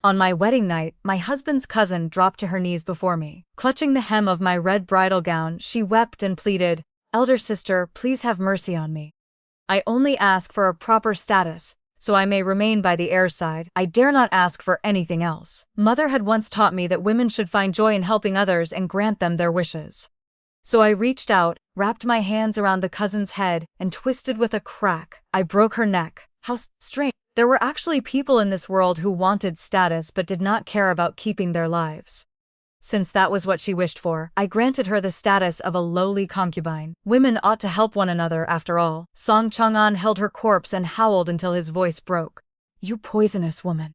On my wedding night, my husband's cousin dropped to her knees before me. Clutching the hem of my red bridal gown, she wept and pleaded, "Elder sister, please have mercy on me. I only ask for a proper status, so I may remain by the heir's side. I dare not ask for anything else." Mother had once taught me that women should find joy in helping others and grant them their wishes. So I reached out, wrapped my hands around the cousin's head, and twisted with a crack. I broke her neck. How strange. There were actually people in this world who wanted status but did not care about keeping their lives. Since that was what she wished for, I granted her the status of a lowly concubine. Women ought to help one another after all. Song Chang'an held her corpse and howled until his voice broke. "You poisonous woman.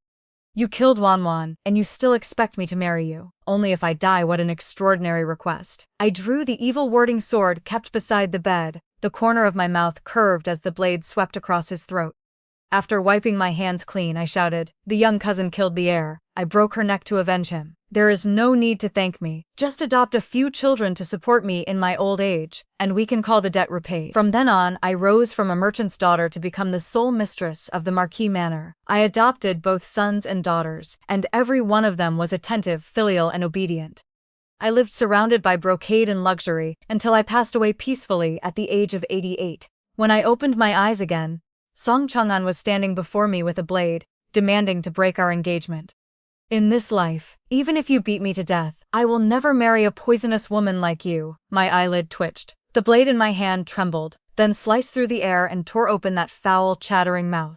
You killed Wanwan, and you still expect me to marry you. Only if I die. What an extraordinary request." I drew the evil warding sword kept beside the bed. The corner of my mouth curved as the blade swept across his throat. After wiping my hands clean, I shouted, "The young cousin killed the heir. I broke her neck to avenge him. There is no need to thank me. Just adopt a few children to support me in my old age, and we can call the debt repaid." From then on, I rose from a merchant's daughter to become the sole mistress of the Marquis Manor. I adopted both sons and daughters, and every one of them was attentive, filial, and obedient. I lived surrounded by brocade and luxury until I passed away peacefully at the age of 88. When I opened my eyes again, Song Chang'an was standing before me with a blade, demanding to break our engagement. "In this life, even if you beat me to death, I will never marry a poisonous woman like you." My eyelid twitched. The blade in my hand trembled, then sliced through the air and tore open that foul, chattering mouth.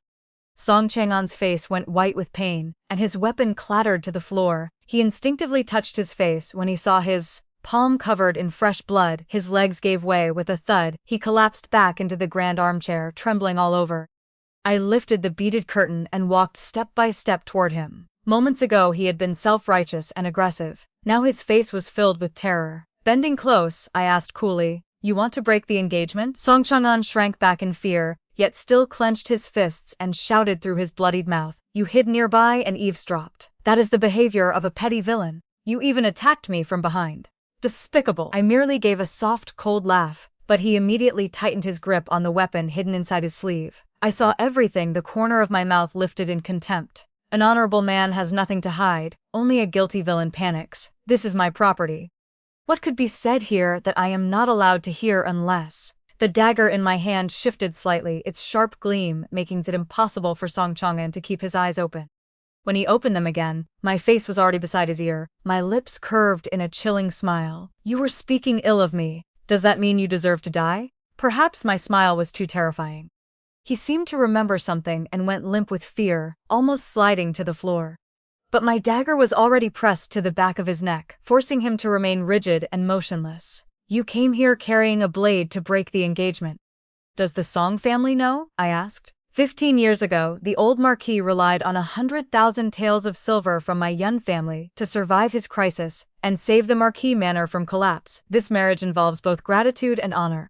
Song Chang'an's face went white with pain, and his weapon clattered to the floor. He instinctively touched his face when he saw his palm covered in fresh blood. His legs gave way with a thud. He collapsed back into the grand armchair, trembling all over. I lifted the beaded curtain and walked step by step toward him. Moments ago he had been self-righteous and aggressive. Now his face was filled with terror. Bending close, I asked coolly, "You want to break the engagement?" Song Chang'an shrank back in fear, yet still clenched his fists and shouted through his bloodied mouth, "You hid nearby and eavesdropped. That is the behavior of a petty villain. You even attacked me from behind. Despicable." I merely gave a soft, cold laugh, but he immediately tightened his grip on the weapon hidden inside his sleeve. I saw everything. The corner of my mouth lifted in contempt. An honorable man has nothing to hide, only a guilty villain panics. This is my property. What could be said here that I am not allowed to hear unless… The dagger in my hand shifted slightly, its sharp gleam making it impossible for Song Chang'an to keep his eyes open. When he opened them again, my face was already beside his ear, my lips curved in a chilling smile. "You were speaking ill of me. Does that mean you deserve to die?" Perhaps my smile was too terrifying. He seemed to remember something and went limp with fear, almost sliding to the floor. But my dagger was already pressed to the back of his neck, forcing him to remain rigid and motionless. "You came here carrying a blade to break the engagement. Does the Song family know?" I asked. 15 years ago, the old Marquis relied on 100,000 taels of silver from my Yun family to survive his crisis and save the Marquis Manor from collapse. This marriage involves both gratitude and honor.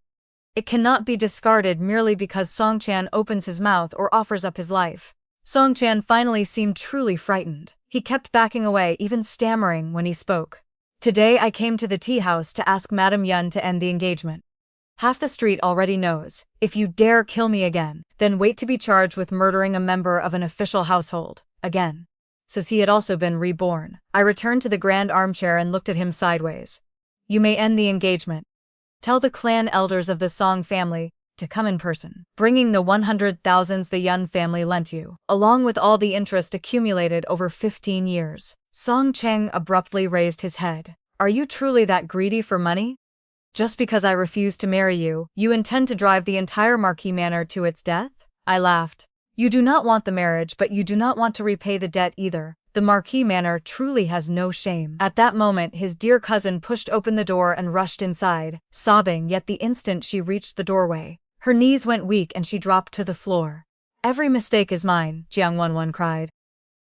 It cannot be discarded merely because Song Chan opens his mouth or offers up his life. Song Chan finally seemed truly frightened. He kept backing away, even stammering when he spoke. "Today I came to the tea house to ask Madame Yun to end the engagement. Half the street already knows. If you dare kill me again, then wait to be charged with murdering a member of an official household. Again." So he had also been reborn. I returned to the grand armchair and looked at him sideways. "You may end the engagement. Tell the clan elders of the Song family to come in person, bringing the 100,000s the Yun family lent you, along with all the interest accumulated over 15 years. Song Chang abruptly raised his head. "Are you truly that greedy for money? Just because I refuse to marry you, you intend to drive the entire Marquis Manor to its death?" I laughed. "You do not want the marriage, but you do not want to repay the debt either. The Marquis Manor truly has no shame." At that moment, his dear cousin pushed open the door and rushed inside, sobbing, yet the instant she reached the doorway, her knees went weak and she dropped to the floor. "Every mistake is mine," Jiang Wenwen cried.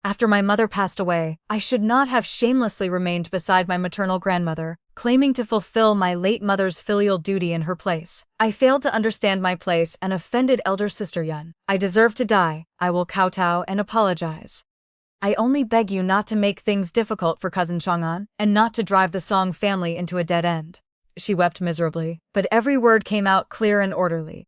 "After my mother passed away, I should not have shamelessly remained beside my maternal grandmother, claiming to fulfill my late mother's filial duty in her place. I failed to understand my place and offended elder sister Yun. I deserve to die. I will kowtow and apologize. I only beg you not to make things difficult for cousin Chang'an, and not to drive the Song family into a dead end." She wept miserably, but every word came out clear and orderly.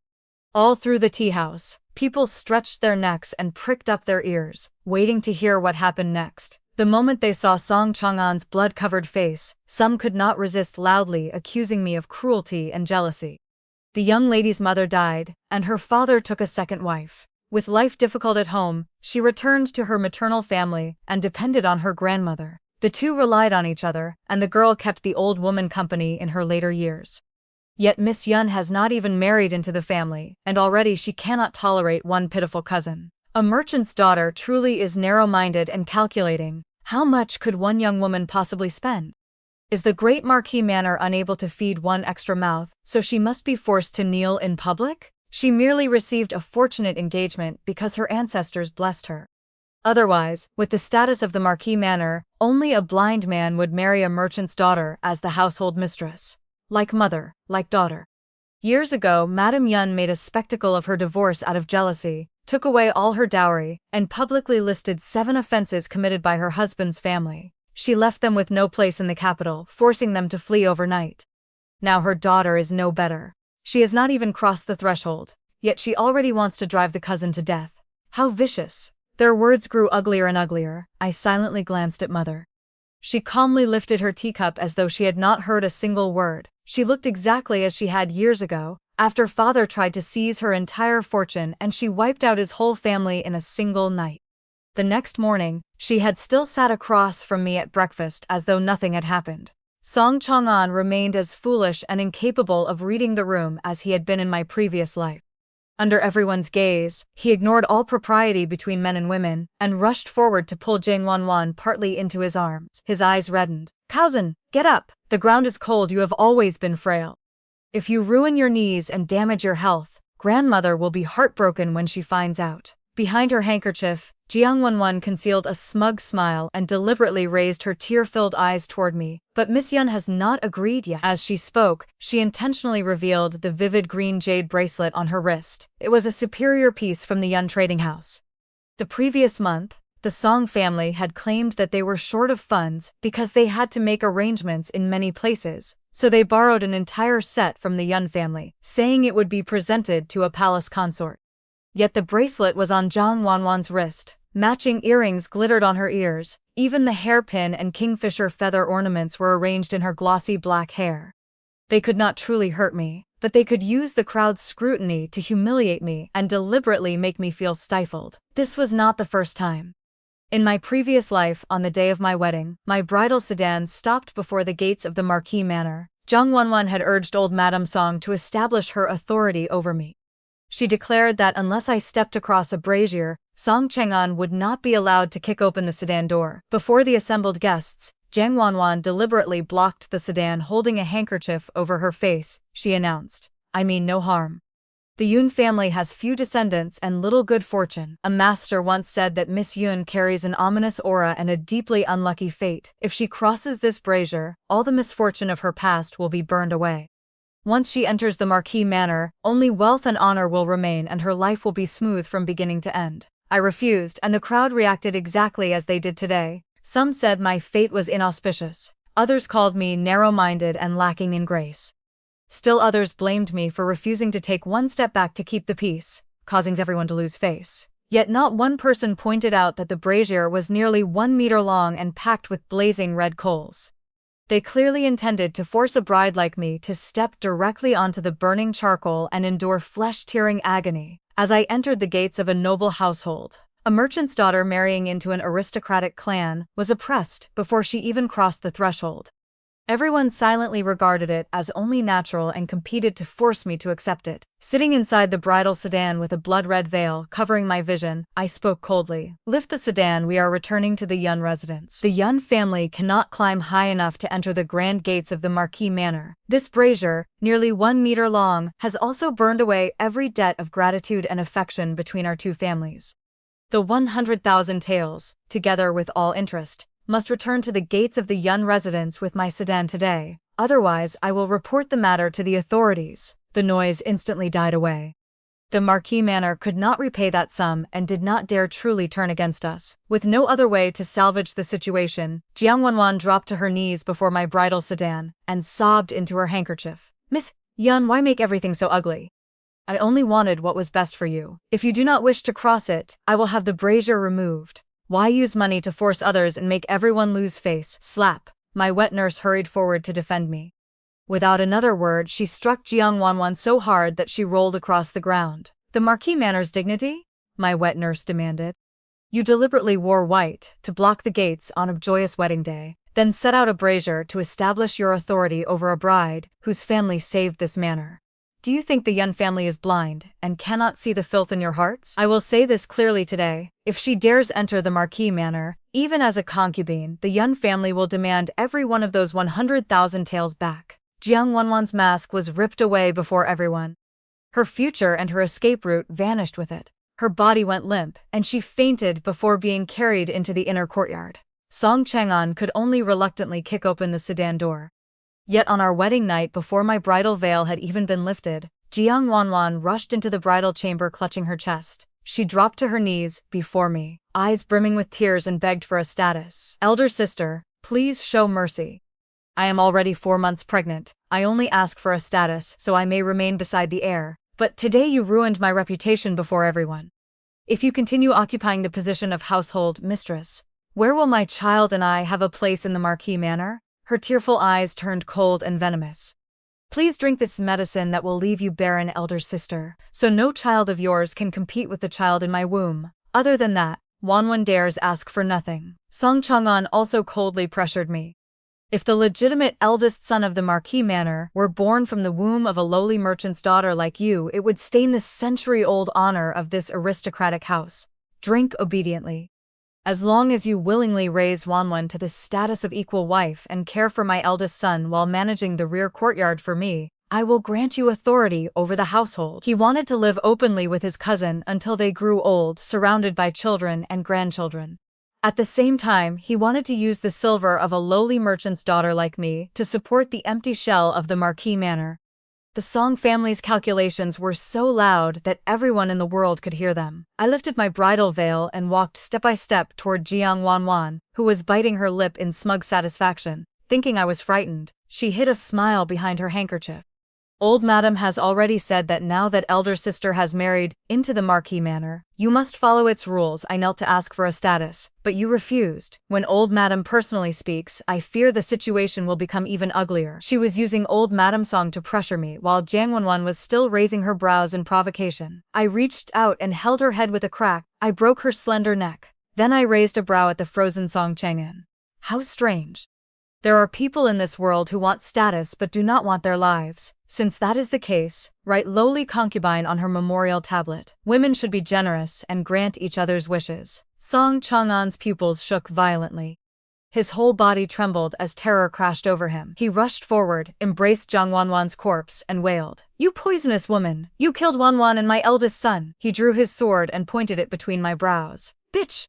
All through the tea house, People stretched their necks and pricked up their ears, waiting to hear what happened next. The moment they saw Song Chang'an's blood-covered face, some could not resist loudly accusing me of cruelty and jealousy. The young lady's mother died, and her father took a second wife. With life difficult at home, she returned to her maternal family and depended on her grandmother. The two relied on each other, and the girl kept the old woman company in her later years. Yet Miss Yun has not even married into the family, and already she cannot tolerate one pitiful cousin. A merchant's daughter truly is narrow-minded and calculating. How much could one young woman possibly spend? Is the great Marquis Manor unable to feed one extra mouth, so she must be forced to kneel in public? She merely received a fortunate engagement because her ancestors blessed her. Otherwise, with the status of the Marquis Manor, only a blind man would marry a merchant's daughter as the household mistress. Like mother, like daughter. Years ago, Madame Yun made a spectacle of her divorce out of jealousy, took away all her dowry, and publicly listed 7 offenses committed by her husband's family. She left them with no place in the capital, forcing them to flee overnight. Now her daughter is no better. She has not even crossed the threshold, yet she already wants to drive the cousin to death. How vicious! Their words grew uglier and uglier. I silently glanced at mother. She calmly lifted her teacup as though she had not heard a single word. She looked exactly as she had years ago, after father tried to seize her entire fortune and she wiped out his whole family in a single night. The next morning, she had still sat across from me at breakfast as though nothing had happened. Song Chang'an remained as foolish and incapable of reading the room as he had been in my previous life. Under everyone's gaze, he ignored all propriety between men and women, and rushed forward to pull Jing Wanwan partly into his arms. His eyes reddened. "Cousin, get up! The ground is cold, you have always been frail. If you ruin your knees and damage your health, grandmother will be heartbroken when she finds out." Behind her handkerchief, Jiang Wanwan concealed a smug smile and deliberately raised her tear-filled eyes toward me, but Miss Yun has not agreed yet. As she spoke, she intentionally revealed the vivid green jade bracelet on her wrist. It was a superior piece from the Yun trading house. The previous month, the Song family had claimed that they were short of funds because they had to make arrangements in many places, so they borrowed an entire set from the Yun family, saying it would be presented to a palace consort. Yet the bracelet was on Jiang Wanwan's wrist, matching earrings glittered on her ears, even the hairpin and kingfisher feather ornaments were arranged in her glossy black hair. They could not truly hurt me, but they could use the crowd's scrutiny to humiliate me and deliberately make me feel stifled. This was not the first time. In my previous life, on the day of my wedding, my bridal sedan stopped before the gates of the Marquis Manor. Jiang Wanwan had urged old Madame Song to establish her authority over me. She declared that unless I stepped across a brazier, Song Chang'an would not be allowed to kick open the sedan door. Before the assembled guests, Jiang Wanwan deliberately blocked the sedan holding a handkerchief over her face. She announced, "I mean no harm. The Yun family has few descendants and little good fortune. A master once said that Miss Yun carries an ominous aura and a deeply unlucky fate. If she crosses this brazier, all the misfortune of her past will be burned away. Once she enters the Marquis Manor, only wealth and honor will remain and her life will be smooth from beginning to end." I refused, and the crowd reacted exactly as they did today. Some said my fate was inauspicious. Others called me narrow-minded and lacking in grace. Still others blamed me for refusing to take one step back to keep the peace, causing everyone to lose face. Yet not one person pointed out that the brazier was nearly 1 meter long and packed with blazing red coals. They clearly intended to force a bride like me to step directly onto the burning charcoal and endure flesh-tearing agony. As I entered the gates of a noble household, a merchant's daughter marrying into an aristocratic clan was oppressed before she even crossed the threshold. Everyone silently regarded it as only natural and competed to force me to accept it. Sitting inside the bridal sedan with a blood-red veil covering my vision, I spoke coldly. "Lift the sedan, we are returning to the Yun residence. The Yun family cannot climb high enough to enter the grand gates of the Marquis Manor. This brazier, nearly 1 meter long, has also burned away every debt of gratitude and affection between our two families. The 100,000 taels, together with all interest, must return to the gates of the Yun residence with my sedan today. Otherwise, I will report the matter to the authorities." The noise instantly died away. The Marquis Manor could not repay that sum and did not dare truly turn against us. With no other way to salvage the situation, Jiang Wanwan dropped to her knees before my bridal sedan and sobbed into her handkerchief. "Miss Yun, why make everything so ugly? I only wanted what was best for you. If you do not wish to cross it, I will have the brazier removed. Why use money to force others and make everyone lose face? Slap. My wet nurse hurried forward to defend me. Without another word, she struck Jiang Wanwan so hard that she rolled across the ground. The Marquis Manor's dignity? My wet nurse demanded. You deliberately wore white to block the gates on a joyous wedding day, then set out a brazier to establish your authority over a bride whose family saved this manor. Do you think the Yun family is blind and cannot see the filth in your hearts? I will say this clearly today. If she dares enter the Marquis Manor, even as a concubine, the Yun family will demand every one of those 100,000 taels back. Jiang Wanwan's mask was ripped away before everyone. Her future and her escape route vanished with it. Her body went limp, and she fainted before being carried into the inner courtyard. Song Chang'an could only reluctantly kick open the sedan door. Yet on our wedding night, before my bridal veil had even been lifted, Jiang Wanwan rushed into the bridal chamber clutching her chest. She dropped to her knees before me, eyes brimming with tears, and begged for a status. Elder sister, please show mercy. I am already 4 months pregnant. I only ask for a status so I may remain beside the heir. But today you ruined my reputation before everyone. If you continue occupying the position of household mistress, where will my child and I have a place in the Marquis Manor? Her tearful eyes turned cold and venomous. Please drink this medicine that will leave you barren, elder sister, so no child of yours can compete with the child in my womb. Other than that, Wanwan dares ask for nothing. Song Chang'an also coldly pressured me. If the legitimate eldest son of the Marquis Manor were born from the womb of a lowly merchant's daughter like you, it would stain the century-old honor of this aristocratic house. Drink obediently. As long as you willingly raise Wanwan to the status of equal wife and care for my eldest son while managing the rear courtyard for me, I will grant you authority over the household. He wanted to live openly with his cousin until they grew old, surrounded by children and grandchildren. At the same time, he wanted to use the silver of a lowly merchant's daughter like me to support the empty shell of the Marquis Manor. The Song family's calculations were so loud that everyone in the world could hear them. I lifted my bridal veil and walked step by step toward Jiang Wanwan, who was biting her lip in smug satisfaction. Thinking I was frightened, she hid a smile behind her handkerchief. Old Madam has already said that now that elder sister has married into the Marquis Manor, you must follow its rules. I knelt to ask for a status, but you refused. When Old Madam personally speaks, I fear the situation will become even uglier. She was using Old Madam Song to pressure me, while Jiang Wanwan was still raising her brows in provocation. I reached out and held her head with a crack. I broke her slender neck. Then I raised a brow at the frozen Song Chang'an. How strange. There are people in this world who want status but do not want their lives. Since that is the case, write lowly concubine on her memorial tablet. Women should be generous and grant each other's wishes. Song Chang'an's pupils shook violently. His whole body trembled as terror crashed over him. He rushed forward, embraced Jiang Wanwan's corpse, and wailed, "You poisonous woman! You killed Wanwan and my eldest son!" He drew his sword and pointed it between my brows. "Bitch!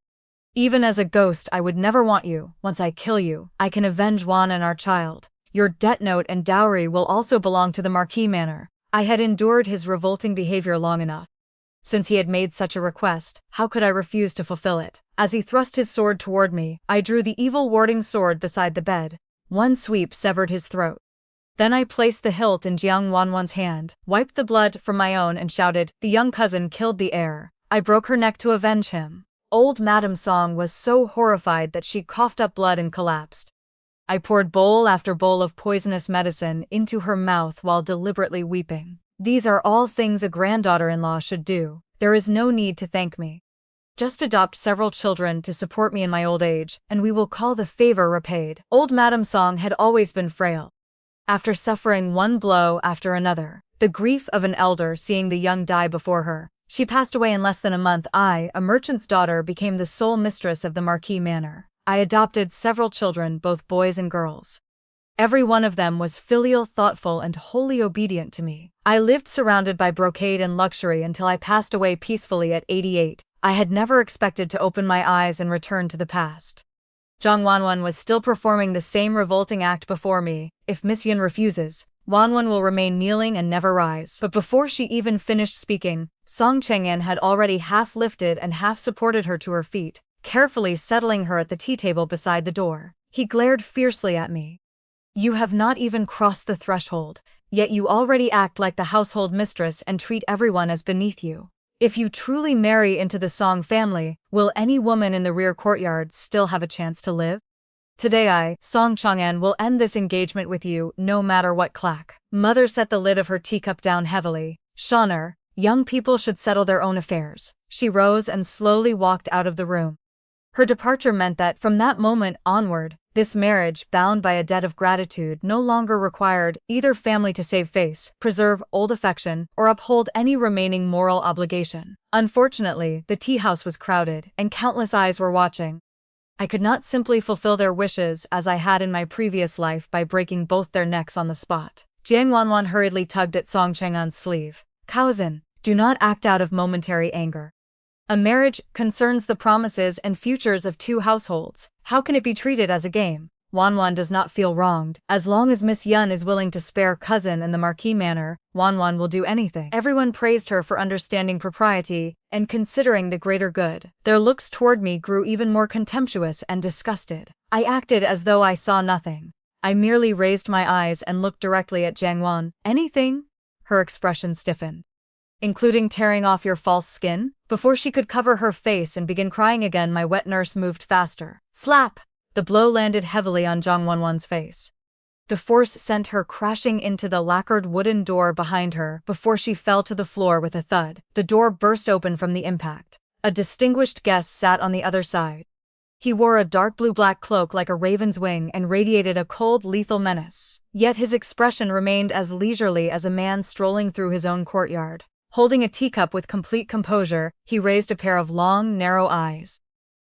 Even as a ghost, I would never want you. Once I kill you, I can avenge Wan and our child. Your debt note and dowry will also belong to the Marquis Manor." I had endured his revolting behavior long enough. Since he had made such a request, how could I refuse to fulfill it? As he thrust his sword toward me, I drew the evil warding sword beside the bed. One sweep severed his throat. Then I placed the hilt in Jiang Wanwan's hand, wiped the blood from my own, and shouted, "The young cousin killed the heir. I broke her neck to avenge him." Old Madam Song was so horrified that she coughed up blood and collapsed. I poured bowl after bowl of poisonous medicine into her mouth while deliberately weeping. These are all things a granddaughter-in-law should do. There is no need to thank me. Just adopt several children to support me in my old age, and we will call the favor repaid. Old Madam Song had always been frail. After suffering one blow after another, the grief of an elder seeing the young die before her, she passed away in less than a month. I, a merchant's daughter, became the sole mistress of the Marquis Manor. I adopted several children, both boys and girls. Every one of them was filial, thoughtful, and wholly obedient to me. I lived surrounded by brocade and luxury until I passed away peacefully at 88. I had never expected to open my eyes and return to the past. Jiang Wanwan was still performing the same revolting act before me. If Miss Yun refuses, Wanwan will remain kneeling and never rise. But before she even finished speaking, Song Chang'an had already half lifted and half supported her to her feet, carefully settling her at the tea table beside the door. He glared fiercely at me. "You have not even crossed the threshold, Yet you already act like the household mistress and treat everyone as beneath you. If you truly marry into the Song family, will any woman in the rear courtyard still have a chance to live? Today I, Song Chang'an, will end this engagement with you, no matter what. Clack. Mother set the lid of her teacup down heavily. Shaner, young people should settle their own affairs. She rose and slowly walked out of the room. Her departure meant that, from that moment onward, this marriage, bound by a debt of gratitude, no longer required either family to save face, preserve old affection, or uphold any remaining moral obligation. Unfortunately, the tea house was crowded, and countless eyes were watching. I could not simply fulfill their wishes as I had in my previous life by breaking both their necks on the spot. Jiang Wanwan hurriedly tugged at Song Chang'an's sleeve. Cousin, do not act out of momentary anger. A marriage concerns the promises and futures of two households. How can it be treated as a game? Wanwan does not feel wronged. As long as Miss Yun is willing to spare cousin and the Marquis manor, Wanwan will do anything. Everyone praised her for understanding propriety and considering the greater good. Their looks toward me grew even more contemptuous and disgusted. I acted as though I saw nothing. I merely raised my eyes and looked directly at Jiang Wan. Anything? Her expression stiffened. Including tearing off your false skin? Before she could cover her face and begin crying again, my wet nurse moved faster. Slap! The blow landed heavily on Jiang Wanwan's face. The force sent her crashing into the lacquered wooden door behind her before she fell to the floor with a thud. The door burst open from the impact. A distinguished guest sat on the other side. He wore a dark blue-black cloak like a raven's wing and radiated a cold, lethal menace. Yet his expression remained as leisurely as a man strolling through his own courtyard. Holding a teacup with complete composure, he raised a pair of long, narrow eyes.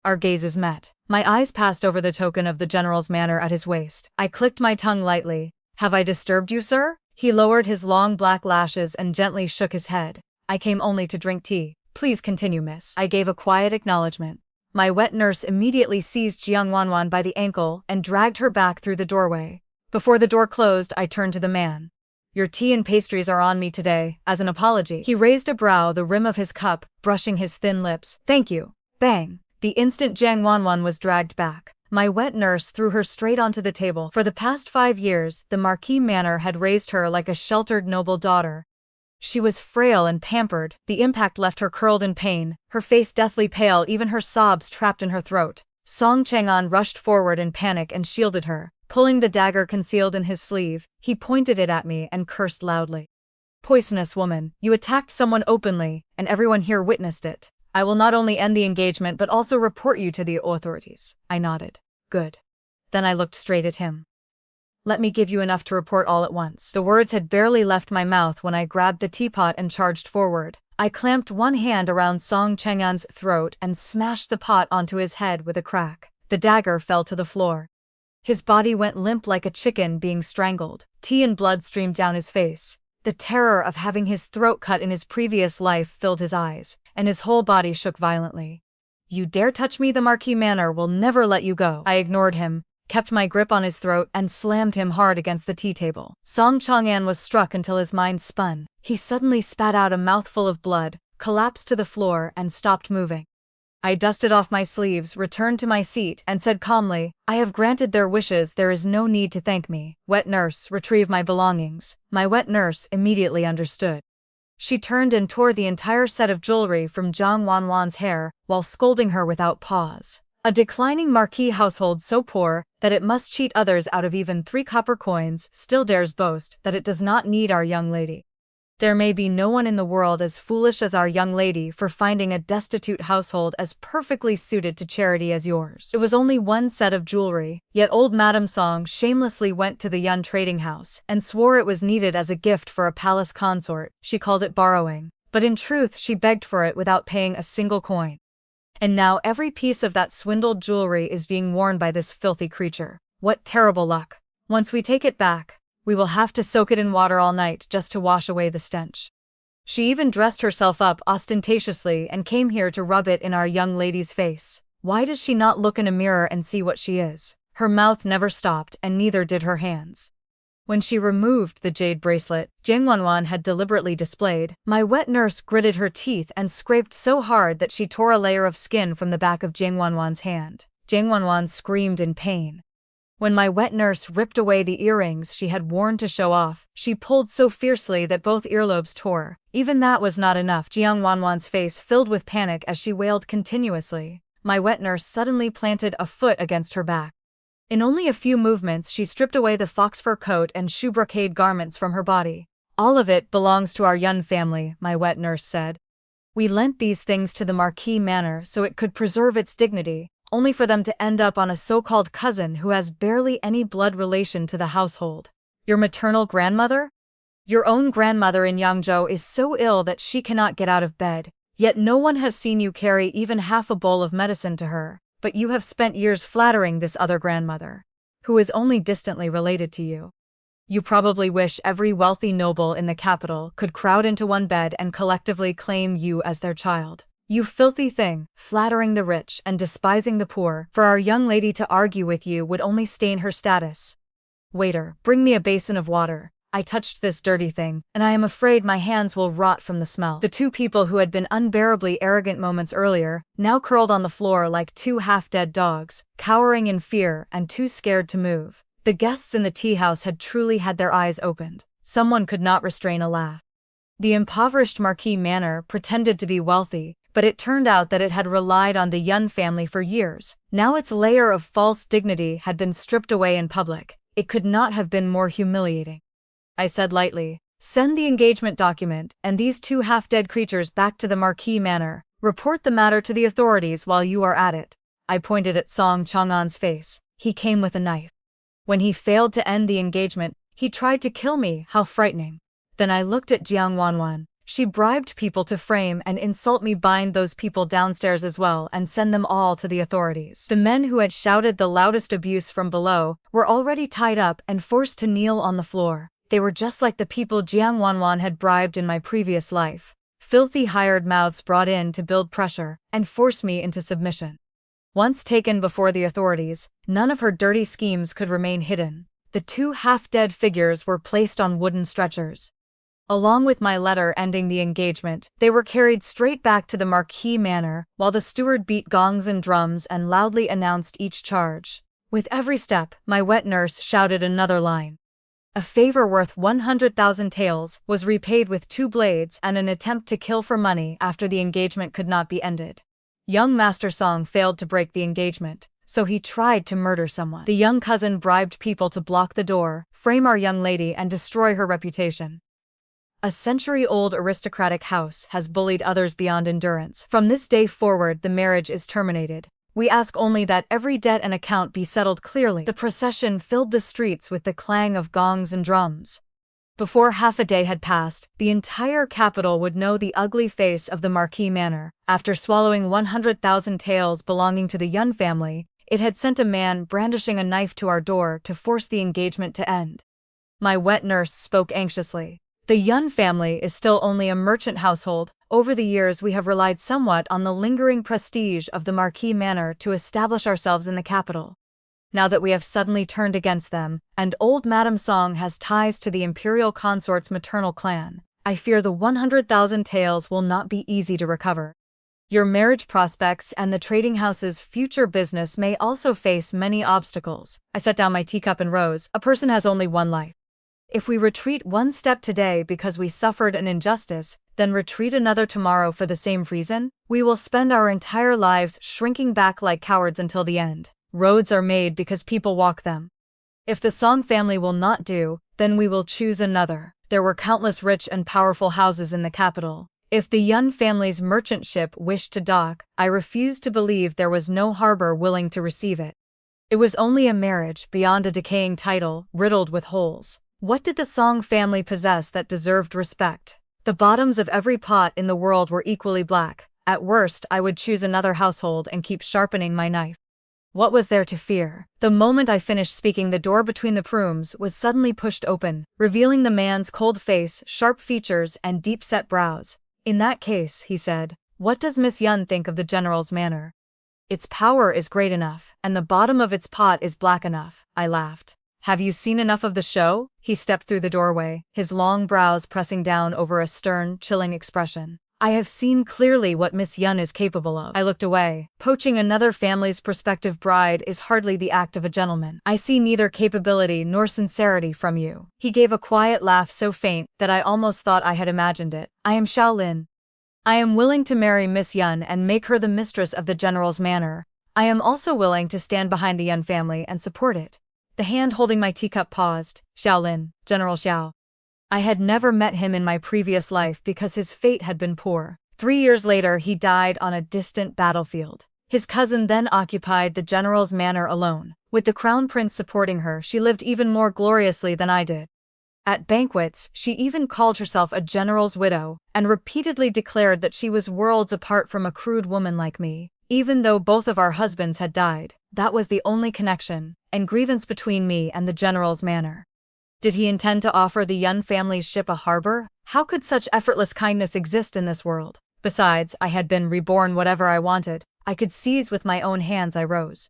Our gazes met. My eyes passed over the token of the general's manor at his waist. I clicked my tongue lightly. Have I disturbed you, sir? He lowered his long black lashes and gently shook his head. I came only to drink tea. Please continue, miss. I gave a quiet acknowledgement. My wet nurse immediately seized Jiang Wanwan by the ankle and dragged her back through the doorway. Before the door closed, I turned to the man. Your tea and pastries are on me today, as an apology. He raised a brow, the rim of his cup, brushing his thin lips. Thank you. Bang. The instant Jiang Wanwan was dragged back, my wet nurse threw her straight onto the table. For the past 5 years, the Marquis manor had raised her like a sheltered noble daughter. She was frail and pampered. The impact left her curled in pain, her face deathly pale, even her sobs trapped in her throat. Song Chang'an rushed forward in panic and shielded her. Pulling the dagger concealed in his sleeve, he pointed it at me and cursed loudly. Poisonous woman, you attacked someone openly, and everyone here witnessed it. I will not only end the engagement but also report you to the authorities. I nodded. Good. Then I looked straight at him. Let me give you enough to report all at once. The words had barely left my mouth when I grabbed the teapot and charged forward. I clamped one hand around Song Chang'an's throat and smashed the pot onto his head with a crack. The dagger fell to the floor. His body went limp like a chicken being strangled. Tea and blood streamed down his face. The terror of having his throat cut in his previous life filled his eyes, and his whole body shook violently. You dare touch me, the Marquis manor will never let you go. I ignored him, kept my grip on his throat, and slammed him hard against the tea table. Song Chang'an was struck until his mind spun. He suddenly spat out a mouthful of blood, collapsed to the floor, and stopped moving. I dusted off my sleeves, returned to my seat, and said calmly, I have granted their wishes, there is no need to thank me. Wet nurse, retrieve my belongings. My wet nurse immediately understood. She turned and tore the entire set of jewelry from Jiang Wanwan's hair, while scolding her without pause. A declining Marquis household so poor that it must cheat others out of even 3 copper coins still dares boast that it does not need our young lady. There may be no one in the world as foolish as our young lady for finding a destitute household as perfectly suited to charity as yours. It was only 1 set of jewelry, yet old Madame Song shamelessly went to the Yun trading house and swore it was needed as a gift for a palace consort. She called it borrowing, but in truth she begged for it without paying a single coin. And now every piece of that swindled jewelry is being worn by this filthy creature. What terrible luck. Once we take it back, we will have to soak it in water all night just to wash away the stench. She even dressed herself up ostentatiously and came here to rub it in our young lady's face. Why does she not look in a mirror and see what she is? Her mouth never stopped, and neither did her hands. When she removed the jade bracelet Jiang Wanwan had deliberately displayed, my wet nurse gritted her teeth and scraped so hard that she tore a layer of skin from the back of Jiang Wanwan's hand. Jiang Wanwan screamed in pain. When my wet nurse ripped away the earrings she had worn to show off, she pulled so fiercely that both earlobes tore. Even that was not enough. Jiang Wanwan's face filled with panic as she wailed continuously. My wet nurse suddenly planted a foot against her back. In only a few movements she stripped away the fox fur coat and shoe brocade garments from her body. All of it belongs to our Yun family, my wet nurse said. We lent these things to the Marquis Manor so it could preserve its dignity, only for them to end up on a so-called cousin who has barely any blood relation to the household. Your maternal grandmother? Your own grandmother in Yangzhou is so ill that she cannot get out of bed, yet no one has seen you carry even half a bowl of medicine to her, but you have spent years flattering this other grandmother, who is only distantly related to you. You probably wish every wealthy noble in the capital could crowd into one bed and collectively claim you as their child. You filthy thing, flattering the rich and despising the poor, for our young lady to argue with you would only stain her status. Waiter, bring me a basin of water. I touched this dirty thing, and I am afraid my hands will rot from the smell. The two people who had been unbearably arrogant moments earlier, now curled on the floor like two half-dead dogs, cowering in fear and too scared to move. The guests in the tea house had truly had their eyes opened. Someone could not restrain a laugh. The impoverished Marquis Manor pretended to be wealthy, but it turned out that it had relied on the Yun family for years. Now its layer of false dignity had been stripped away in public. It could not have been more humiliating. I said lightly, send the engagement document and these two half-dead creatures back to the Marquis Manor. Report the matter to the authorities while you are at it. I pointed at Song Chang'an's face. He came with a knife. When he failed to end the engagement, he tried to kill me. How frightening. Then I looked at Jiang Wanwan. She bribed people to frame and insult me. Bind those people downstairs as well and send them all to the authorities. The men who had shouted the loudest abuse from below were already tied up and forced to kneel on the floor. They were just like the people Jiang Wanwan had bribed in my previous life. Filthy hired mouths brought in to build pressure and force me into submission. Once taken before the authorities, none of her dirty schemes could remain hidden. The two half-dead figures were placed on wooden stretchers. Along with my letter ending the engagement, they were carried straight back to the Marquis Manor, while the steward beat gongs and drums and loudly announced each charge. With every step, my wet nurse shouted another line. A favor worth 100,000 taels was repaid with 2 blades and an attempt to kill for money after the engagement could not be ended. Young Master Song failed to break the engagement, so he tried to murder someone. The young cousin bribed people to block the door, frame our young lady and destroy her reputation. A century-old aristocratic house has bullied others beyond endurance. From this day forward, the marriage is terminated. We ask only that every debt and account be settled clearly. The procession filled the streets with the clang of gongs and drums. Before half a day had passed, the entire capital would know the ugly face of the Marquis Manor. After swallowing 100,000 taels belonging to the Yun family, it had sent a man brandishing a knife to our door to force the engagement to end. My wet nurse spoke anxiously. The Yun family is still only a merchant household. Over the years we have relied somewhat on the lingering prestige of the Marquis Manor to establish ourselves in the capital. Now that we have suddenly turned against them, and old Madame Song has ties to the imperial consort's maternal clan, I fear the 100,000 taels will not be easy to recover. Your marriage prospects and the trading house's future business may also face many obstacles. I set down my teacup and rose. A person has only one life. If we retreat one step today because we suffered an injustice, then retreat another tomorrow for the same reason, we will spend our entire lives shrinking back like cowards until the end. Roads are made because people walk them. If the Song family will not do, then we will choose another. There were countless rich and powerful houses in the capital. If the Yun family's merchant ship wished to dock, I refused to believe there was no harbor willing to receive it. It was only a marriage beyond a decaying title, riddled with holes. What did the Song family possess that deserved respect? The bottoms of every pot in the world were equally black. At worst, I would choose another household and keep sharpening my knife. What was there to fear? The moment I finished speaking, the door between the rooms was suddenly pushed open, revealing the man's cold face, sharp features, and deep-set brows. In that case, he said, what does Miss Yun think of the General's manor? Its power is great enough, and the bottom of its pot is black enough. I laughed. Have you seen enough of the show? He stepped through the doorway, his long brows pressing down over a stern, chilling expression. I have seen clearly what Miss Yun is capable of. I looked away. Poaching another family's prospective bride is hardly the act of a gentleman. I see neither capability nor sincerity from you. He gave a quiet laugh so faint that I almost thought I had imagined it. I am Xiao Lin. I am willing to marry Miss Yun and make her the mistress of the general's manor. I am also willing to stand behind the Yun family and support it. The hand holding my teacup paused. Xiao Lin, General Xiao. I had never met him in my previous life because his fate had been poor. 3 years later, he died on a distant battlefield. His cousin then occupied the general's manor alone. With the crown prince supporting her, she lived even more gloriously than I did. At banquets, she even called herself a general's widow, and repeatedly declared that she was worlds apart from a crude woman like me. Even though both of our husbands had died, that was the only connection and grievance between me and the general's manor. Did he intend to offer the Yun family's ship a harbor? How could such effortless kindness exist in this world? Besides, I had been reborn whatever I wanted. I could seize with my own hands. I rose.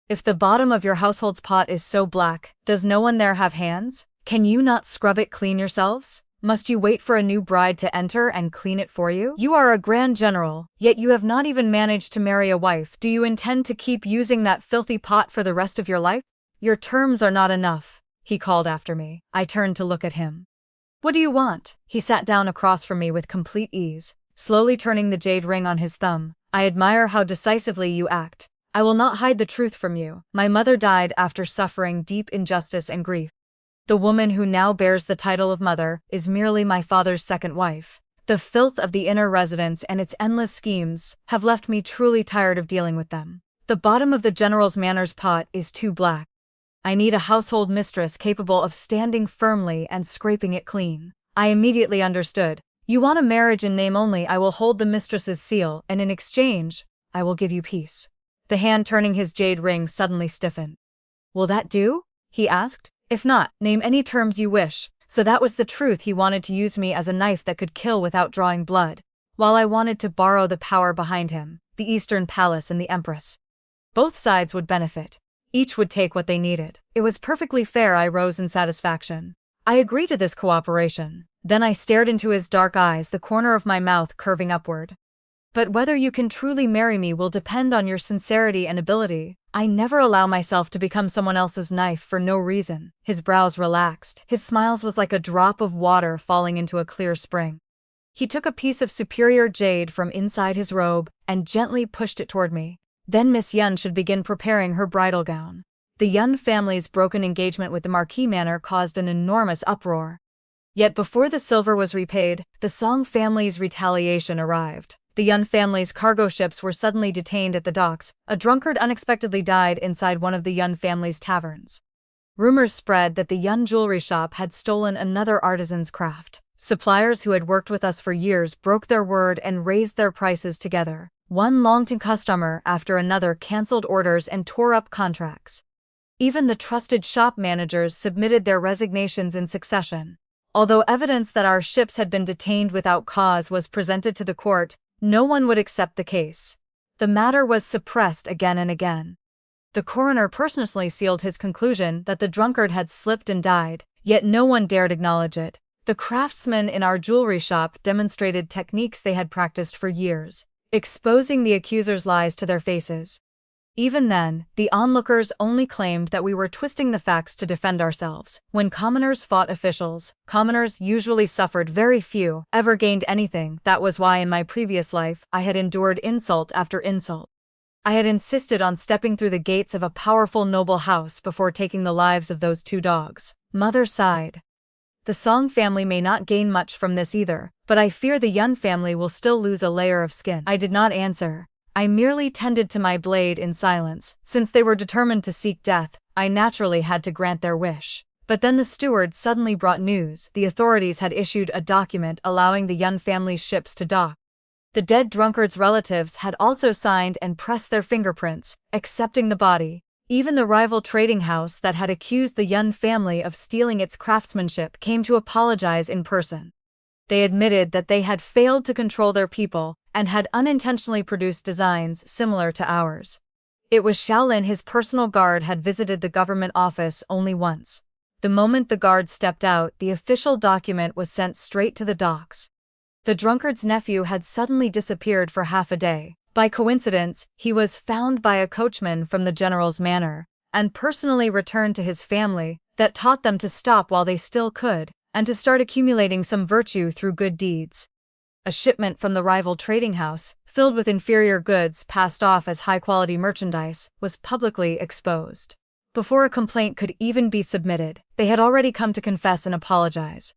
If the bottom of your household's pot is so black, does no one there have hands? Can you not scrub it clean yourselves? Must you wait for a new bride to enter and clean it for you? You are a grand general, yet you have not even managed to marry a wife. Do you intend to keep using that filthy pot for the rest of your life? Your terms are not enough, he called after me. I turned to look at him. What do you want? He sat down across from me with complete ease, slowly turning the jade ring on his thumb. I admire how decisively you act. I will not hide the truth from you. My mother died after suffering deep injustice and grief. The woman who now bears the title of mother is merely my father's second wife. The filth of the inner residence and its endless schemes have left me truly tired of dealing with them. The bottom of the general's manor's pot is too black. I need a household mistress capable of standing firmly and scraping it clean. I immediately understood. You want a marriage in name only. I will hold the mistress's seal, and in exchange, I will give you peace. The hand turning his jade ring suddenly stiffened. Will that do? He asked. If not, name any terms you wish. So that was the truth. He wanted to use me as a knife that could kill without drawing blood, while I wanted to borrow the power behind him, the Eastern Palace and the Empress. Both sides would benefit. Each would take what they needed. It was perfectly fair. I rose in satisfaction. I agreed to this cooperation. Then I stared into his dark eyes, the corner of my mouth curving upward. But whether you can truly marry me will depend on your sincerity and ability. I never allow myself to become someone else's knife for no reason. His brows relaxed. His smile was like a drop of water falling into a clear spring. He took a piece of superior jade from inside his robe and gently pushed it toward me. Then Miss Yun should begin preparing her bridal gown. The Yun family's broken engagement with the Marquis Manor caused an enormous uproar. Yet before the silver was repaid, the Song family's retaliation arrived. The Yun family's cargo ships were suddenly detained at the docks. A drunkard unexpectedly died inside one of the Yun family's taverns. Rumors spread that the Yun jewelry shop had stolen another artisan's craft. Suppliers who had worked with us for years broke their word and raised their prices together. One long-term customer after another canceled orders and tore up contracts. Even the trusted shop managers submitted their resignations in succession. Although evidence that our ships had been detained without cause was presented to the court, no one would accept the case. The matter was suppressed again and again. The coroner personally sealed his conclusion that the drunkard had slipped and died, yet no one dared acknowledge it. The craftsmen in our jewelry shop demonstrated techniques they had practiced for years, exposing the accusers' lies to their faces. Even then, the onlookers only claimed that we were twisting the facts to defend ourselves. When commoners fought officials, commoners usually suffered. Very few ever gained anything. That was why in my previous life, I had endured insult after insult. I had insisted on stepping through the gates of a powerful noble house before taking the lives of those 2 dogs. Mother sighed. The Song family may not gain much from this either, but I fear the Yun family will still lose a layer of skin. I did not answer. I merely tended to my blade in silence. Since they were determined to seek death, I naturally had to grant their wish. But then the steward suddenly brought news. The authorities had issued a document allowing the Yun family's ships to dock. The dead drunkard's relatives had also signed and pressed their fingerprints, accepting the body. Even the rival trading house that had accused the Yun family of stealing its craftsmanship came to apologize in person. They admitted that they had failed to control their people and had unintentionally produced designs similar to ours. It was Xiao Lin. His personal guard had visited the government office only once. The moment the guard stepped out, the official document was sent straight to the docks. The drunkard's nephew had suddenly disappeared for half a day. By coincidence, he was found by a coachman from the general's manor, and personally returned to his family, that taught them to stop while they still could, and to start accumulating some virtue through good deeds. A shipment from the rival trading house, filled with inferior goods passed off as high-quality merchandise, was publicly exposed. Before a complaint could even be submitted, they had already come to confess and apologize.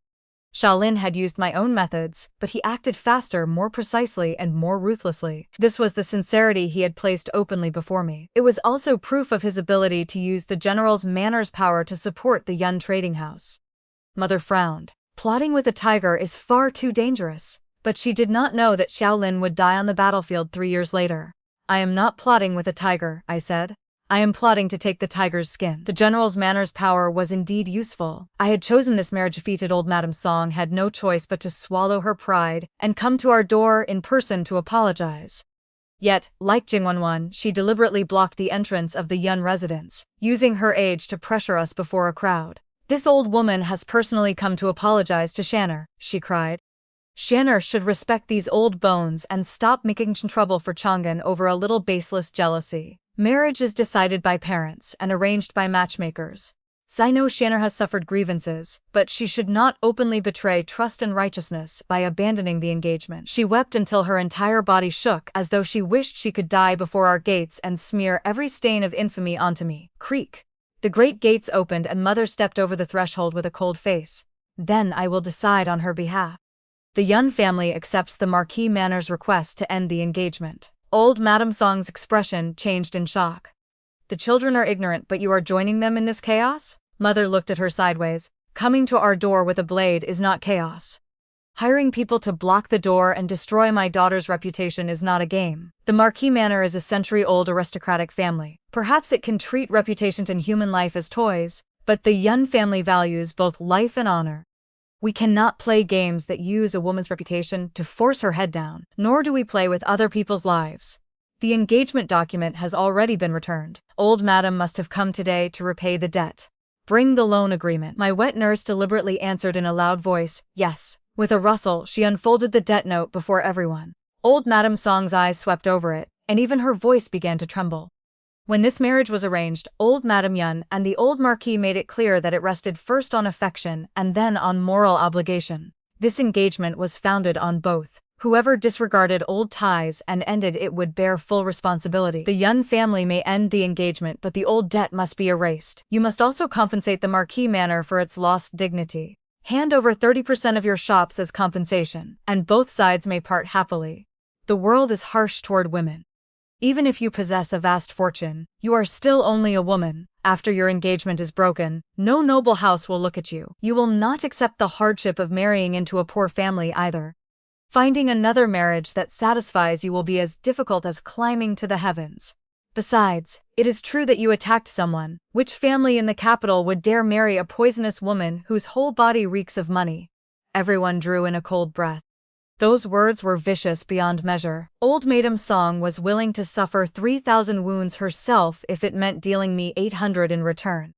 Xiao Lin had used my own methods, but he acted faster, more precisely, and more ruthlessly. This was the sincerity he had placed openly before me. It was also proof of his ability to use the general's manor's power to support the Yun trading house. Mother frowned. Plotting with a tiger is far too dangerous. But she did not know that Xiao Lin would die on the battlefield 3 years later. I am not plotting with a tiger, I said. I am plotting to take the tiger's skin. The general's manor's power was indeed useful. I had chosen this marriage. Defeated old Madame Song had no choice but to swallow her pride and come to our door in person to apologize. Yet, like Jingwenwen, she deliberately blocked the entrance of the Yun residence, using her age to pressure us before a crowd. This old woman has personally come to apologize to Shanner, she cried. Shanner should respect these old bones and stop making trouble for Chang'an over a little baseless jealousy. Marriage is decided by parents and arranged by matchmakers. I know Shanner has suffered grievances, but she should not openly betray trust and righteousness by abandoning the engagement. She wept until her entire body shook, as though she wished she could die before our gates and smear every stain of infamy onto me. Creak. The great gates opened and Mother stepped over the threshold with a cold face. Then I will decide on her behalf. The Yun family accepts the Marquis Manor's request to end the engagement. Old Madame Song's expression changed in shock. The children are ignorant, but you are joining them in this chaos? Mother looked at her sideways. Coming to our door with a blade is not chaos. Hiring people to block the door and destroy my daughter's reputation is not a game. The Marquis Manor is a century-old aristocratic family. Perhaps it can treat reputation and human life as toys, but the Yun family values both life and honor. We cannot play games that use a woman's reputation to force her head down, nor do we play with other people's lives. The engagement document has already been returned. Old Madam must have come today to repay the debt. Bring the loan agreement. My wet nurse deliberately answered in a loud voice, yes. With a rustle, she unfolded the debt note before everyone. Old Madame Song's eyes swept over it, and even her voice began to tremble. When this marriage was arranged, old Madame Yun and the old Marquis made it clear that it rested first on affection and then on moral obligation. This engagement was founded on both. Whoever disregarded old ties and ended it would bear full responsibility. The Yun family may end the engagement, but the old debt must be erased. You must also compensate the Marquis Manor for its lost dignity. Hand over 30% of your shops as compensation, and both sides may part happily. The world is harsh toward women. Even if you possess a vast fortune, you are still only a woman. After your engagement is broken, no noble house will look at you. You will not accept the hardship of marrying into a poor family either. Finding another marriage that satisfies you will be as difficult as climbing to the heavens. Besides, it is true that you attacked someone. Which family in the capital would dare marry a poisonous woman whose whole body reeks of money? Everyone drew in a cold breath. Those words were vicious beyond measure. Old Madame Song was willing to suffer 3,000 wounds herself if it meant dealing me 800 in return.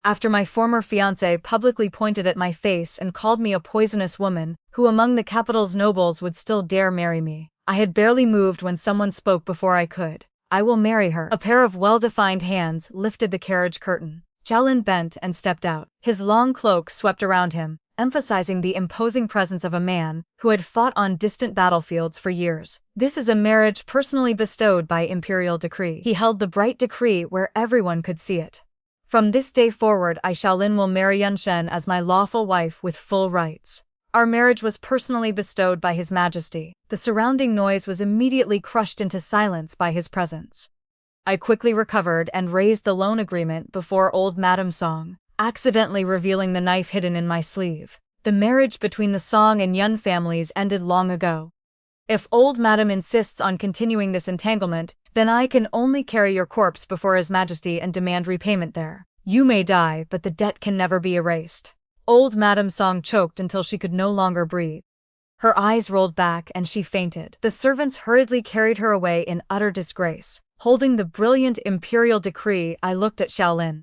After my former fiancé publicly pointed at my face and called me a poisonous woman, who among the capital's nobles would still dare marry me? I had barely moved when someone spoke before I could. I will marry her. A pair of well-defined hands lifted the carriage curtain. Xiao Lin bent and stepped out. His long cloak swept around him, emphasizing the imposing presence of a man who had fought on distant battlefields for years. This is a marriage personally bestowed by imperial decree. He held the bright decree where everyone could see it. From this day forward, I, Xiao Lin, will marry Yunshen as my lawful wife with full rights. Our marriage was personally bestowed by His Majesty. The surrounding noise was immediately crushed into silence by his presence. I quickly recovered and raised the loan agreement before old Madame Song, accidentally revealing the knife hidden in my sleeve. The marriage between the Song and Yun families ended long ago. If old Madame insists on continuing this entanglement, then I can only carry your corpse before His Majesty and demand repayment there. You may die, but the debt can never be erased. Old Madame Song choked until she could no longer breathe. Her eyes rolled back and she fainted. The servants hurriedly carried her away in utter disgrace. Holding the brilliant imperial decree, I looked at Xiao Lin.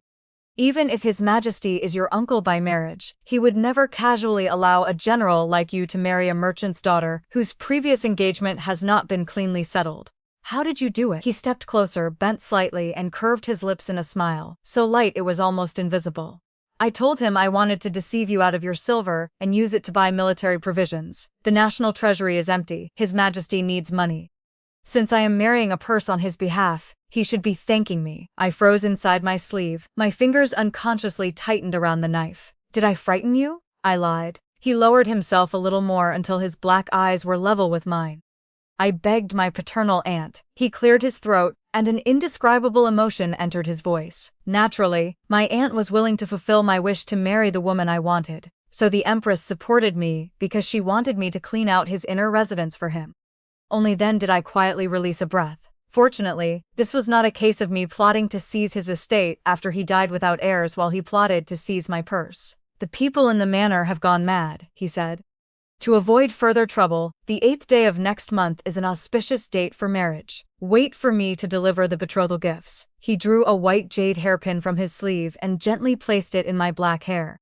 Even if His Majesty is your uncle by marriage, he would never casually allow a general like you to marry a merchant's daughter whose previous engagement has not been cleanly settled. How did you do it? He stepped closer, bent slightly, and curved his lips in a smile, so light it was almost invisible. I told him I wanted to deceive you out of your silver and use it to buy military provisions. The national treasury is empty. His Majesty needs money. Since I am marrying a purse on his behalf, he should be thanking me. I froze inside my sleeve. My fingers unconsciously tightened around the knife. Did I frighten you? I lied. He lowered himself a little more until his black eyes were level with mine. I begged my paternal aunt. He cleared his throat, and an indescribable emotion entered his voice. Naturally, my aunt was willing to fulfill my wish to marry the woman I wanted, so the Empress supported me because she wanted me to clean out his inner residence for him. Only then did I quietly release a breath. Fortunately, this was not a case of me plotting to seize his estate after he died without heirs while he plotted to seize my purse. The people in the manor have gone mad, he said. To avoid further trouble, the 8th day of next month is an auspicious date for marriage. Wait for me to deliver the betrothal gifts. He drew a white jade hairpin from his sleeve and gently placed it in my black hair.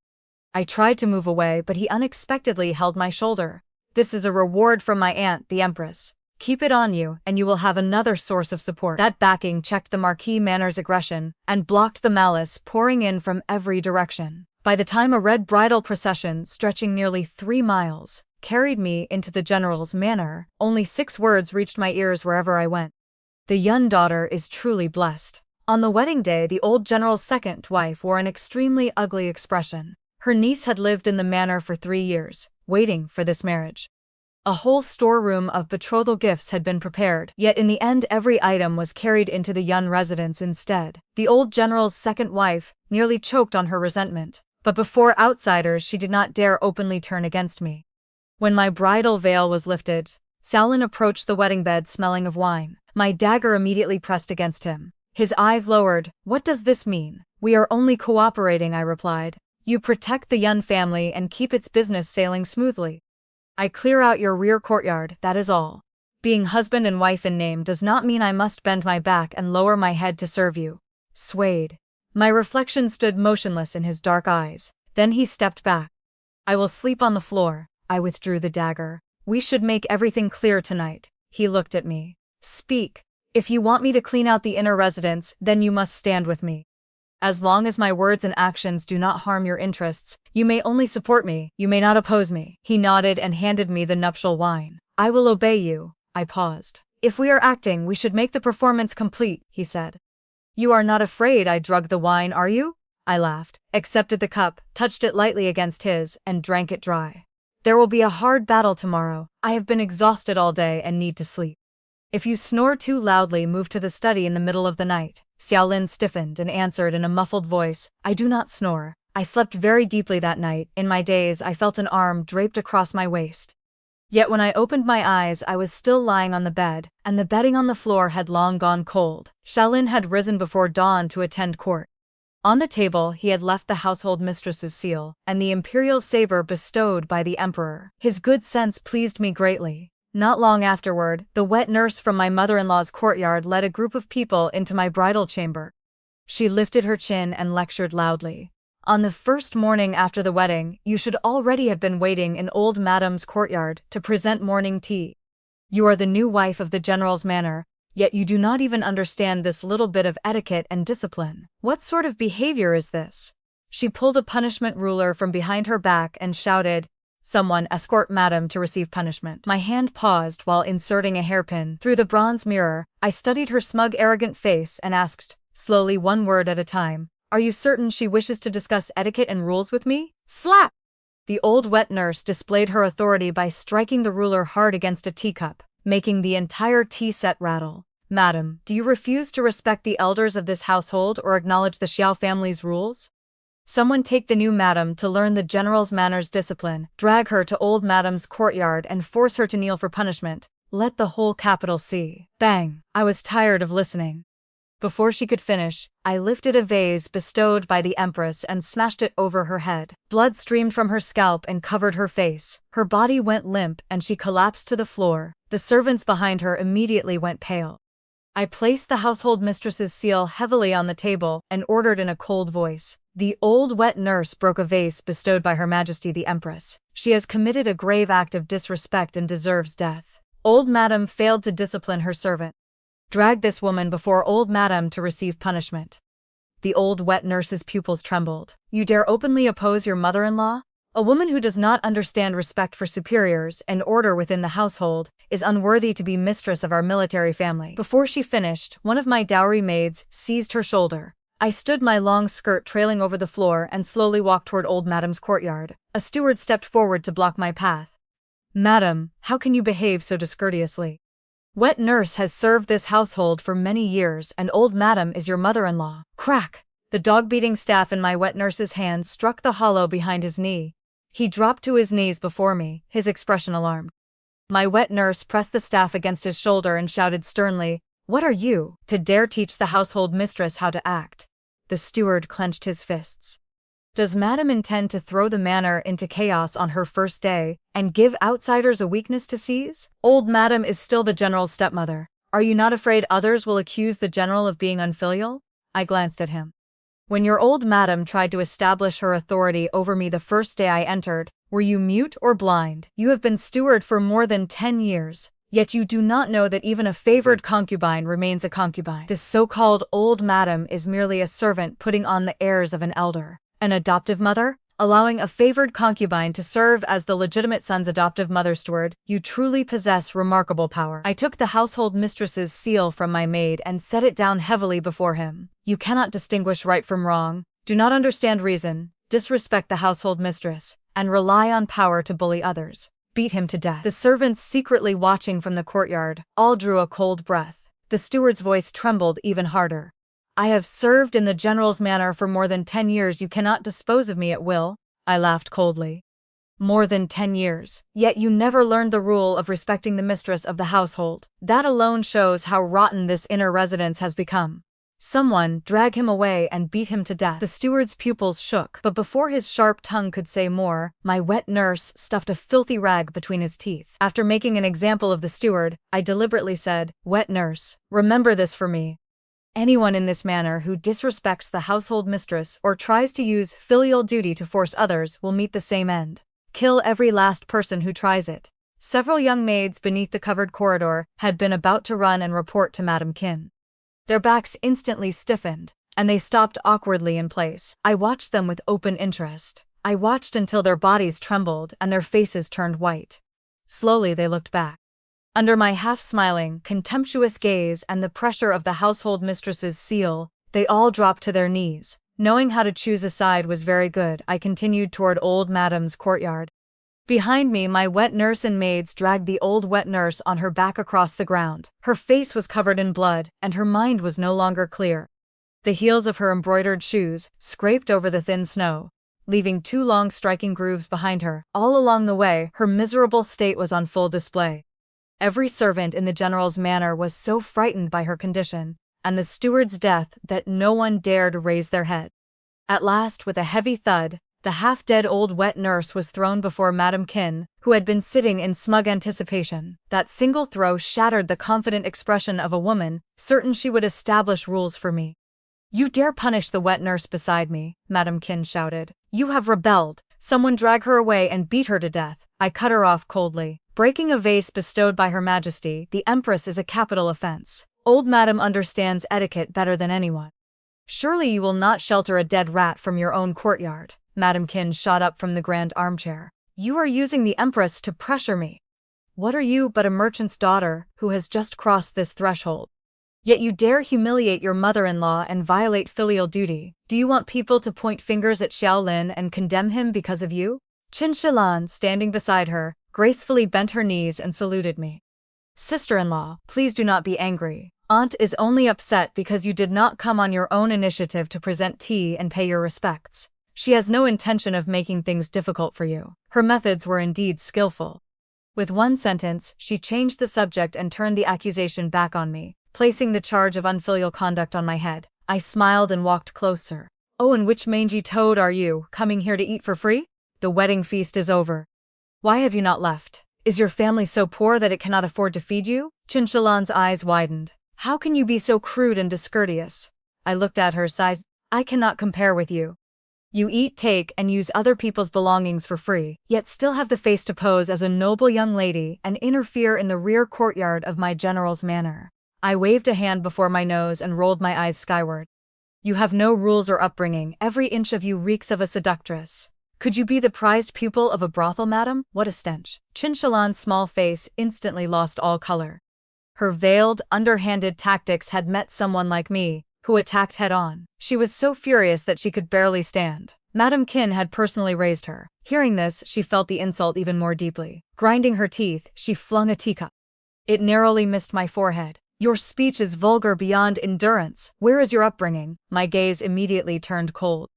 I tried to move away, but he unexpectedly held my shoulder. This is a reward from my aunt, the Empress. Keep it on you, and you will have another source of support. That backing checked the Marquis Manor's aggression and blocked the malice pouring in from every direction. By the time a red bridal procession stretching nearly 3 miles carried me into the general's manor, only 6 words reached my ears wherever I went. The young daughter is truly blessed. On the wedding day, the old general's second wife wore an extremely ugly expression. Her niece had lived in the manor for 3 years, waiting for this marriage. A whole storeroom of betrothal gifts had been prepared, yet in the end every item was carried into the Yun residence instead. The old general's second wife nearly choked on her resentment, but before outsiders she did not dare openly turn against me. When my bridal veil was lifted, Xiao Lin approached the wedding bed smelling of wine. My dagger immediately pressed against him. His eyes lowered. What does this mean? We are only cooperating, I replied. You protect the Yun family and keep its business sailing smoothly. I clear out your rear courtyard, that is all. Being husband and wife in name does not mean I must bend my back and lower my head to serve you. Swayed. My reflection stood motionless in his dark eyes. Then he stepped back. I will sleep on the floor. I withdrew the dagger. We should make everything clear tonight. He looked at me. Speak. If you want me to clean out the inner residence, then you must stand with me. As long as my words and actions do not harm your interests, you may only support me, you may not oppose me. He nodded and handed me the nuptial wine. I will obey you. I paused. If we are acting, we should make the performance complete, he said. You are not afraid I drug the wine, are you? I laughed, accepted the cup, touched it lightly against his, and drank it dry. There will be a hard battle tomorrow. I have been exhausted all day and need to sleep. If you snore too loudly, move to the study in the middle of the night. Xiao Lin stiffened and answered in a muffled voice, I do not snore. I slept very deeply that night. In my daze, I felt an arm draped across my waist. Yet when I opened my eyes, I was still lying on the bed, and the bedding on the floor had long gone cold. Xiao Lin had risen before dawn to attend court. On the table, he had left the household mistress's seal, and the imperial saber bestowed by the emperor. His good sense pleased me greatly. Not long afterward, the wet nurse from my mother-in-law's courtyard led a group of people into my bridal chamber. She lifted her chin and lectured loudly. On the first morning after the wedding, you should already have been waiting in old Madame's courtyard to present morning tea. You are the new wife of the general's manor, yet you do not even understand this little bit of etiquette and discipline. What sort of behavior is this? She pulled a punishment ruler from behind her back and shouted, Someone escort Madame to receive punishment. My hand paused while inserting a hairpin through the bronze mirror. I studied her smug, arrogant face and asked, slowly, one word at a time, Are you certain she wishes to discuss etiquette and rules with me? Slap! The old wet nurse displayed her authority by striking the ruler hard against a teacup, making the entire tea set rattle. Madam, do you refuse to respect the elders of this household or acknowledge the Xiao family's rules? Someone take the new madam to learn the general's manners discipline, drag her to old madame's courtyard and force her to kneel for punishment. Let the whole capital see. Bang! I was tired of listening. Before she could finish, I lifted a vase bestowed by the Empress and smashed it over her head. Blood streamed from her scalp and covered her face. Her body went limp and she collapsed to the floor. The servants behind her immediately went pale. I placed the household mistress's seal heavily on the table and ordered in a cold voice. The old wet nurse broke a vase bestowed by Her Majesty the Empress. She has committed a grave act of disrespect and deserves death. Old Madam failed to discipline her servant. Drag this woman before Old Madam to receive punishment. The old wet nurse's pupils trembled. You dare openly oppose your mother-in-law? A woman who does not understand respect for superiors and order within the household is unworthy to be mistress of our military family. Before she finished, one of my dowry maids seized her shoulder. I stood my long skirt trailing over the floor and slowly walked toward Old Madam's courtyard. A steward stepped forward to block my path. Madam, how can you behave so discourteously? Wet nurse has served this household for many years and Old Madam is your mother-in-law. Crack! The dog-beating staff in my wet nurse's hand struck the hollow behind his knee. He dropped to his knees before me, his expression alarmed. My wet nurse pressed the staff against his shoulder and shouted sternly, "What are you, to dare teach the household mistress how to act?" The steward clenched his fists. Does Madam intend to throw the manor into chaos on her first day and give outsiders a weakness to seize? Old Madam is still the general's stepmother. Are you not afraid others will accuse the general of being unfilial? I glanced at him. When your old madam tried to establish her authority over me the first day I entered, were you mute or blind? You have been steward for more than 10 years, yet you do not know that even a favored concubine remains a concubine. This so-called old madam is merely a servant putting on the airs of an elder. An adoptive mother? Allowing a favored concubine to serve as the legitimate son's adoptive mother steward, you truly possess remarkable power. I took the household mistress's seal from my maid and set it down heavily before him. You cannot distinguish right from wrong, do not understand reason, disrespect the household mistress, and rely on power to bully others. Beat him to death. The servants secretly watching from the courtyard all drew a cold breath. The steward's voice trembled even harder. I have served in the general's manor for more than 10 years. You cannot dispose of me at will. I laughed coldly. More than 10 years. Yet you never learned the rule of respecting the mistress of the household. That alone shows how rotten this inner residence has become. Someone drag him away and beat him to death. The steward's pupils shook, but before his sharp tongue could say more, my wet nurse stuffed a filthy rag between his teeth. After making an example of the steward, I deliberately said, "Wet nurse, remember this for me. Anyone in this manner who disrespects the household mistress or tries to use filial duty to force others will meet the same end. Kill every last person who tries it." Several young maids beneath the covered corridor had been about to run and report to Madam Qin. Their backs instantly stiffened, and they stopped awkwardly in place. I watched them with open interest. I watched until their bodies trembled and their faces turned white. Slowly they looked back. Under my half-smiling, contemptuous gaze and the pressure of the household mistress's seal, they all dropped to their knees. Knowing how to choose a side was very good. I continued toward Old Madam's courtyard. Behind me, my wet nurse and maids dragged the old wet nurse on her back across the ground. Her face was covered in blood, and her mind was no longer clear. The heels of her embroidered shoes scraped over the thin snow, leaving 2 long striking grooves behind her. All along the way, her miserable state was on full display. Every servant in the general's manor was so frightened by her condition and the steward's death that no one dared raise their head. At last, with a heavy thud, the half-dead old wet nurse was thrown before Madam Qin, who had been sitting in smug anticipation. That single throw shattered the confident expression of a woman, certain she would establish rules for me. "You dare punish the wet nurse beside me," Madam Qin shouted. "You have rebelled. Someone drag her away and beat her to death." I cut her off coldly. Breaking a vase bestowed by Her Majesty the Empress is a capital offense. Old Madam understands etiquette better than anyone. "Surely you will not shelter a dead rat from your own courtyard." Madam Qin shot up from the grand armchair. "You are using the Empress to pressure me. What are you but a merchant's daughter who has just crossed this threshold? Yet you dare humiliate your mother-in-law and violate filial duty. Do you want people to point fingers at Xiao Lin and condemn him because of you?" Qin Shilan, standing beside her, gracefully bent her knees and saluted me. "Sister-in-law, please do not be angry. Aunt is only upset because you did not come on your own initiative to present tea and pay your respects. She has no intention of making things difficult for you." Her methods were indeed skillful. With one sentence, she changed the subject and turned the accusation back on me, placing the charge of unfilial conduct on my head. I smiled and walked closer. "Oh, and which mangy toad are you, coming here to eat for free? The wedding feast is over. Why have you not left? Is your family so poor that it cannot afford to feed you?" Qin Shilan's eyes widened. How can you be so crude and discourteous? I looked at her, sighed. I cannot compare with you. You eat, take, and use other people's belongings for free, yet still have the face to pose as a noble young lady and interfere in the rear courtyard of my general's manor. I waved a hand before my nose and rolled my eyes skyward. You have no rules or upbringing, every inch of you reeks of a seductress. Could you be the prized pupil of a brothel, madam? What a stench. Xiaolin's small face instantly lost all color. Her veiled, underhanded tactics had met someone like me, who attacked head-on. She was so furious that she could barely stand. Madam Qin had personally raised her. Hearing this, she felt the insult even more deeply. Grinding her teeth, she flung a teacup. It narrowly missed my forehead. Your speech is vulgar beyond endurance. Where is your upbringing? My gaze immediately turned cold.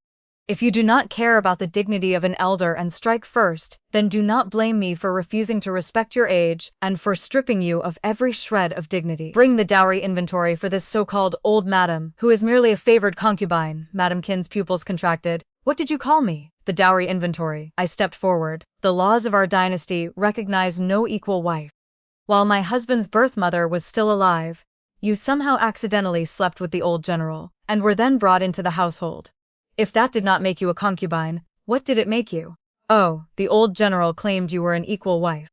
If you do not care about the dignity of an elder and strike first, then do not blame me for refusing to respect your age and for stripping you of every shred of dignity. Bring the dowry inventory for this so-called old madam, who is merely a favored concubine. Madam Qin's pupils contracted. What did you call me? The dowry inventory. I stepped forward. The laws of our dynasty recognize no equal wife. While my husband's birth mother was still alive, you somehow accidentally slept with the old general, and were then brought into the household. If that did not make you a concubine, what did it make you? Oh, the old general claimed you were an equal wife.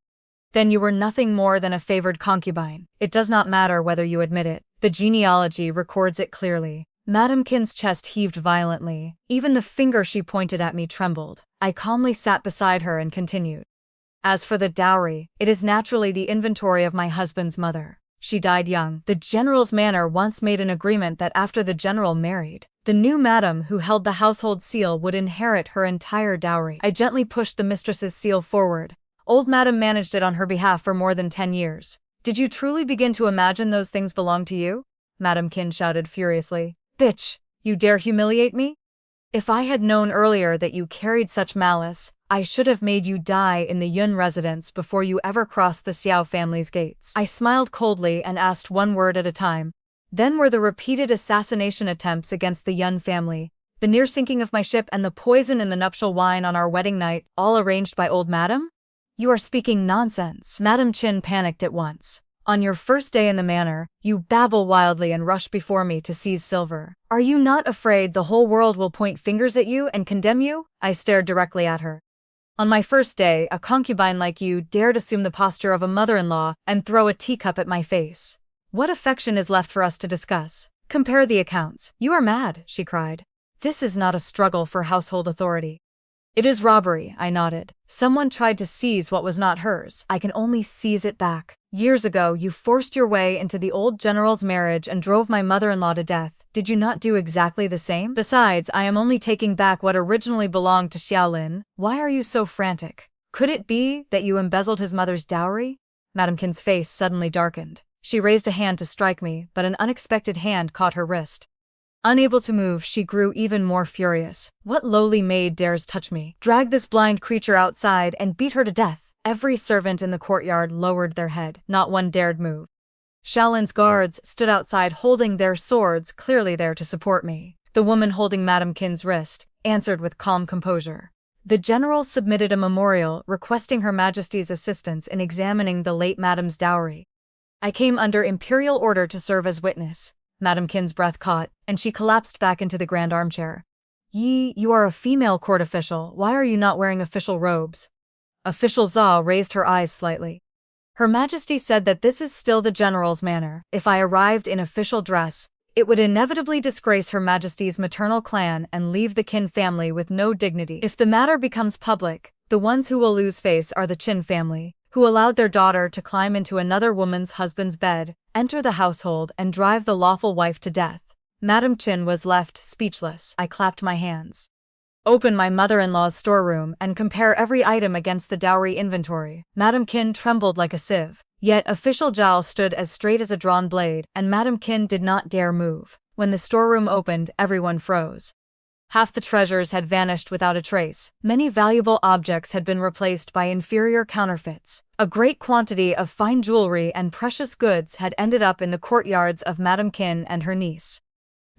Then you were nothing more than a favored concubine. It does not matter whether you admit it. The genealogy records it clearly. Madam Qin's chest heaved violently. Even the finger she pointed at me trembled. I calmly sat beside her and continued. As for the dowry, it is naturally the inventory of my husband's mother. She died young. The general's manor once made an agreement that after the general married, the new madam who held the household seal would inherit her entire dowry. I gently pushed the mistress's seal forward. Old madam managed it on her behalf for more than 10 years. Did you truly begin to imagine those things belong to you? Madam Qin shouted furiously. Bitch, you dare humiliate me? If I had known earlier that you carried such malice, I should have made you die in the Yun residence before you ever crossed the Xiao family's gates. I smiled coldly and asked one word at a time. Then were the repeated assassination attempts against the Yun family, the near sinking of my ship and the poison in the nuptial wine on our wedding night, all arranged by old madam? You are speaking nonsense. Madam Qin panicked at once. On your first day in the manor, you babble wildly and rush before me to seize silver. Are you not afraid the whole world will point fingers at you and condemn you? I stared directly at her. On my first day, a concubine like you dared assume the posture of a mother-in-law and throw a teacup at my face. What affection is left for us to discuss? Compare the accounts. You are mad, she cried. This is not a struggle for household authority. It is robbery, I nodded. Someone tried to seize what was not hers. I can only seize it back. Years ago, you forced your way into the old general's marriage and drove my mother-in-law to death. Did you not do exactly the same? Besides, I am only taking back what originally belonged to Xiao Lin. Why are you so frantic? Could it be that you embezzled his mother's dowry? Madam Qin's face suddenly darkened. She raised a hand to strike me, but an unexpected hand caught her wrist. Unable to move, she grew even more furious. What lowly maid dares touch me? Drag this blind creature outside and beat her to death. Every servant in the courtyard lowered their head. Not one dared move. Xiaolin's guards stood outside holding their swords, clearly there to support me. The woman holding Madam Qin's wrist answered with calm composure. The general submitted a memorial requesting Her Majesty's assistance in examining the late madam's dowry. I came under imperial order to serve as witness. Madam Qin's breath caught, and she collapsed back into the grand armchair. You are a female court official. Why are you not wearing official robes? Official Zhao raised her eyes slightly. Her Majesty said that this is still the general's manor. If I arrived in official dress, it would inevitably disgrace Her Majesty's maternal clan and leave the Qin family with no dignity. If the matter becomes public, the ones who will lose face are the Qin family, who allowed their daughter to climb into another woman's husband's bed, enter the household, and drive the lawful wife to death. Madam Qin was left speechless. I clapped my hands. Open my mother-in-law's storeroom and compare every item against the dowry inventory. Madam Qin trembled like a sieve. Yet official Zhao stood as straight as a drawn blade, and Madam Qin did not dare move. When the storeroom opened, everyone froze. Half the treasures had vanished without a trace. Many valuable objects had been replaced by inferior counterfeits. A great quantity of fine jewelry and precious goods had ended up in the courtyards of Madam Qin and her niece.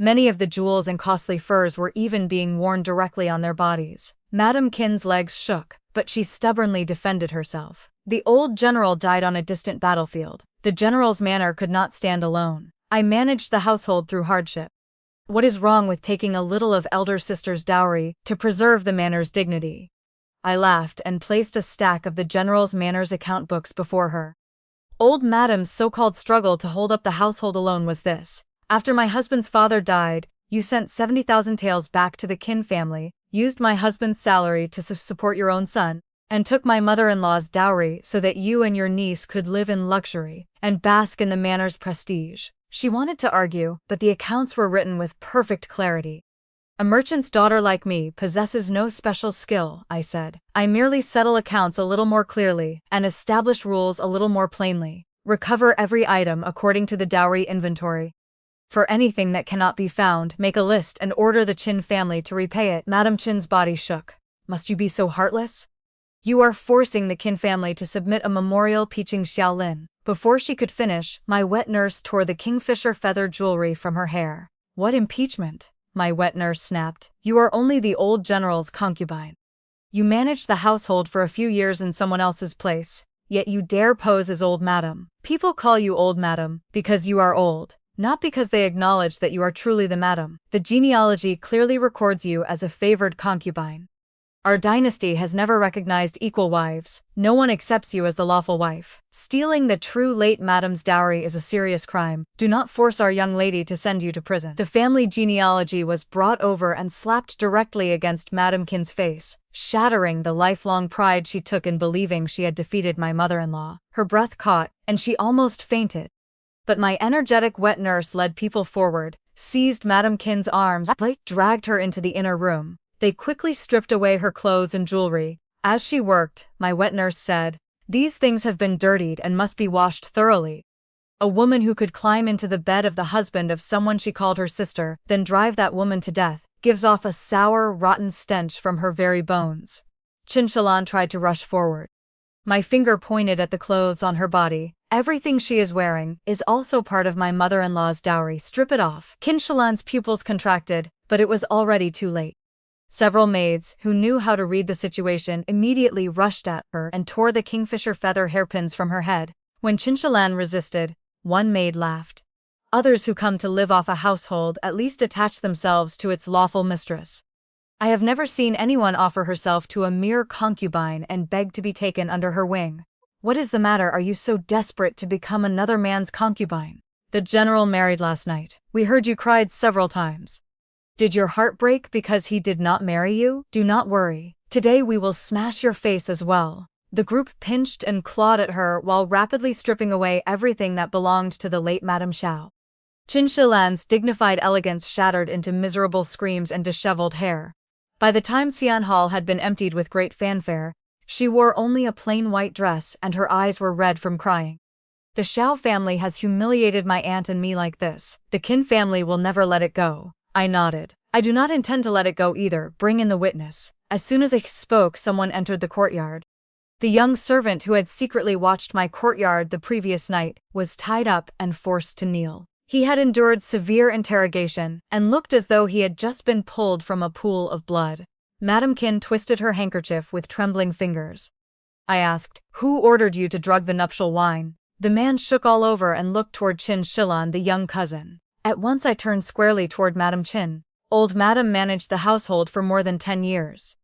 Many of the jewels and costly furs were even being worn directly on their bodies. Madam Qin's legs shook, but she stubbornly defended herself. The old general died on a distant battlefield. The general's manor could not stand alone. I managed the household through hardship. What is wrong with taking a little of elder sister's dowry to preserve the manor's dignity? I laughed and placed a stack of the general's manor's account books before her. Old Madam's so-called struggle to hold up the household alone was this. After my husband's father died, you sent 70,000 taels back to the Qin family, used my husband's salary to support your own son, and took my mother-in-law's dowry so that you and your niece could live in luxury and bask in the manor's prestige. She wanted to argue, but the accounts were written with perfect clarity. A merchant's daughter like me possesses no special skill, I said. I merely settle accounts a little more clearly and establish rules a little more plainly. Recover every item according to the dowry inventory. For anything that cannot be found, make a list and order the Qin family to repay it. Madam Qin's body shook. Must you be so heartless? You are forcing the Qin family to submit a memorial Piching Xiao Lin. Before she could finish, my wet nurse tore the kingfisher feather jewelry from her hair. What impeachment? My wet nurse snapped. You are only the old general's concubine. You managed the household for a few years in someone else's place, yet you dare pose as old madam. People call you old madam because you are old, not because they acknowledge that you are truly the madam. The genealogy clearly records you as a favored concubine. Our dynasty has never recognized equal wives. No one accepts you as the lawful wife. Stealing the true late madam's dowry is a serious crime. Do not force our young lady to send you to prison. The family genealogy was brought over and slapped directly against Madam Qin's face, shattering the lifelong pride she took in believing she had defeated my mother-in-law. Her breath caught, and she almost fainted. But my energetic wet nurse led people forward, seized Madam Qin's arms, dragged her into the inner room. They quickly stripped away her clothes and jewelry. As she worked, my wet nurse said, "These things have been dirtied and must be washed thoroughly." A woman who could climb into the bed of the husband of someone she called her sister, then drive that woman to death, gives off a sour, rotten stench from her very bones. Qin Shi Lan tried to rush forward. My finger pointed at the clothes on her body. Everything she is wearing is also part of my mother-in-law's dowry. Strip it off. Qin Shi Lan's pupils contracted, but it was already too late. Several maids, who knew how to read the situation, immediately rushed at her and tore the kingfisher feather hairpins from her head. When Qin Shi Lan resisted, one maid laughed. Others who come to live off a household at least attach themselves to its lawful mistress. I have never seen anyone offer herself to a mere concubine and beg to be taken under her wing. What is the matter? Are you so desperate to become another man's concubine? The general married last night. We heard you cried several times. Did your heart break because he did not marry you? Do not worry. Today we will smash your face as well. The group pinched and clawed at her while rapidly stripping away everything that belonged to the late Madame Xiao. Qin Shi Lan's dignified elegance shattered into miserable screams and disheveled hair. By the time Xian Hall had been emptied with great fanfare, she wore only a plain white dress and her eyes were red from crying. The Xiao family has humiliated my aunt and me like this. The Qin family will never let it go. I nodded. I do not intend to let it go either. Bring in the witness. As soon as I spoke, someone entered the courtyard. The young servant who had secretly watched my courtyard the previous night was tied up and forced to kneel. He had endured severe interrogation and looked as though he had just been pulled from a pool of blood. Madam Qin twisted her handkerchief with trembling fingers. I asked, "Who ordered you to drug the nuptial wine?" The man shook all over and looked toward Qin Shi Lan, the young cousin. At once I turned squarely toward Madam Qin. Old Madam managed the household for more than 10 years.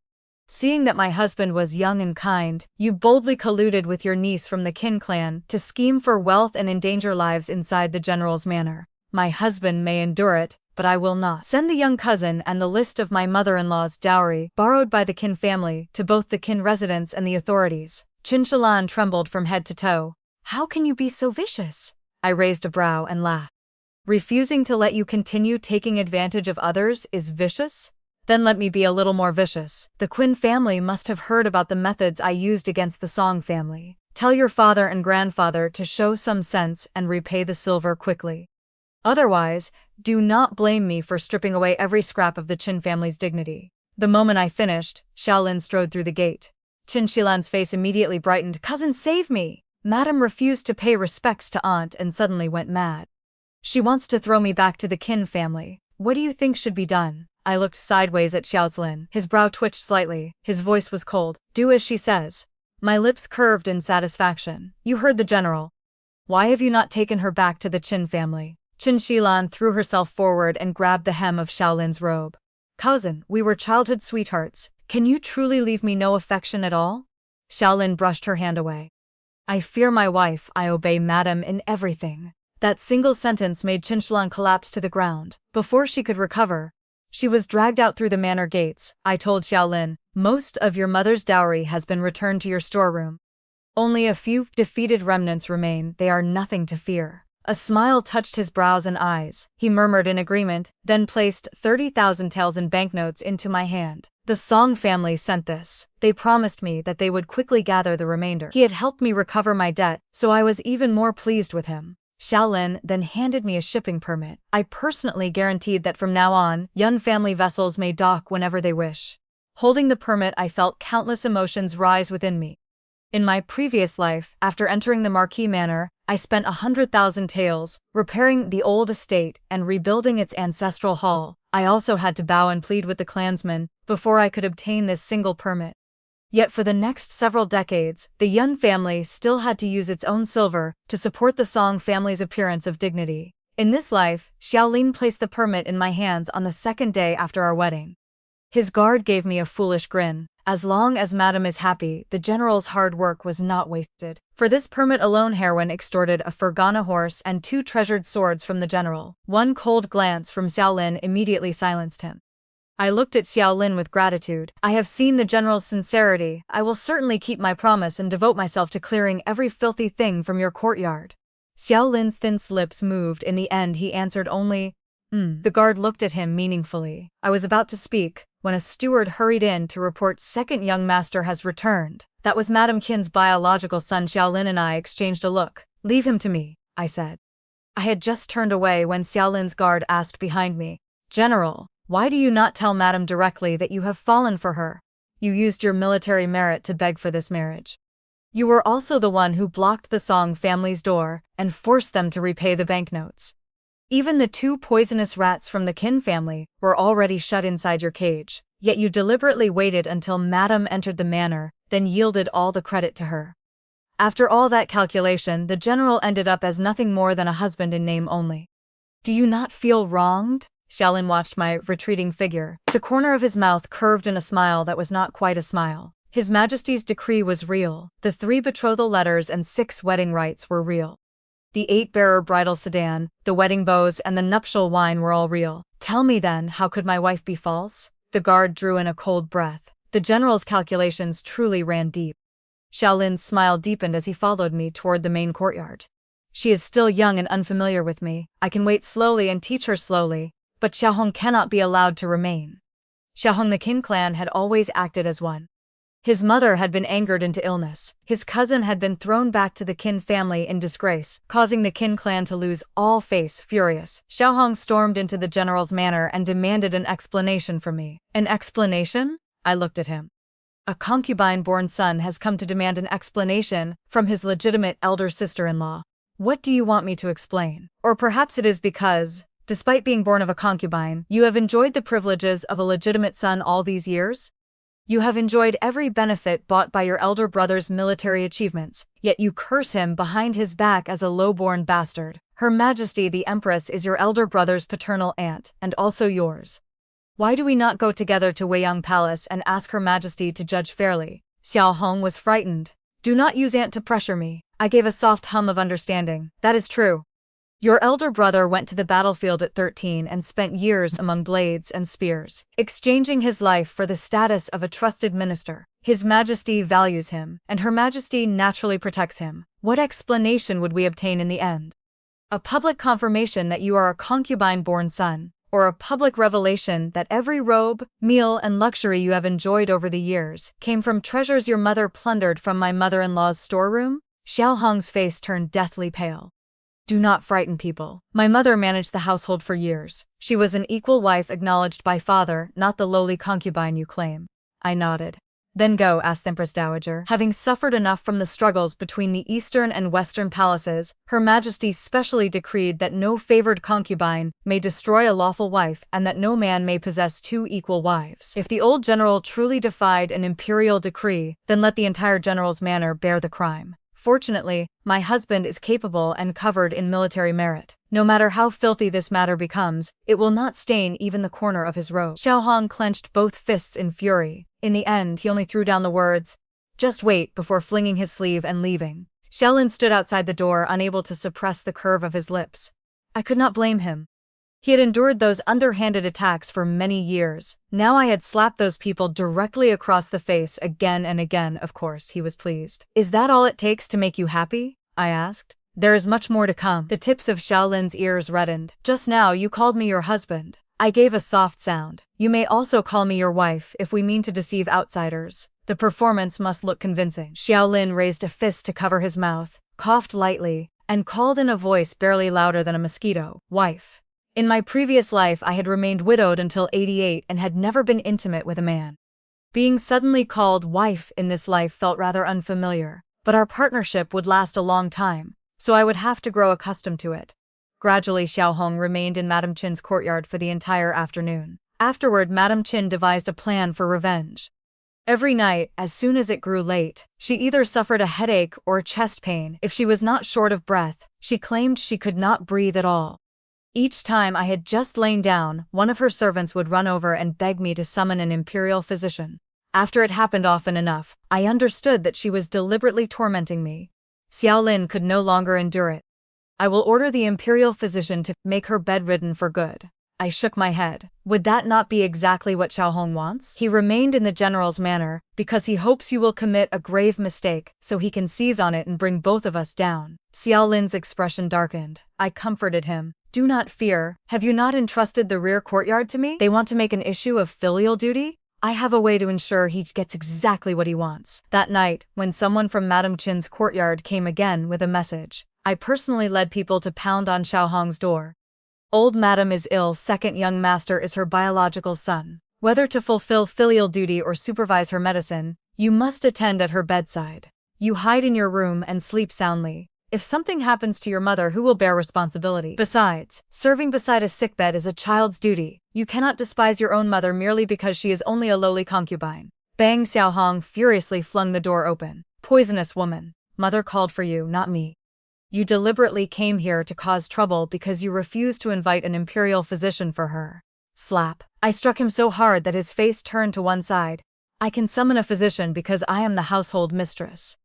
Seeing that my husband was young and kind, you boldly colluded with your niece from the Qin clan to scheme for wealth and endanger lives inside the general's manor. My husband may endure it, but I will not. Send the young cousin and the list of my mother-in-law's dowry, borrowed by the Qin family, to both the Qin residents and the authorities. Qin Shi Lan trembled from head to toe. How can you be so vicious? I raised a brow and laughed. Refusing to let you continue taking advantage of others is vicious? Then let me be a little more vicious. The Qin family must have heard about the methods I used against the Song family. Tell your father and grandfather to show some sense and repay the silver quickly. Otherwise, do not blame me for stripping away every scrap of the Qin family's dignity. The moment I finished, Xiao Lin strode through the gate. Qin Shi Lan's face immediately brightened. Cousin, save me! Madam refused to pay respects to aunt and suddenly went mad. She wants to throw me back to the Qin family. What do you think should be done? I looked sideways at Xiao Lin. His brow twitched slightly. His voice was cold. Do as she says. My lips curved in satisfaction. You heard the general. Why have you not taken her back to the Qin family? Qin Shilan threw herself forward and grabbed the hem of Xiao Lin's robe. Cousin, we were childhood sweethearts. Can you truly leave me no affection at all? Xiao Lin brushed her hand away. I fear my wife, I obey madam in everything. That single sentence made Qin Shilan collapse to the ground. Before she could recover, she was dragged out through the manor gates. I told Xiao Lin, most of your mother's dowry has been returned to your storeroom. Only a few defeated remnants remain, they are nothing to fear. A smile touched his brows and eyes. He murmured in agreement, then placed 30,000 taels in banknotes into my hand. The Song family sent this. They promised me that they would quickly gather the remainder. He had helped me recover my debt, so I was even more pleased with him. Xiao Lin then handed me a shipping permit. I personally guaranteed that from now on, Yun family vessels may dock whenever they wish. Holding the permit, I felt countless emotions rise within me. In my previous life, after entering the Marquis Manor, I spent 100,000 taels, repairing the old estate and rebuilding its ancestral hall. I also had to bow and plead with the clansmen before I could obtain this single permit. Yet for the next several decades, the Yun family still had to use its own silver to support the Song family's appearance of dignity. In this life, Xiao Lin placed the permit in my hands on the second day after our wedding. His guard gave me a foolish grin. As long as Madam is happy, the general's hard work was not wasted. For this permit alone, Herwin extorted a Fergana horse and 2 treasured swords from the general. One cold glance from Xiao Lin immediately silenced him. I looked at Xiao Lin with gratitude. I have seen the general's sincerity. I will certainly keep my promise and devote myself to clearing every filthy thing from your courtyard. Xiao Lin's thin lips moved. In the end, he answered only, The guard looked at him meaningfully. I was about to speak when a steward hurried in to report second young master has returned. That was Madam Qin's biological son. Xiao Lin and I exchanged a look. Leave him to me, I said. I had just turned away when Xiao Lin's guard asked behind me, General, why do you not tell Madam directly that you have fallen for her? You used your military merit to beg for this marriage. You were also the one who blocked the Song family's door and forced them to repay the banknotes. Even the 2 poisonous rats from the Qin family were already shut inside your cage, yet you deliberately waited until Madam entered the manor, then yielded all the credit to her. After all that calculation, the general ended up as nothing more than a husband in name only. Do you not feel wronged? Xiao Lin watched my retreating figure. The corner of his mouth curved in a smile that was not quite a smile. His Majesty's decree was real. The 3 betrothal letters and 6 wedding rites were real. The 8-bearer bridal sedan, the wedding bows, and the nuptial wine were all real. Tell me then, how could my wife be false? The guard drew in a cold breath. The general's calculations truly ran deep. Xiao Lin's smile deepened as he followed me toward the main courtyard. She is still young and unfamiliar with me. I can wait slowly and teach her slowly, but Xiaohong cannot be allowed to remain. Xiaohong, the Qin clan, had always acted as one. His mother had been angered into illness. His cousin had been thrown back to the Qin family in disgrace, causing the Qin clan to lose all face. Furious, Xiaohong stormed into the general's manor and demanded an explanation from me. An explanation? I looked at him. A concubine-born son has come to demand an explanation from his legitimate elder sister-in-law. What do you want me to explain? Or perhaps it is because, despite being born of a concubine, you have enjoyed the privileges of a legitimate son all these years? You have enjoyed every benefit bought by your elder brother's military achievements, yet you curse him behind his back as a low-born bastard. Her Majesty the Empress is your elder brother's paternal aunt, and also yours. Why do we not go together to Weiyang Palace and ask Her Majesty to judge fairly? Xiao Hong was frightened. Do not use aunt to pressure me. I gave a soft hum of understanding. That is true. Your elder brother went to the battlefield at 13 and spent years among blades and spears, exchanging his life for the status of a trusted minister. His Majesty values him, and Her Majesty naturally protects him. What explanation would we obtain in the end? A public confirmation that you are a concubine-born son, or a public revelation that every robe, meal, and luxury you have enjoyed over the years came from treasures your mother plundered from my mother-in-law's storeroom? Xiao Hong's face turned deathly pale. Do not frighten people. My mother managed the household for years. She was an equal wife acknowledged by father, not the lowly concubine you claim. I nodded. Then go, asked the Empress Dowager. Having suffered enough from the struggles between the eastern and western palaces, Her Majesty specially decreed that no favored concubine may destroy a lawful wife and that no man may possess 2 equal wives. If the old general truly defied an imperial decree, then let the entire general's manor bear the crime. Fortunately, my husband is capable and covered in military merit. No matter how filthy this matter becomes, it will not stain even the corner of his robe. Xiaohong clenched both fists in fury. In the end, he only threw down the words, "Just wait," before flinging his sleeve and leaving. Xiao Lin stood outside the door, unable to suppress the curve of his lips. I could not blame him. He had endured those underhanded attacks for many years. Now I had slapped those people directly across the face again and again. Of course, he was pleased. "Is that all it takes to make you happy?" I asked. "There is much more to come." The tips of Xiao Lin's ears reddened. "Just now you called me your husband." I gave a soft sound. "You may also call me your wife if we mean to deceive outsiders. The performance must look convincing." Xiao Lin raised a fist to cover his mouth, coughed lightly, and called in a voice barely louder than a mosquito, "Wife." In my previous life I had remained widowed until 88 and had never been intimate with a man. Being suddenly called wife in this life felt rather unfamiliar, but our partnership would last a long time, so I would have to grow accustomed to it. Gradually Xiaohong remained in Madame Qin's courtyard for the entire afternoon. Afterward, Madame Qin devised a plan for revenge. Every night, as soon as it grew late, she either suffered a headache or chest pain. If she was not short of breath, she claimed she could not breathe at all. Each time I had just lain down, one of her servants would run over and beg me to summon an imperial physician. After it happened often enough, I understood that she was deliberately tormenting me. Xiao Lin could no longer endure it. "I will order the imperial physician to make her bedridden for good." I shook my head. "Would that not be exactly what Xiaohong wants?" He remained in the general's manner, "because he hopes you will commit a grave mistake, so he can seize on it and bring both of us down." Xiao Lin's expression darkened. I comforted him. "Do not fear. Have you not entrusted the rear courtyard to me? They want to make an issue of filial duty? I have a way to ensure he gets exactly what he wants." That night, when someone from Madame Qin's courtyard came again with a message, I personally led people to pound on Xiaohong's door. "Old Madame is ill. Second young master is her biological son. Whether to fulfill filial duty or supervise her medicine, you must attend at her bedside. You hide in your room and sleep soundly. If something happens to your mother, who will bear responsibility? Besides, serving beside a sickbed is a child's duty. You cannot despise your own mother merely because she is only a lowly concubine." Bang! Xiaohong furiously flung the door open. "Poisonous woman. Mother called for you, not me. You deliberately came here to cause trouble because you refused to invite an imperial physician for her." Slap. I struck him so hard that his face turned to one side. "I can summon a physician because I am the household mistress.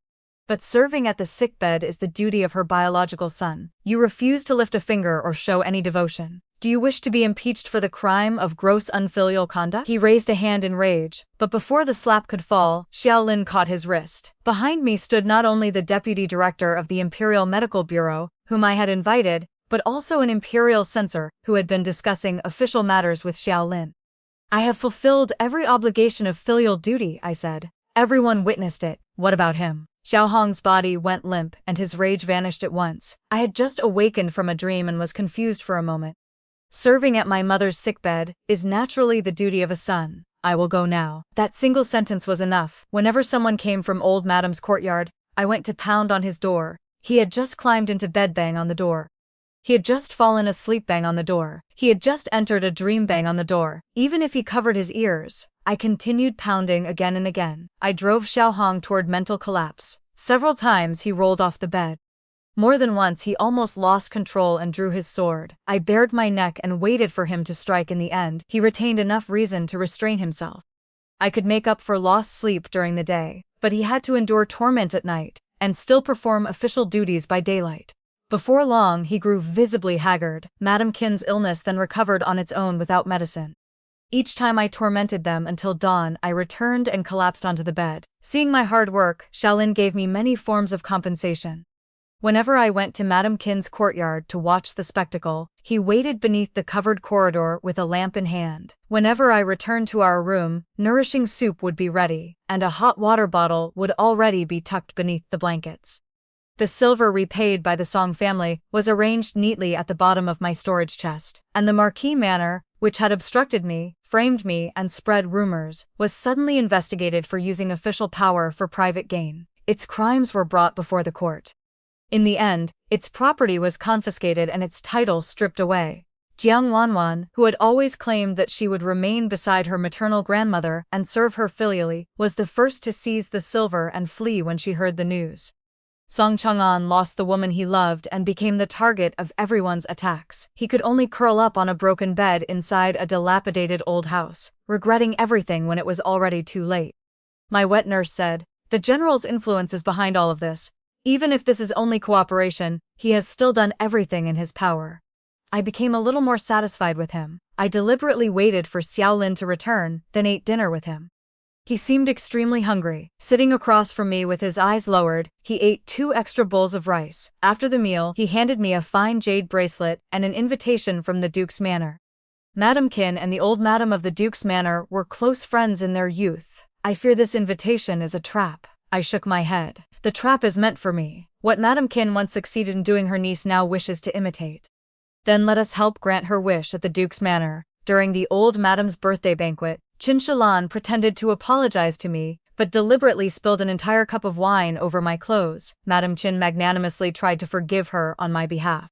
But serving at the sickbed is the duty of her biological son. You refuse to lift a finger or show any devotion. Do you wish to be impeached for the crime of gross unfilial conduct?" He raised a hand in rage, but before the slap could fall, Xiao Lin caught his wrist. Behind me stood not only the deputy director of the Imperial Medical Bureau, whom I had invited, but also an imperial censor who had been discussing official matters with Xiao Lin. "I have fulfilled every obligation of filial duty," I said. Everyone witnessed it. What about him? Xiaohong's body went limp and his rage vanished at once. I had just awakened from a dream and was confused for a moment. "Serving at my mother's sickbed is naturally the duty of a son. I will go now." That single sentence was enough. Whenever someone came from old Madame's courtyard, I went to pound on his door. He had just climbed into bed, bang on the door. He had just fallen asleep, bang on the door. He had just entered a dream, bang on the door. Even if he covered his ears, I continued pounding again and again. I drove Xiaohong toward mental collapse. Several times he rolled off the bed. More than once he almost lost control and drew his sword. I bared my neck and waited for him to strike. In the end, he retained enough reason to restrain himself. I could make up for lost sleep during the day, but he had to endure torment at night, and still perform official duties by daylight. Before long, he grew visibly haggard. Madame Qin's illness then recovered on its own without medicine. Each time I tormented them until dawn, I returned and collapsed onto the bed. Seeing my hard work, Xiao Lin gave me many forms of compensation. Whenever I went to Madame Qin's courtyard to watch the spectacle, he waited beneath the covered corridor with a lamp in hand. Whenever I returned to our room, nourishing soup would be ready, and a hot water bottle would already be tucked beneath the blankets. The silver repaid by the Song family was arranged neatly at the bottom of my storage chest, and the Marquis manor, which had obstructed me, framed me, and spread rumors, was suddenly investigated for using official power for private gain. Its crimes were brought before the court. In the end, its property was confiscated and its title stripped away. Jiang Wanwan, who had always claimed that she would remain beside her maternal grandmother and serve her filially, was the first to seize the silver and flee when she heard the news. Song Chang'an lost the woman he loved and became the target of everyone's attacks. He could only curl up on a broken bed inside a dilapidated old house, regretting everything when it was already too late. My wet nurse said, "The general's influence is behind all of this. Even if this is only cooperation, he has still done everything in his power." I became a little more satisfied with him. I deliberately waited for Xiao Lin to return, then ate dinner with him. He seemed extremely hungry. Sitting across from me with his eyes lowered, he ate 2 extra bowls of rice. After the meal, he handed me a fine jade bracelet and an invitation from the Duke's manor. Madame Qin and the old madam of the Duke's manor were close friends in their youth. "I fear this invitation is a trap." I shook my head. "The trap is meant for me. What Madame Qin once succeeded in doing, her niece now wishes to imitate. Then let us help grant her wish at the Duke's manor." During the old madam's birthday banquet, General Xiao Lin pretended to apologize to me, but deliberately spilled an entire cup of wine over my clothes. Madame Qin magnanimously tried to forgive her on my behalf.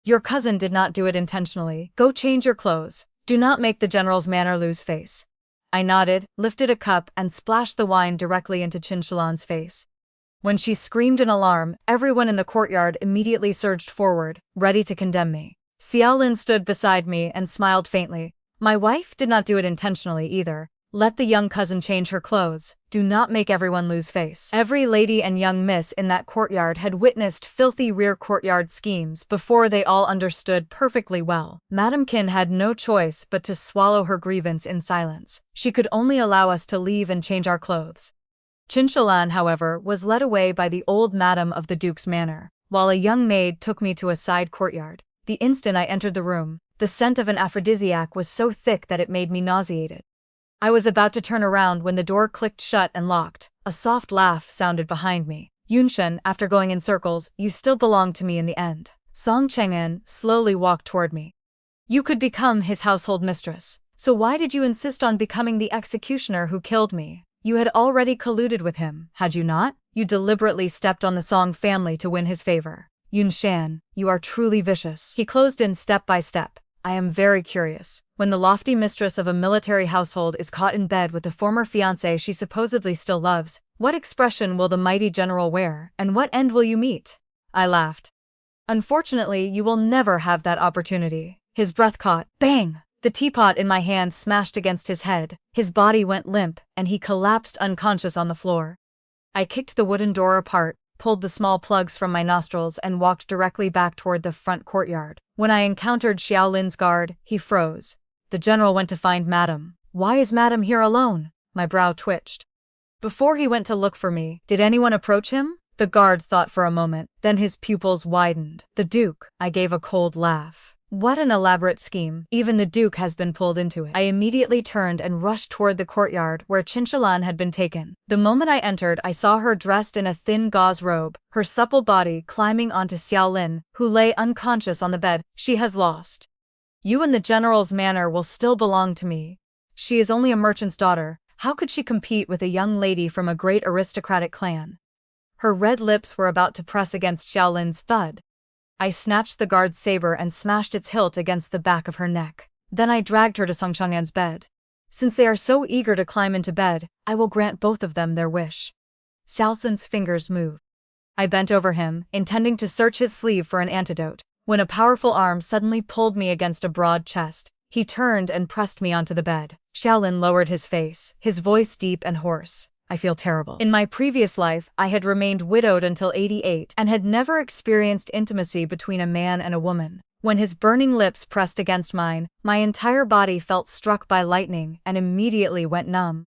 "Your cousin did not do it intentionally. Go change your clothes. Do not make the general's manor lose face." I nodded, lifted a cup, and splashed the wine directly into General Xiao Lin's face. When she screamed in alarm, everyone in the courtyard immediately surged forward, ready to condemn me. Xiao Lin stood beside me and smiled faintly. "My wife did not do it intentionally either. Let the young cousin change her clothes. Do not make everyone lose face." Every lady and young miss in that courtyard had witnessed filthy rear courtyard schemes before they all understood perfectly well. Madame Qin had no choice but to swallow her grievance in silence. She could only allow us to leave and change our clothes. General Xiao Lin, however, was led away by the old madam of the Duke's manor, while a young maid took me to a side courtyard. The instant I entered the room, the scent of an aphrodisiac was so thick that it made me nauseated. I was about to turn around when the door clicked shut and locked. A soft laugh sounded behind me. "Yunshen, after going in circles, you still belong to me in the end." Song Chang'an slowly walked toward me. "You could become his household mistress. So why did you insist on becoming the executioner who killed me? You had already colluded with him, had you not? You deliberately stepped on the Song family to win his favor. Yunshan, you are truly vicious." He closed in step by step. "I am very curious. When the lofty mistress of a military household is caught in bed with the former fiancé she supposedly still loves, what expression will the mighty general wear, and what end will you meet?" I laughed. "Unfortunately, you will never have that opportunity." His breath caught. Bang! The teapot in my hand smashed against his head. His body went limp, and he collapsed unconscious on the floor. I kicked the wooden door apart, pulled the small plugs from my nostrils, and walked directly back toward the front courtyard. When I encountered Xiao Lin's guard, he froze. "The general went to find Madame." "Why is Madame here alone?" My brow twitched. "Before he went to look for me, did anyone approach him?" The guard thought for a moment, then his pupils widened. "The Duke." I gave a cold laugh. What an elaborate scheme. Even the Duke has been pulled into it. I immediately turned and rushed toward the courtyard where General Xiao Lin had been taken. The moment I entered, I saw her dressed in a thin gauze robe, her supple body climbing onto Xiao Lin, who lay unconscious on the bed. "She has lost. You and the general's manor will still belong to me. She is only a merchant's daughter. How could she compete with a young lady from a great aristocratic clan?" Her red lips were about to press against Xiao Lin's. Thud. I snatched the guard's saber and smashed its hilt against the back of her neck. Then I dragged her to Song Chang'an's bed. "Since they are so eager to climb into bed, I will grant both of them their wish." Xiao Lin's fingers moved. I bent over him, intending to search his sleeve for an antidote, when a powerful arm suddenly pulled me against a broad chest. He turned and pressed me onto the bed. Xiao Lin lowered his face, his voice deep and hoarse. "I feel terrible. In my previous life, I had remained widowed until 88 and had never experienced intimacy between a man and a woman. When his burning lips pressed against mine, my entire body felt struck by lightning and immediately went numb.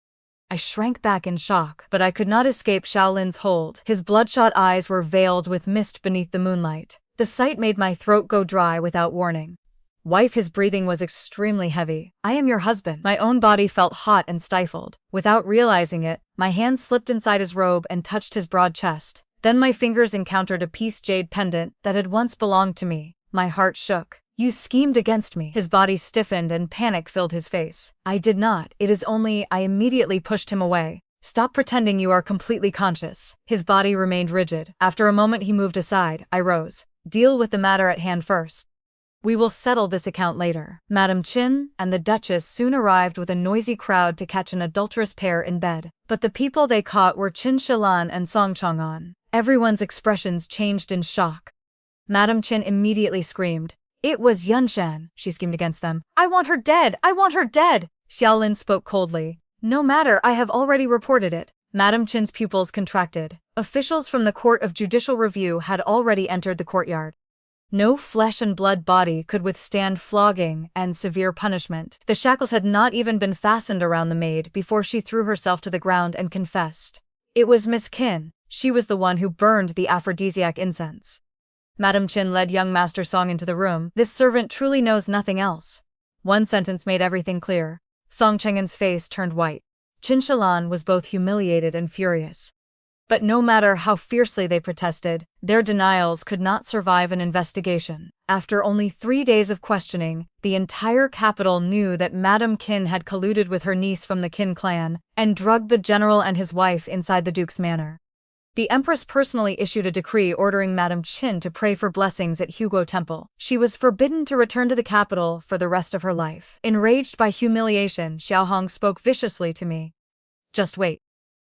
I shrank back in shock, but I could not escape Xiao Lin's hold. His bloodshot eyes were veiled with mist beneath the moonlight. The sight made my throat go dry without warning. "Wife," his breathing was extremely heavy. "I am your husband." My own body felt hot and stifled. Without realizing it, my hand slipped inside his robe and touched his broad chest. Then my fingers encountered a piece jade pendant that had once belonged to me. My heart shook. "You schemed against me." His body stiffened and panic filled his face. "I did not. It is only—" I immediately pushed him away. "Stop pretending you are completely conscious." His body remained rigid. After a moment he moved aside. I rose. "Deal with the matter at hand first. We will settle this account later." Madame Qin and the Duchess soon arrived with a noisy crowd to catch an adulterous pair in bed. But the people they caught were General Xiao Lin and Song Chang'an. Everyone's expressions changed in shock. Madame Qin immediately screamed. It was Yunshan, she schemed against them. I want her dead! I want her dead! Xiao Lin spoke coldly. No matter, I have already reported it. Madame Qin's pupils contracted. Officials from the Court of Judicial Review had already entered the courtyard. No flesh and blood body could withstand flogging and severe punishment. The shackles had not even been fastened around the maid before she threw herself to the ground and confessed. It was Miss Qin. She was the one who burned the aphrodisiac incense. Madame Qin led young Master Song into the room. This servant truly knows nothing else. One sentence made everything clear. Song Chang'an's face turned white. Qin Shilan was both humiliated and furious. But no matter how fiercely they protested, their denials could not survive an investigation. After only 3 days of questioning, the entire capital knew that Madame Qin had colluded with her niece from the Qin clan and drugged the general and his wife inside the duke's manor. The empress personally issued a decree ordering Madame Qin to pray for blessings at Hugo Temple. She was forbidden to return to the capital for the rest of her life. Enraged by humiliation, Xiao Hong spoke viciously to me. Just wait.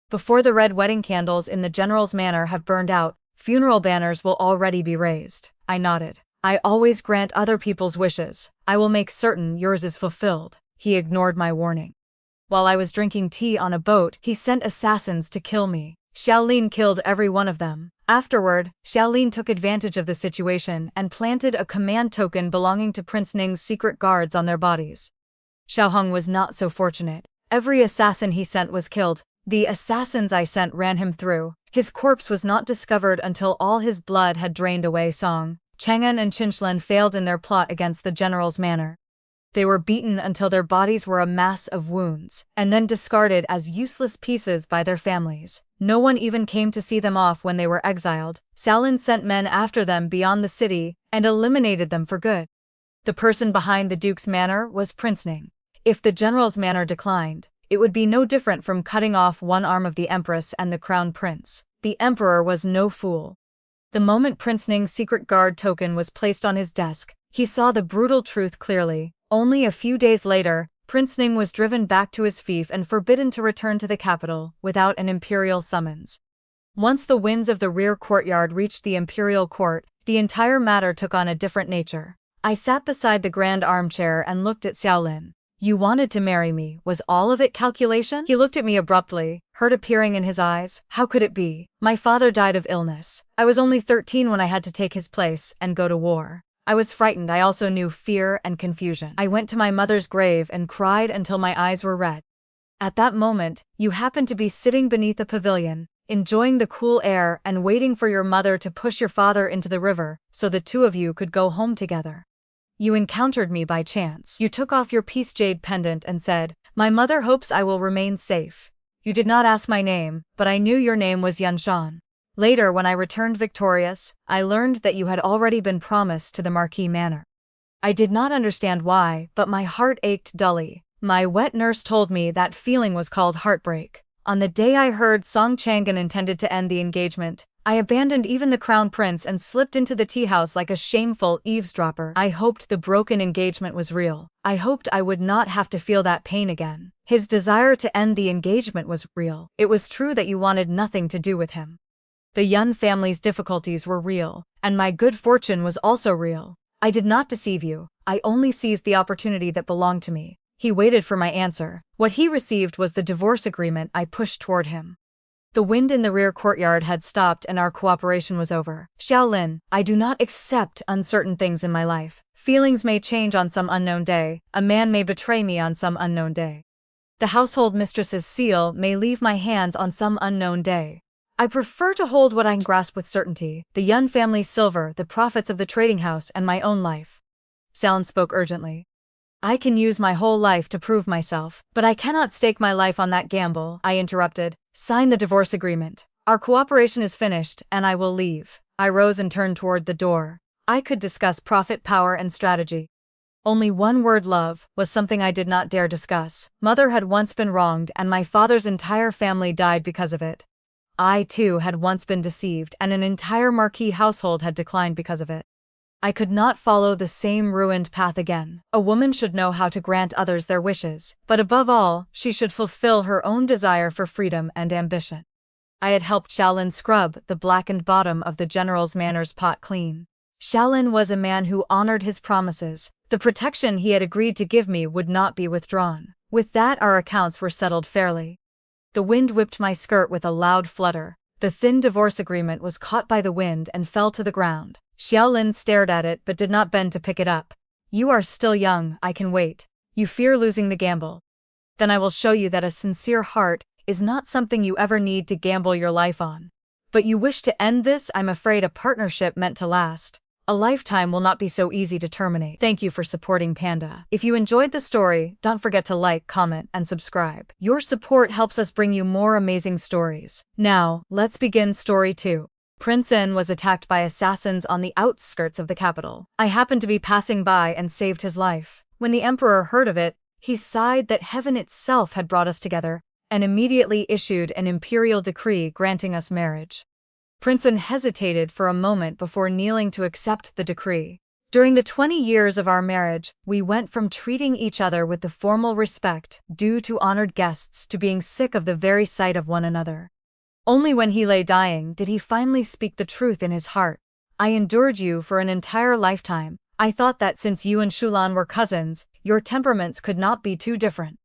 Before the red wedding candles in the general's manor have burned out, funeral banners will already be raised. I nodded. I always grant other people's wishes. I will make certain yours is fulfilled. He ignored my warning. While I was drinking tea on a boat, he sent assassins to kill me. Xiao Lin killed every one of them. Afterward, Xiao Lin took advantage of the situation and planted a command token belonging to Prince Ning's secret guards on their bodies. Xiao Hong was not so fortunate. Every assassin he sent was killed. The assassins I sent ran him through. His corpse was not discovered until all his blood had drained away. Song Chang'an and Qin Shilan failed in their plot against the general's manor. They were beaten until their bodies were a mass of wounds, and then discarded as useless pieces by their families. No one even came to see them off when they were exiled. Xiao Lin sent men after them beyond the city and eliminated them for good. The person behind the duke's manor was Prince Ning. If the general's manor declined, it would be no different from cutting off one arm of the empress and the crown prince. The emperor was no fool. The moment Prince Ning's secret guard token was placed on his desk, he saw the brutal truth clearly. Only a few days later, Prince Ning was driven back to his fief and forbidden to return to the capital without an imperial summons. Once the winds of the rear courtyard reached the imperial court, the entire matter took on a different nature. I sat beside the grand armchair and looked at Xiao Lin. You wanted to marry me, was all of it calculation? He looked at me abruptly, hurt appearing in his eyes. How could it be? My father died of illness. I was only 13 when I had to take his place and go to war. I was frightened. I also knew fear and confusion. I went to my mother's grave and cried until my eyes were red. At that moment, you happened to be sitting beneath a pavilion, enjoying the cool air and waiting for your mother to push your father into the river so the two of you could go home together. You encountered me by chance. You took off your peace jade pendant and said, "My mother hopes I will remain safe." You did not ask my name, but I knew your name was Yunshan. Later, when I returned victorious, I learned that you had already been promised to the Marquis Manor. I did not understand why, but my heart ached dully. My wet nurse told me that feeling was called heartbreak. On the day I heard Song Chang'an intended to end the engagement, I abandoned even the crown prince and slipped into the tea house like a shameful eavesdropper. I hoped the broken engagement was real. I hoped I would not have to feel that pain again. His desire to end the engagement was real. It was true that you wanted nothing to do with him. The Yun family's difficulties were real, and my good fortune was also real. I did not deceive you. I only seized the opportunity that belonged to me. He waited for my answer. What he received was the divorce agreement I pushed toward him. The wind in the rear courtyard had stopped and our cooperation was over. Xiao Lin, I do not accept uncertain things in my life. Feelings may change on some unknown day. A man may betray me on some unknown day. The household mistress's seal may leave my hands on some unknown day. I prefer to hold what I can grasp with certainty, the Yun family's silver, the profits of the trading house, and my own life. Xiao Lin spoke urgently. I can use my whole life to prove myself, but I cannot stake my life on that gamble. I interrupted. Sign the divorce agreement. Our cooperation is finished, and I will leave. I rose and turned toward the door. I could discuss profit, power, and strategy. Only one word, love, was something I did not dare discuss. Mother had once been wronged, and my father's entire family died because of it. I, too, had once been deceived, and an entire Marquis household had declined because of it. I could not follow the same ruined path again. A woman should know how to grant others their wishes, but above all, she should fulfill her own desire for freedom and ambition. I had helped Xiao Lin scrub the blackened bottom of the general's manners pot clean. Xiao Lin was a man who honored his promises. The protection he had agreed to give me would not be withdrawn. With that, our accounts were settled fairly. The wind whipped my skirt with a loud flutter. The thin divorce agreement was caught by the wind and fell to the ground. Xiao Lin stared at it but did not bend to pick it up. You are still young, I can wait. You fear losing the gamble. Then I will show you that a sincere heart is not something you ever need to gamble your life on. But you wish to end this? I'm afraid a partnership meant to last. A lifetime will not be so easy to terminate. Thank you for supporting Panda. If you enjoyed the story, don't forget to like, comment, and subscribe. Your support helps us bring you more amazing stories. Now, let's begin story 2. Prince N was attacked by assassins on the outskirts of the capital. I happened to be passing by and saved his life. When the emperor heard of it, he sighed that heaven itself had brought us together, and immediately issued an imperial decree granting us marriage. Prince N hesitated for a moment before kneeling to accept the decree. During the 20 years of our marriage, we went from treating each other with the formal respect due to honored guests to being sick of the very sight of one another. Only when he lay dying did he finally speak the truth in his heart. I endured you for an entire lifetime. I thought that since you and Shulan were cousins, your temperaments could not be too different.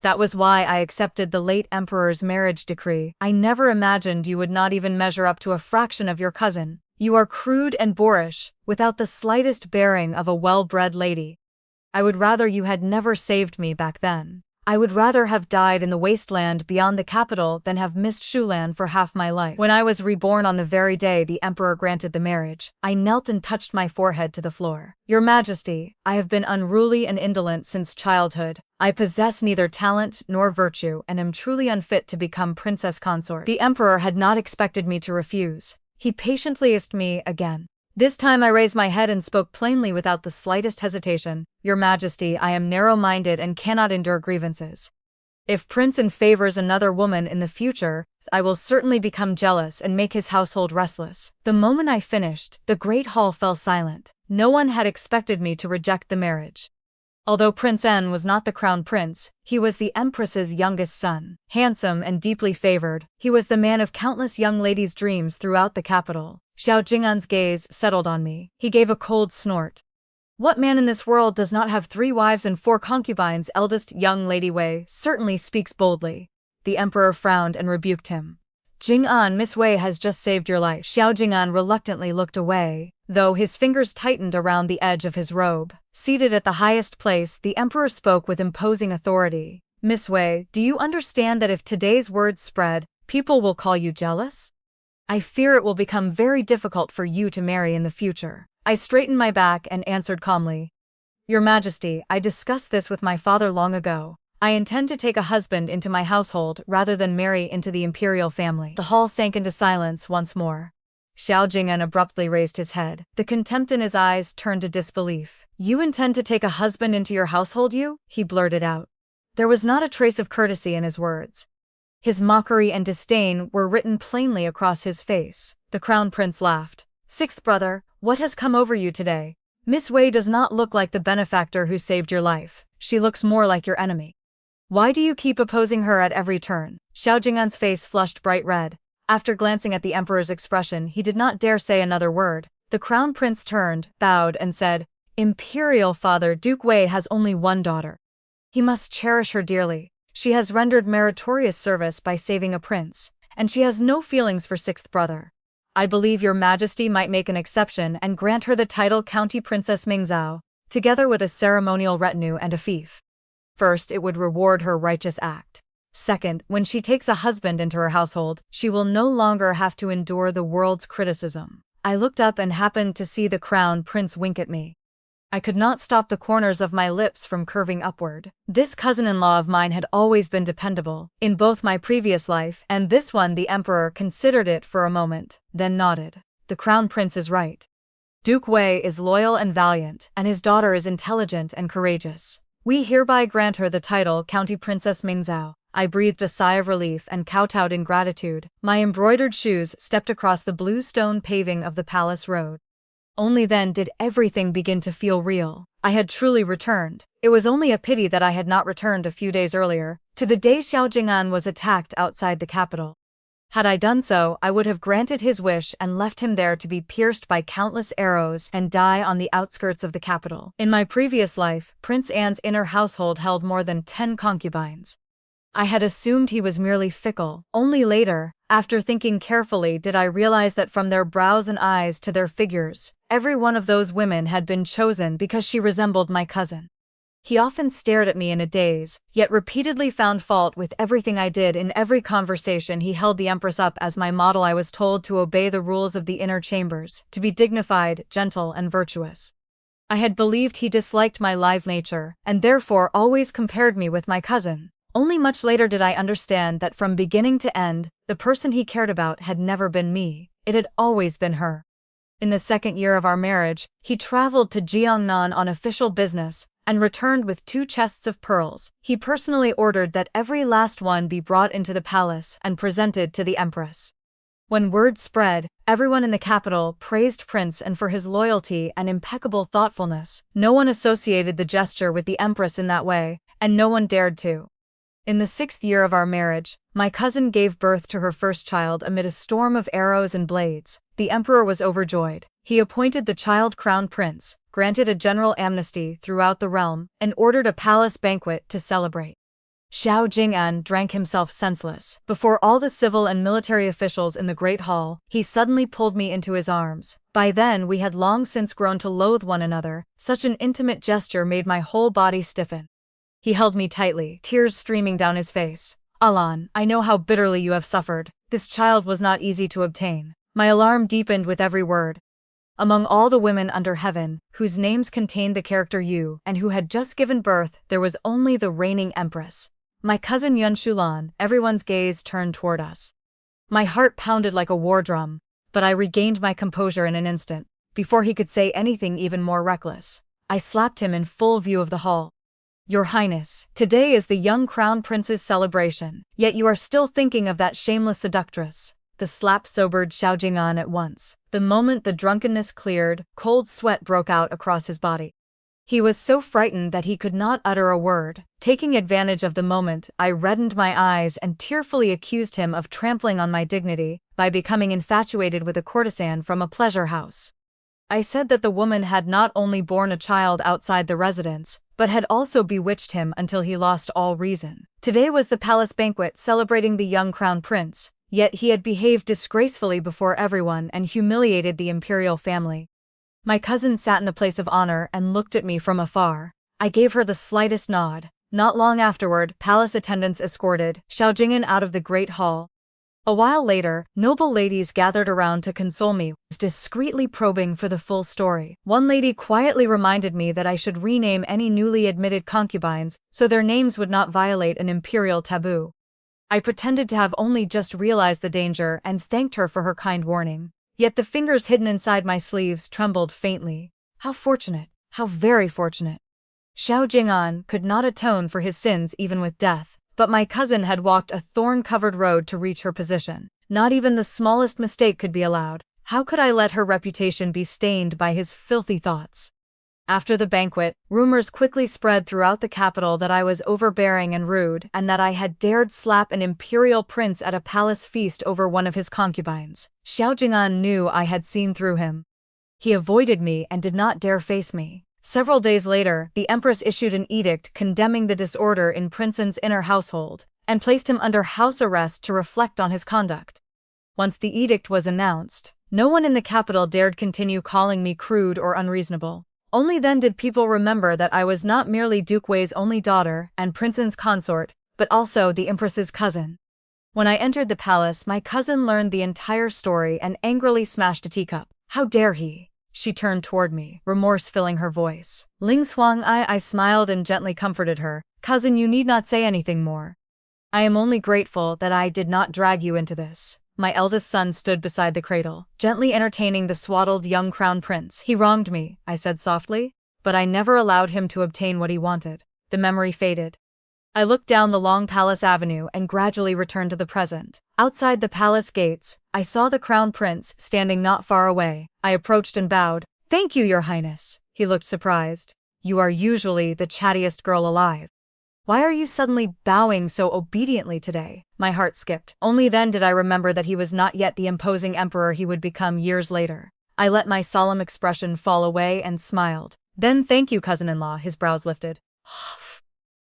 That was why I accepted the late emperor's marriage decree. I never imagined you would not even measure up to a fraction of your cousin. You are crude and boorish, without the slightest bearing of a well-bred lady. I would rather you had never saved me back then. I would rather have died in the wasteland beyond the capital than have missed Shulan for half my life. When I was reborn on the very day the emperor granted the marriage, I knelt and touched my forehead to the floor. Your Majesty, I have been unruly and indolent since childhood. I possess neither talent nor virtue and am truly unfit to become princess consort. The emperor had not expected me to refuse. He patiently asked me again. This time I raised my head and spoke plainly without the slightest hesitation. Your Majesty, I am narrow-minded and cannot endure grievances. If Prince N favors another woman in the future, I will certainly become jealous and make his household restless. The moment I finished, the great hall fell silent. No one had expected me to reject the marriage. Although Prince N was not the crown prince, he was the empress's youngest son. Handsome and deeply favored, he was the man of countless young ladies' dreams throughout the capital. Song Chang'an's gaze settled on me. He gave a cold snort. What man in this world does not have 3 wives and 4 concubines? Eldest young Lady Wei certainly speaks boldly. The emperor frowned and rebuked him. Chang'an, Miss Wei has just saved your life. Song Chang'an reluctantly looked away, though his fingers tightened around the edge of his robe. Seated at the highest place, the emperor spoke with imposing authority. Miss Wei, do you understand that if today's words spread, people will call you jealous? I fear it will become very difficult for you to marry in the future. I straightened my back and answered calmly. Your Majesty, I discussed this with my father long ago. I intend to take a husband into my household rather than marry into the imperial family. The hall sank into silence once more. Song Chang'an abruptly raised his head. The contempt in his eyes turned to disbelief. You intend to take a husband into your household, you? He blurted out. There was not a trace of courtesy in his words. His mockery and disdain were written plainly across his face. The crown prince laughed. 6th brother, what has come over you today? Miss Wei does not look like the benefactor who saved your life. She looks more like your enemy. Why do you keep opposing her at every turn? Song Chang'an's face flushed bright red. After glancing at the emperor's expression, he did not dare say another word. The crown prince turned, bowed, and said, Imperial father, Duke Wei has only one daughter. He must cherish her dearly. She has rendered meritorious service by saving a prince, and she has no feelings for 6th brother. I believe your Majesty might make an exception and grant her the title County Princess Mingzhou, together with a ceremonial retinue and a fief. First, it would reward her righteous act. Second, when she takes a husband into her household, she will no longer have to endure the world's criticism. I looked up and happened to see the crown prince wink at me. I could not stop the corners of my lips from curving upward. This cousin-in-law of mine had always been dependable. In both my previous life and this one, the emperor considered it for a moment, then nodded. The crown prince is right. Duke Wei is loyal and valiant, and his daughter is intelligent and courageous. We hereby grant her the title County Princess Mingzhou. I breathed a sigh of relief and kowtowed in gratitude. My embroidered shoes stepped across the blue stone paving of the palace road. Only then did everything begin to feel real. I had truly returned. It was only a pity that I had not returned a few days earlier, to the day Song Chang'an was attacked outside the capital. Had I done so, I would have granted his wish and left him there to be pierced by countless arrows and die on the outskirts of the capital. In my previous life, Prince An's inner household held more than 10 concubines. I had assumed he was merely fickle. Only later, after thinking carefully, did I realize that from their brows and eyes to their figures, every one of those women had been chosen because she resembled my cousin. He often stared at me in a daze, yet repeatedly found fault with everything I did. In every conversation he held the Empress up as my model. I was told to obey the rules of the inner chambers, to be dignified, gentle, and virtuous. I had believed he disliked my live nature, and therefore always compared me with my cousin. Only much later did I understand that from beginning to end, the person he cared about had never been me, it had always been her. In the second year of our marriage, he traveled to Jiangnan on official business, and returned with 2 chests of pearls. He personally ordered that every last one be brought into the palace and presented to the Empress. When word spread, everyone in the capital praised Prince An for his loyalty and impeccable thoughtfulness. No one associated the gesture with the Empress in that way, and no one dared to. In the 6th year of our marriage, my cousin gave birth to her first child amid a storm of arrows and blades. The emperor was overjoyed. He appointed the child crown prince, granted a general amnesty throughout the realm, and ordered a palace banquet to celebrate. Xiao Chang'an drank himself senseless. Before all the civil and military officials in the great hall, he suddenly pulled me into his arms. By then we had long since grown to loathe one another. Such an intimate gesture made my whole body stiffen. He held me tightly, tears streaming down his face. "Alan, I know how bitterly you have suffered. This child was not easy to obtain." My alarm deepened with every word. Among all the women under heaven, whose names contained the character Yu, and who had just given birth, there was only the reigning empress. My cousin Yun Shulan. Everyone's gaze turned toward us. My heart pounded like a war drum, but I regained my composure in an instant. Before he could say anything even more reckless, I slapped him in full view of the hall. "Your Highness, today is the young crown prince's celebration, yet you are still thinking of that shameless seductress." The slap sobered Xiao Chang'an at once. The moment the drunkenness cleared, cold sweat broke out across his body. He was so frightened that he could not utter a word. Taking advantage of the moment, I reddened my eyes and tearfully accused him of trampling on my dignity by becoming infatuated with a courtesan from a pleasure house. I said that the woman had not only borne a child outside the residence, but had also bewitched him until he lost all reason. Today was the palace banquet celebrating the young crown prince, yet he had behaved disgracefully before everyone and humiliated the imperial family. My cousin sat in the place of honor and looked at me from afar. I gave her the slightest nod. Not long afterward, palace attendants escorted Xiao Chang'an out of the great hall. A while later, noble ladies gathered around to console me, discreetly probing for the full story. One lady quietly reminded me that I should rename any newly admitted concubines so their names would not violate an imperial taboo. I pretended to have only just realized the danger and thanked her for her kind warning. Yet the fingers hidden inside my sleeves trembled faintly. How fortunate, how very fortunate. Xiao Chang'an could not atone for his sins even with death. But my cousin had walked a thorn-covered road to reach her position. Not even the smallest mistake could be allowed. How could I let her reputation be stained by his filthy thoughts? After the banquet, rumors quickly spread throughout the capital that I was overbearing and rude, and that I had dared slap an imperial prince at a palace feast over one of his concubines. Xiao Chang'an knew I had seen through him. He avoided me and did not dare face me. Several days later, the Empress issued an edict condemning the disorder in Prince An's inner household, and placed him under house arrest to reflect on his conduct. Once the edict was announced, no one in the capital dared continue calling me crude or unreasonable. Only then did people remember that I was not merely Duke Wei's only daughter and Prince An's consort, but also the Empress's cousin. When I entered the palace, my cousin learned the entire story and angrily smashed a teacup. "How dare he?" She turned toward me, remorse filling her voice. Ling Xuang, I smiled and gently comforted her. "Cousin, you need not say anything more. I am only grateful that I did not drag you into this." My eldest son stood beside the cradle, gently entertaining the swaddled young crown prince. "He wronged me," I said softly, "but I never allowed him to obtain what he wanted." The memory faded. I looked down the long palace avenue and gradually returned to the present. Outside the palace gates, I saw the crown prince standing not far away. I approached and bowed. "Thank you, Your Highness." He looked surprised. "You are usually the chattiest girl alive." Why are you suddenly bowing so obediently today? My heart skipped. Only then did I remember that he was not yet the imposing emperor he would become years later. I let my solemn expression fall away and smiled. Then thank you, cousin-in-law, his brows lifted.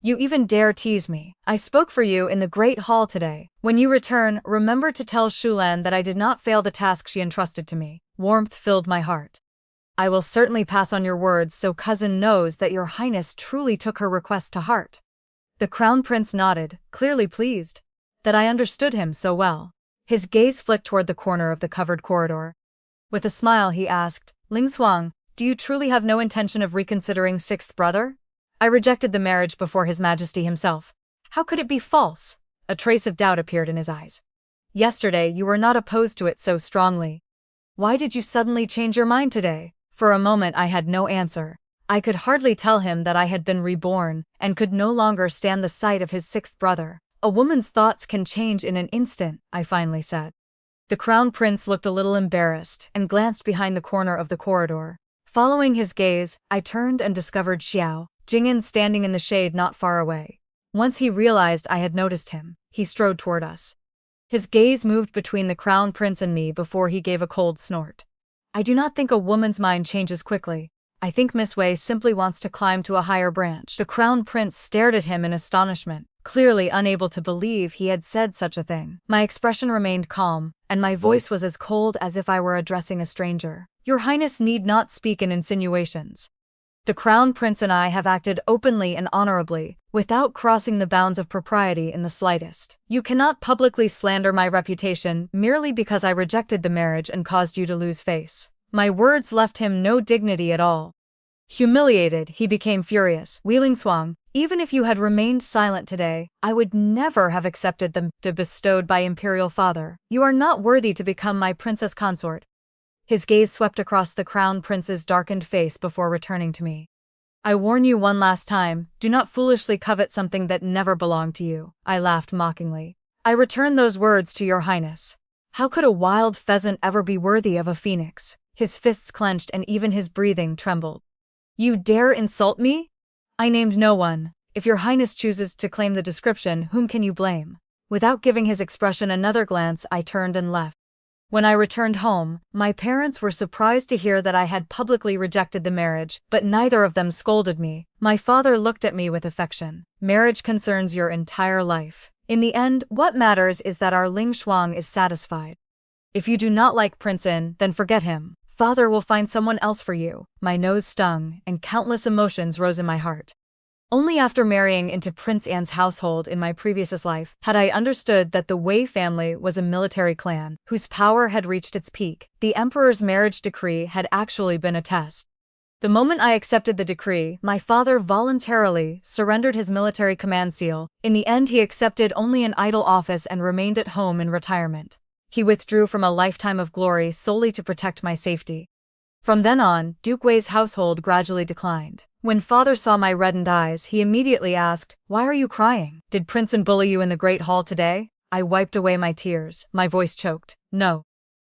You even dare tease me. I spoke for you in the Great Hall today. When you return, remember to tell Shulan that I did not fail the task she entrusted to me. Warmth filled my heart. I will certainly pass on your words so cousin knows that your highness truly took her request to heart. The crown prince nodded, clearly pleased that I understood him so well. His gaze flicked toward the corner of the covered corridor. With a smile he asked, Ling Xuang, do you truly have no intention of reconsidering sixth brother? I rejected the marriage before His Majesty himself. How could it be false? A trace of doubt appeared in his eyes. Yesterday you were not opposed to it so strongly. Why did you suddenly change your mind today? For a moment I had no answer. I could hardly tell him that I had been reborn, and could no longer stand the sight of his sixth brother. A woman's thoughts can change in an instant, I finally said. The crown prince looked a little embarrassed, and glanced behind the corner of the corridor. Following his gaze, I turned and discovered Xiao Chang'an standing in the shade not far away. Once he realized I had noticed him, he strode toward us. His gaze moved between the crown prince and me before he gave a cold snort. I do not think a woman's mind changes quickly. I think Miss Wei simply wants to climb to a higher branch. The crown prince stared at him in astonishment, clearly unable to believe he had said such a thing. My expression remained calm, and my voice was as cold as if I were addressing a stranger. Your Highness need not speak in insinuations. The crown prince and I have acted openly and honorably, without crossing the bounds of propriety in the slightest. You cannot publicly slander my reputation merely because I rejected the marriage and caused you to lose face. My words left him no dignity at all. Humiliated, he became furious. Ling Xuang, even if you had remained silent today, I would never have accepted them bestowed by imperial father. You are not worthy to become my princess consort. His gaze swept across the crown prince's darkened face before returning to me. I warn you one last time, do not foolishly covet something that never belonged to you. I laughed mockingly. I return those words to your highness. How could a wild pheasant ever be worthy of a phoenix? His fists clenched and even his breathing trembled. You dare insult me? I named no one. If your highness chooses to claim the description, whom can you blame? Without giving his expression another glance, I turned and left. When I returned home, my parents were surprised to hear that I had publicly rejected the marriage, but neither of them scolded me. My father looked at me with affection. Marriage concerns your entire life. In the end, what matters is that our Ling Xuang is satisfied. If you do not like Prince In, then forget him. Father will find someone else for you. My nose stung, and countless emotions rose in my heart. Only after marrying into Prince An's household in my previous life had I understood that the Wei family was a military clan whose power had reached its peak. The emperor's marriage decree had actually been a test. The moment I accepted the decree, my father voluntarily surrendered his military command seal. In the end, he accepted only an idle office and remained at home in retirement. He withdrew from a lifetime of glory solely to protect my safety. From then on, Duke Wei's household gradually declined. When father saw my reddened eyes, he immediately asked, "Why are you crying? Did Prince In bully you in the Great Hall today?" I wiped away my tears, my voice choked. No.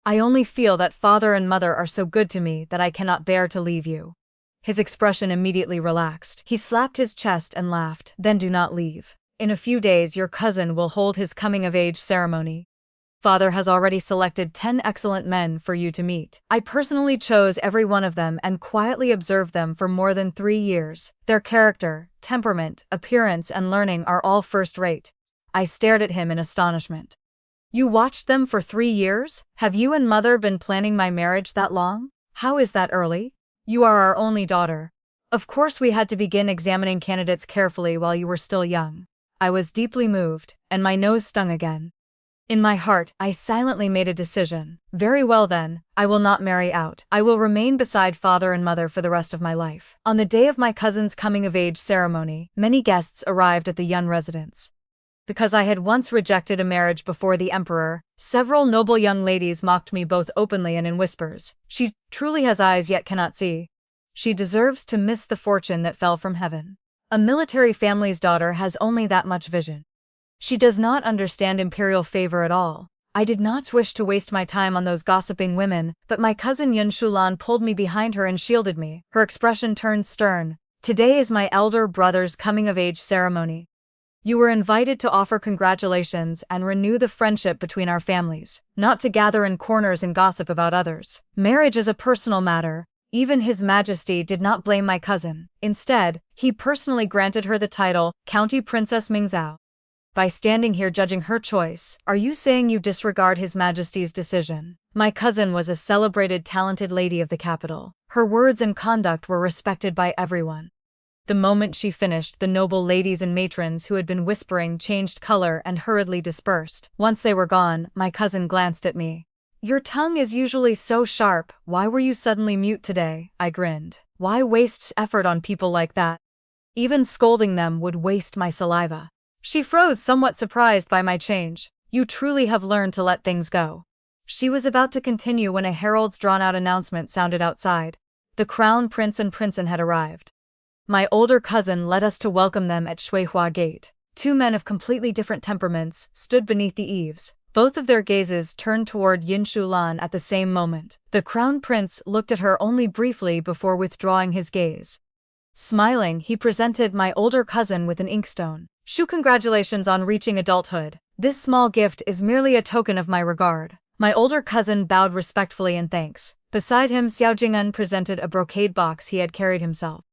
I only feel that father and mother are so good to me that I cannot bear to leave you. His expression immediately relaxed. He slapped his chest and laughed. Then do not leave. In a few days your cousin will hold his coming-of-age ceremony. Father has already selected 10 excellent men for you to meet. I personally chose every one of them and quietly observed them for more than 3 years. Their character, temperament, appearance, and learning are all first-rate. I stared at him in astonishment. You watched them for 3 years? Have you and mother been planning my marriage that long? How is that early? You are our only daughter. Of course we had to begin examining candidates carefully while you were still young. I was deeply moved, and my nose stung again. In my heart, I silently made a decision. Very well then, I will not marry out. I will remain beside father and mother for the rest of my life. On the day of my cousin's coming-of-age ceremony, many guests arrived at the Yun residence. Because I had once rejected a marriage before the emperor, several noble young ladies mocked me both openly and in whispers. She truly has eyes yet cannot see. She deserves to miss the fortune that fell from heaven. A military family's daughter has only that much vision. She does not understand imperial favor at all. I did not wish to waste my time on those gossiping women, but my cousin Yun Shulan pulled me behind her and shielded me. Her expression turned stern. Today is my elder brother's coming-of-age ceremony. You were invited to offer congratulations and renew the friendship between our families, not to gather in corners and gossip about others. Marriage is a personal matter. Even His Majesty did not blame my cousin. Instead, he personally granted her the title, County Princess Mingzhou. By standing here judging her choice, are you saying you disregard His Majesty's decision? My cousin was a celebrated, talented lady of the capital. Her words and conduct were respected by everyone. The moment she finished, the noble ladies and matrons who had been whispering changed color and hurriedly dispersed. Once they were gone, my cousin glanced at me. Your tongue is usually so sharp. Why were you suddenly mute today? I grinned. Why waste effort on people like that? Even scolding them would waste my saliva. She froze, somewhat surprised by my change. You truly have learned to let things go. She was about to continue when a herald's drawn-out announcement sounded outside. The crown prince and princess had arrived. My older cousin led us to welcome them at Shuihua Gate. Two men of completely different temperaments stood beneath the eaves. Both of their gazes turned toward Yin Shulan at the same moment. The crown prince looked at her only briefly before withdrawing his gaze. Smiling, he presented my older cousin with an inkstone. Shu, congratulations on reaching adulthood. This small gift is merely a token of my regard. My older cousin bowed respectfully in thanks. Beside him, Song Chang'an presented a brocade box he had carried himself.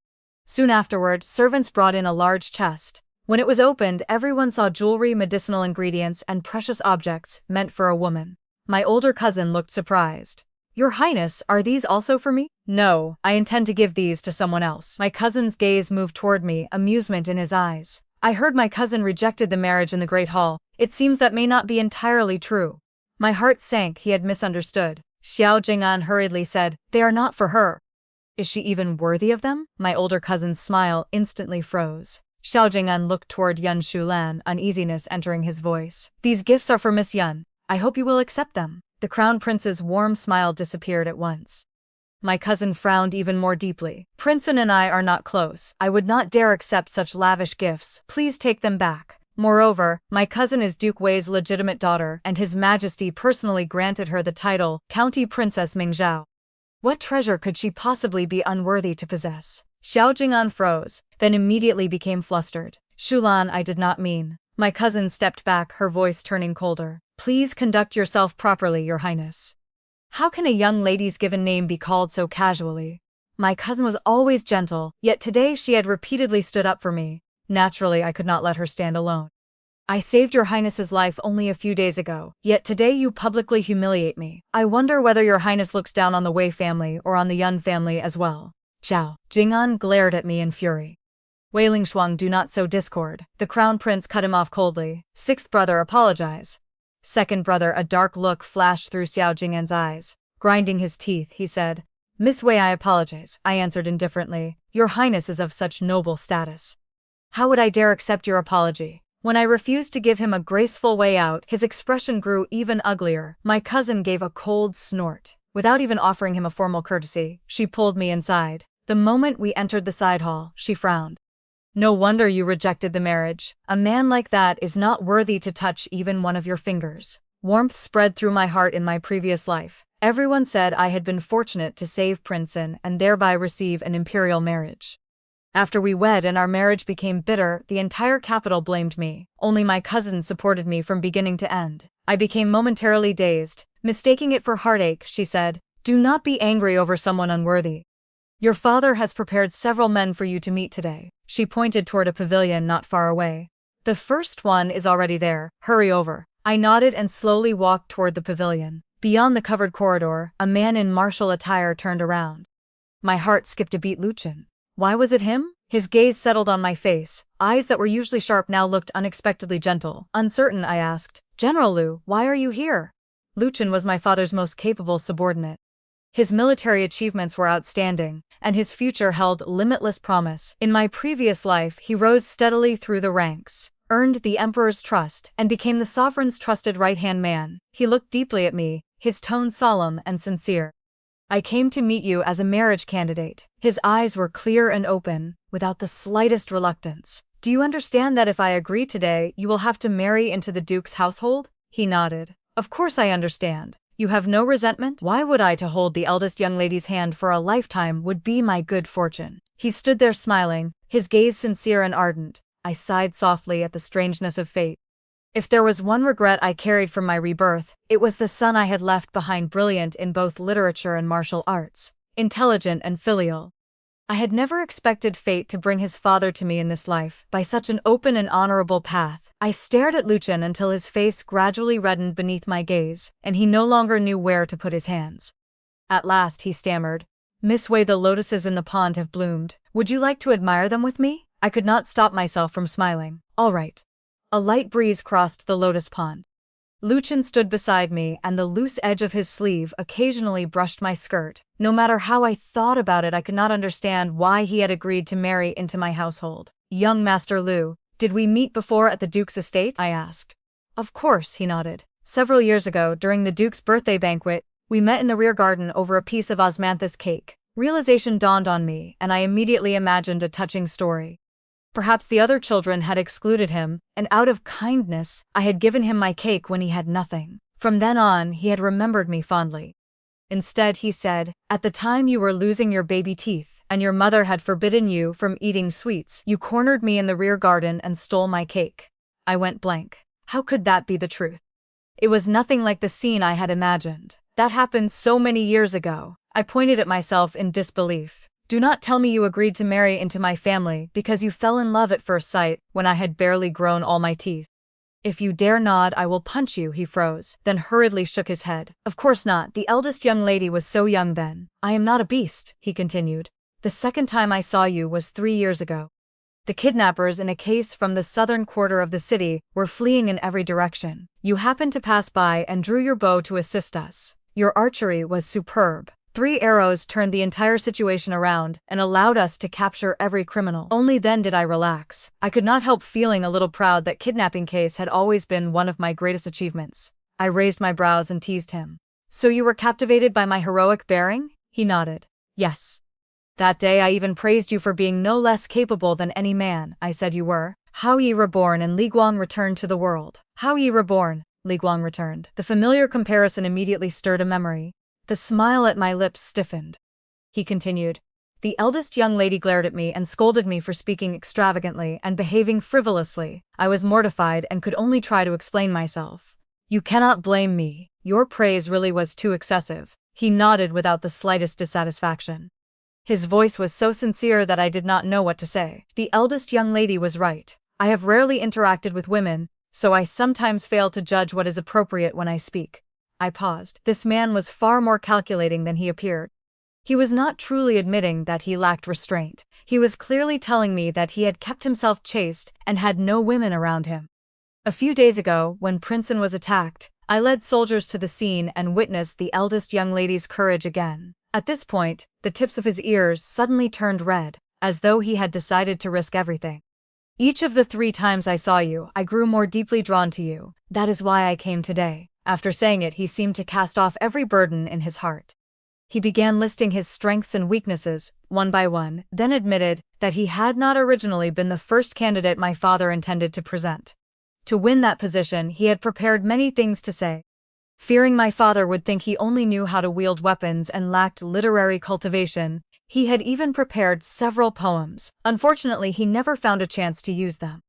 Soon afterward, servants brought in a large chest. When it was opened, everyone saw jewelry, medicinal ingredients, and precious objects meant for a woman. My older cousin looked surprised. Your Highness, are these also for me? No, I intend to give these to someone else. My cousin's gaze moved toward me, amusement in his eyes. I heard my cousin rejected the marriage in the Great Hall. It seems that may not be entirely true. My heart sank. He had misunderstood. Xiao Chang'an hurriedly said, they are not for her. Is she even worthy of them? My older cousin's smile instantly froze. Xiao Chang'an looked toward Yun Shulan, uneasiness entering his voice. These gifts are for Miss Yun. I hope you will accept them. The crown prince's warm smile disappeared at once. My cousin frowned even more deeply. Princeton and I are not close. I would not dare accept such lavish gifts. Please take them back. Moreover, my cousin is Duke Wei's legitimate daughter, and His Majesty personally granted her the title, County Princess Mingzhou. What treasure could she possibly be unworthy to possess? Xiao Chang'an froze, then immediately became flustered. Shulan, I did not mean. My cousin stepped back, her voice turning colder. Please conduct yourself properly, Your Highness. How can a young lady's given name be called so casually? My cousin was always gentle, yet today she had repeatedly stood up for me. Naturally, I could not let her stand alone. I saved Your Highness's life only a few days ago, yet today you publicly humiliate me. I wonder whether Your Highness looks down on the Wei family or on the Yun family as well. Xiao Chang'an glared at me in fury. Wei Lingshuang, do not sow discord. The crown prince cut him off coldly. Sixth brother, apologize. Second brother, a dark look flashed through Xiao Chang'an's eyes. Grinding his teeth, he said, Miss Wei, I apologize. I answered indifferently. Your Highness is of such noble status. How would I dare accept your apology? When I refused to give him a graceful way out, his expression grew even uglier. My cousin gave a cold snort. Without even offering him a formal courtesy, she pulled me inside. The moment we entered the side hall, she frowned. No wonder you rejected the marriage. A man like that is not worthy to touch even one of your fingers. Warmth spread through my heart in my previous life. Everyone said I had been fortunate to save Princeton and thereby receive an imperial marriage. After we wed and our marriage became bitter, the entire capital blamed me. Only my cousin supported me from beginning to end. I became momentarily dazed. Mistaking it for heartache, she said, do not be angry over someone unworthy. Your father has prepared several men for you to meet today. She pointed toward a pavilion not far away. The first one is already there. Hurry over. I nodded and slowly walked toward the pavilion. Beyond the covered corridor, a man in martial attire turned around. My heart skipped a beat. Luchin. Why was it him? His gaze settled on my face. Eyes that were usually sharp now looked unexpectedly gentle. Uncertain, I asked, General Liu, why are you here? Luchin was my father's most capable subordinate. His military achievements were outstanding, and his future held limitless promise. In my previous life, he rose steadily through the ranks, earned the emperor's trust, and became the sovereign's trusted right-hand man. He looked deeply at me, his tone solemn and sincere. I came to meet you as a marriage candidate. His eyes were clear and open, without the slightest reluctance. Do you understand that if I agree today, you will have to marry into the Duke's household? He nodded. Of course I understand. You have no resentment? Why would I to hold the eldest young lady's hand for a lifetime would be my good fortune. He stood there smiling, his gaze sincere and ardent. I sighed softly at the strangeness of fate. If there was one regret I carried from my rebirth, it was the son I had left behind, brilliant in both literature and martial arts, intelligent and filial. I had never expected fate to bring his father to me in this life, by such an open and honorable path. I stared at Luchan until his face gradually reddened beneath my gaze, and he no longer knew where to put his hands. At last he stammered, "Miss Wei, the lotuses in the pond have bloomed. Would you like to admire them with me?" I could not stop myself from smiling. "All right." A light breeze crossed the lotus pond. Luchan stood beside me, and the loose edge of his sleeve occasionally brushed my skirt. No matter how I thought about it, I could not understand why he had agreed to marry into my household. "Young Master Lu, did we meet before at the Duke's estate?" I asked. "Of course," he nodded. "Several years ago, during the Duke's birthday banquet, we met in the rear garden over a piece of osmanthus cake." Realization dawned on me, and I immediately imagined a touching story. Perhaps the other children had excluded him, and out of kindness, I had given him my cake when he had nothing. From then on, he had remembered me fondly. Instead, he said, "At the time you were losing your baby teeth, and your mother had forbidden you from eating sweets, you cornered me in the rear garden and stole my cake." I went blank. How could that be the truth? It was nothing like the scene I had imagined. That happened so many years ago. I pointed at myself in disbelief. "Do not tell me you agreed to marry into my family because you fell in love at first sight when I had barely grown all my teeth." "If you dare nod, I will punch you," he froze, then hurriedly shook his head. "Of course not, the eldest young lady was so young then. I am not a beast," he continued. "The second time I saw you was 3 years ago. The kidnappers in a case from the southern quarter of the city were fleeing in every direction. You happened to pass by and drew your bow to assist us. Your archery was superb. 3 arrows turned the entire situation around and allowed us to capture every criminal. Only then did I relax. I could not help feeling a little proud. That kidnapping case had always been one of my greatest achievements." I raised my brows and teased him. "So you were captivated by my heroic bearing?" He nodded. "Yes. That day I even praised you for being no less capable than any man I said you were. Hao Yi reborn and Li Guang returned to the world." "Hao Yi reborn, Li Guang returned." The familiar comparison immediately stirred a memory. The smile at my lips stiffened. He continued, "The eldest young lady glared at me and scolded me for speaking extravagantly and behaving frivolously. I was mortified and could only try to explain myself. You cannot blame me. Your praise really was too excessive." He nodded without the slightest dissatisfaction. His voice was so sincere that I did not know what to say. The eldest young lady was right. I have rarely interacted with women, so I sometimes fail to judge what is appropriate when I speak. I paused. This man was far more calculating than he appeared. He was not truly admitting that he lacked restraint. He was clearly telling me that he had kept himself chaste and had no women around him. A few days ago, when Princeton was attacked, I led soldiers to the scene and witnessed the eldest young lady's courage again. At this point, the tips of his ears suddenly turned red, as though he had decided to risk everything. "Each of the 3 times I saw you, I grew more deeply drawn to you. That is why I came today." After saying it, he seemed to cast off every burden in his heart. He began listing his strengths and weaknesses, one by one, then admitted that he had not originally been the first candidate my father intended to present. To win that position, he had prepared many things to say. Fearing my father would think he only knew how to wield weapons and lacked literary cultivation, he had even prepared several poems. Unfortunately, he never found a chance to use them.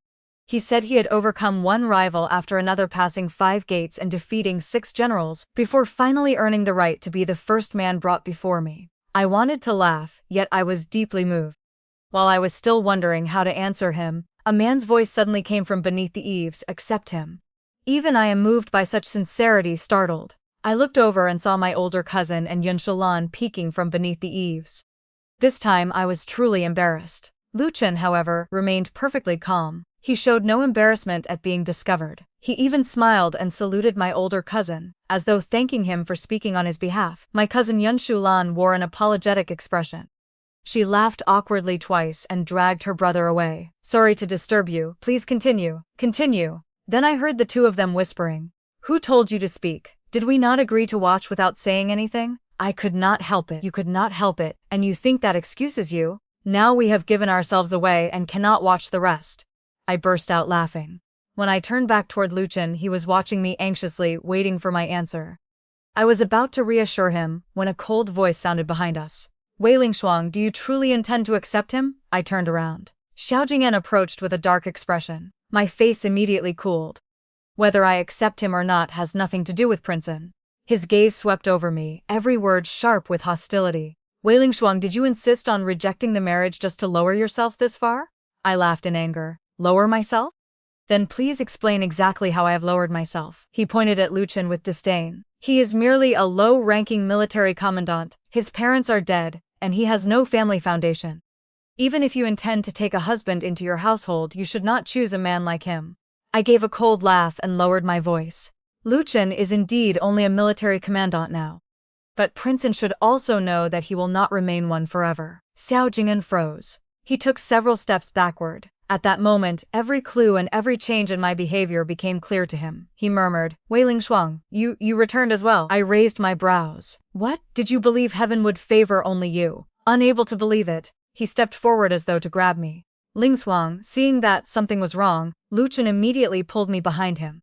He said he had overcome one rival after another, passing 5 gates and defeating 6 generals, before finally earning the right to be the first man brought before me. I wanted to laugh, yet I was deeply moved. While I was still wondering how to answer him, a man's voice suddenly came from beneath the eaves. "Accept him." Even I am moved by such sincerity, startled. I looked over and saw my older cousin and Yun Shulan peeking from beneath the eaves. This time I was truly embarrassed. Luchan, however, remained perfectly calm. He showed no embarrassment at being discovered. He even smiled and saluted my older cousin, as though thanking him for speaking on his behalf. My cousin Yun Shulan wore an apologetic expression. She laughed awkwardly twice and dragged her brother away. "Sorry to disturb you. Please continue. Continue." Then I heard the 2 of them whispering. "Who told you to speak? Did we not agree to watch without saying anything?" "I could not help it." "You could not help it, and you think that excuses you? Now we have given ourselves away and cannot watch the rest." I burst out laughing. When I turned back toward Luchan, he was watching me anxiously, waiting for my answer. I was about to reassure him when a cold voice sounded behind us. Wei Lingshuang, do you truly intend to accept him? I turned around. Xiao Jing'an approached with a dark expression. My face immediately cooled. Whether I accept him or not has nothing to do with Prince An. His gaze swept over me, every word sharp with hostility. Wei Lingshuang, did you insist on rejecting the marriage just to lower yourself this far? I laughed in anger. Lower myself? Then please explain exactly how I have lowered myself. He pointed at Lu Chen with disdain. He is merely a low-ranking military commandant, his parents are dead, and he has no family foundation. Even if you intend to take a husband into your household, you should not choose a man like him. I gave a cold laugh and lowered my voice. Lu Chen is indeed only a military commandant now. But Prince An should also know that he will not remain one forever. Xiao Jing'an froze. He took several steps backward. At that moment, every clue and every change in my behavior became clear to him. He murmured, Wei Lingshuang, you returned as well. I raised my brows. What? Did you believe heaven would favor only you? Unable to believe it, he stepped forward as though to grab me. Lingshuang, seeing that something was wrong, Lu Chen immediately pulled me behind him.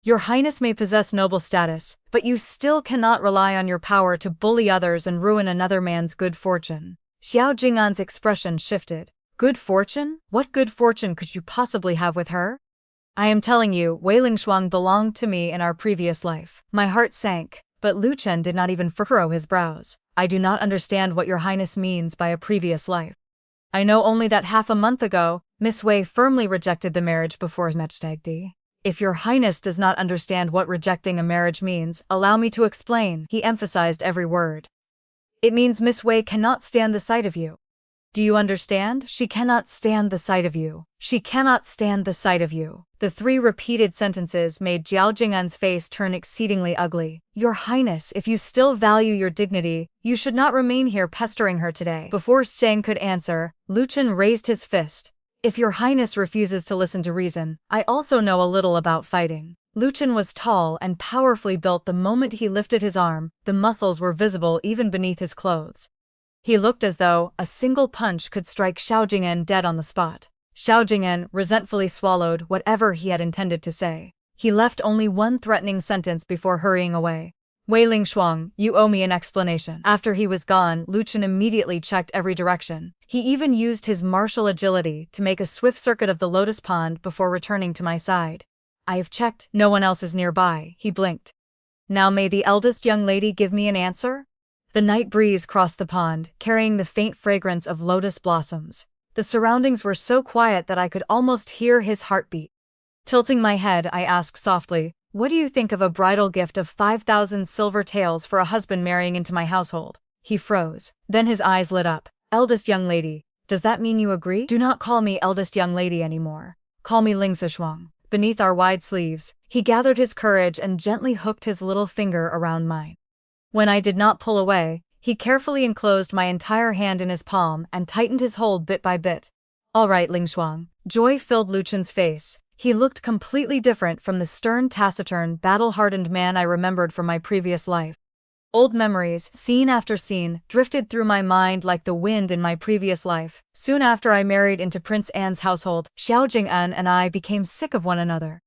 Your Highness may possess noble status, but you still cannot rely on your power to bully others and ruin another man's good fortune. Xiao Jing'an's expression shifted. Good fortune? What good fortune could you possibly have with her? I am telling you, Wei Lingshuang belonged to me in our previous life. My heart sank, but Lu Chen did not even furrow his brows. I do not understand what your Highness means by a previous life. I know only that half a month ago, Miss Wei firmly rejected the marriage before Mechstagdi. If your Highness does not understand what rejecting a marriage means, allow me to explain. He emphasized every word. It means Miss Wei cannot stand the sight of you. Do you understand? She cannot stand the sight of you. She cannot stand the sight of you. The three repeated sentences made Xiao Jing'an's face turn exceedingly ugly. Your Highness, if you still value your dignity, you should not remain here pestering her today. Before Sheng could answer, Lu Chen raised his fist. If your Highness refuses to listen to reason, I also know a little about fighting. Lu Chen was tall and powerfully built. The moment he lifted his arm, the muscles were visible even beneath his clothes. He looked as though a single punch could strike Xiao Jing'an dead on the spot. Xiao Jing'an resentfully swallowed whatever he had intended to say. He left only one threatening sentence before hurrying away. Wei Lingshuang, you owe me an explanation. After he was gone, Lu Chen immediately checked every direction. He even used his martial agility to make a swift circuit of the lotus pond before returning to my side. I have checked, no one else is nearby. He blinked. Now may the eldest young lady give me an answer? The night breeze crossed the pond, carrying the faint fragrance of lotus blossoms. The surroundings were so quiet that I could almost hear his heartbeat. Tilting my head, I asked softly, what do you think of a bridal gift of 5,000 silver taels for a husband marrying into my household? He froze. Then his eyes lit up. Eldest young lady, does that mean you agree? Do not call me eldest young lady anymore. Call me Lingshuang. Beneath our wide sleeves, he gathered his courage and gently hooked his little finger around mine. When I did not pull away, he carefully enclosed my entire hand in his palm and tightened his hold bit by bit. All right, Lingshuang. Joy filled Lu Chen's face. He looked completely different from the stern, taciturn, battle-hardened man I remembered from my previous life. Old memories, scene after scene, drifted through my mind like the wind in my previous life. Soon after I married into Prince An's household, Xiao Jing'an and I became sick of one another.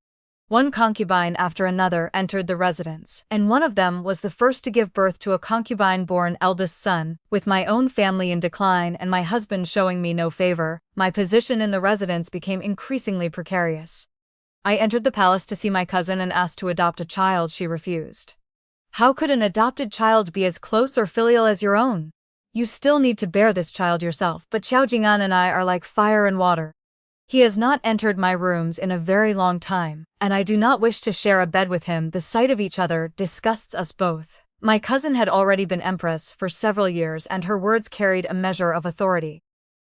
One concubine after another entered the residence, and one of them was the first to give birth to a concubine-born eldest son. With my own family in decline and my husband showing me no favor, my position in the residence became increasingly precarious. I entered the palace to see my cousin and asked to adopt a child. She refused. How could an adopted child be as close or filial as your own? You still need to bear this child yourself, but Xiao Jing'an and I are like fire and water. He has not entered my rooms in a very long time, and I do not wish to share a bed with him. The sight of each other disgusts us both. My cousin had already been empress for several years, and her words carried a measure of authority.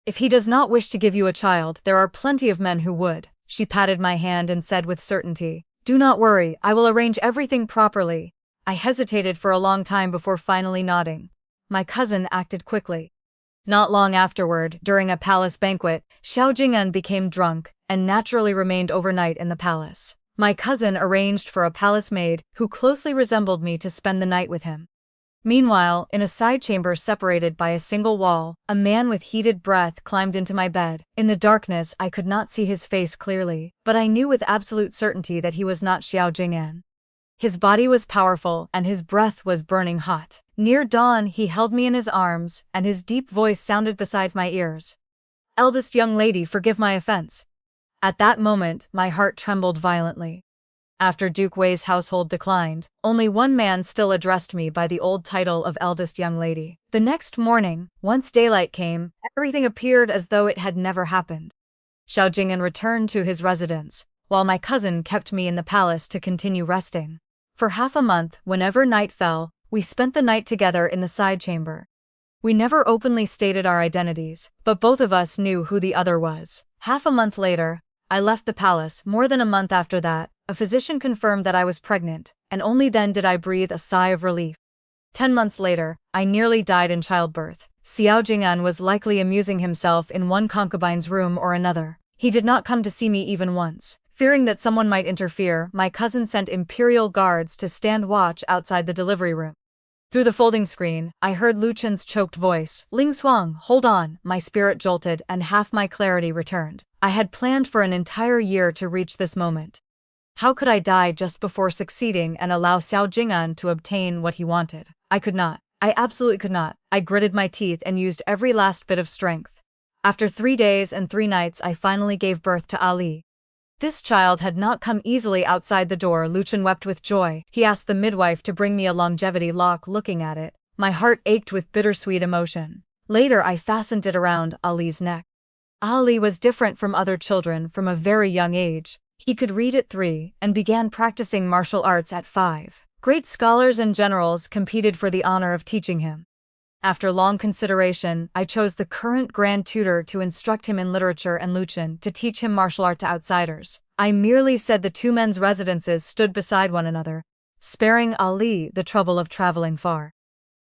If he does not wish to give you a child, there are plenty of men who would. She patted my hand and said with certainty, do not worry, I will arrange everything properly. I hesitated for a long time before finally nodding. My cousin acted quickly. Not long afterward, during a palace banquet, Xiao Jing'an became drunk and naturally remained overnight in the palace. My cousin arranged for a palace maid who closely resembled me to spend the night with him. Meanwhile, in a side chamber separated by a single wall, a man with heated breath climbed into my bed. In the darkness, I could not see his face clearly, but I knew with absolute certainty that he was not Xiao Jing'an. His body was powerful, and his breath was burning hot. Near dawn, he held me in his arms, and his deep voice sounded beside my ears. "Eldest young lady, forgive my offense." At that moment, my heart trembled violently. After Duke Wei's household declined, only one man still addressed me by the old title of eldest young lady. The next morning, once daylight came, everything appeared as though it had never happened. Xiao Jing'an returned to his residence, while my cousin kept me in the palace to continue resting. For half a month, whenever night fell, we spent the night together in the side chamber. We never openly stated our identities, but both of us knew who the other was. Half a month later, I left the palace. More than a month after that, a physician confirmed that I was pregnant, and only then did I breathe a sigh of relief. 10 months later, I nearly died in childbirth. Xiao Jing'an was likely amusing himself in one concubine's room or another. He did not come to see me even once. Fearing that someone might interfere, my cousin sent imperial guards to stand watch outside the delivery room. Through the folding screen, I heard Lu Chen's choked voice. "Ling Xuang, hold on." My spirit jolted, and half my clarity returned. I had planned for an entire year to reach this moment. How could I die just before succeeding and allow Xiao Jing'an to obtain what he wanted? I could not. I absolutely could not. I gritted my teeth and used every last bit of strength. After 3 days and 3 nights, I finally gave birth to Ali. This child had not come easily outside the door. Lu Chen wept with joy. He asked the midwife to bring me a longevity lock. Looking at it, my heart ached with bittersweet emotion. Later, I fastened it around Ali's neck. Ali was different from other children from a very young age. He could read at 3 and began practicing martial arts at 5. Great scholars and generals competed for the honor of teaching him. After long consideration, I chose the current grand tutor to instruct him in literature and Lu Chen to teach him martial art to outsiders. I merely said the two men's residences stood beside one another, sparing Ali the trouble of traveling far.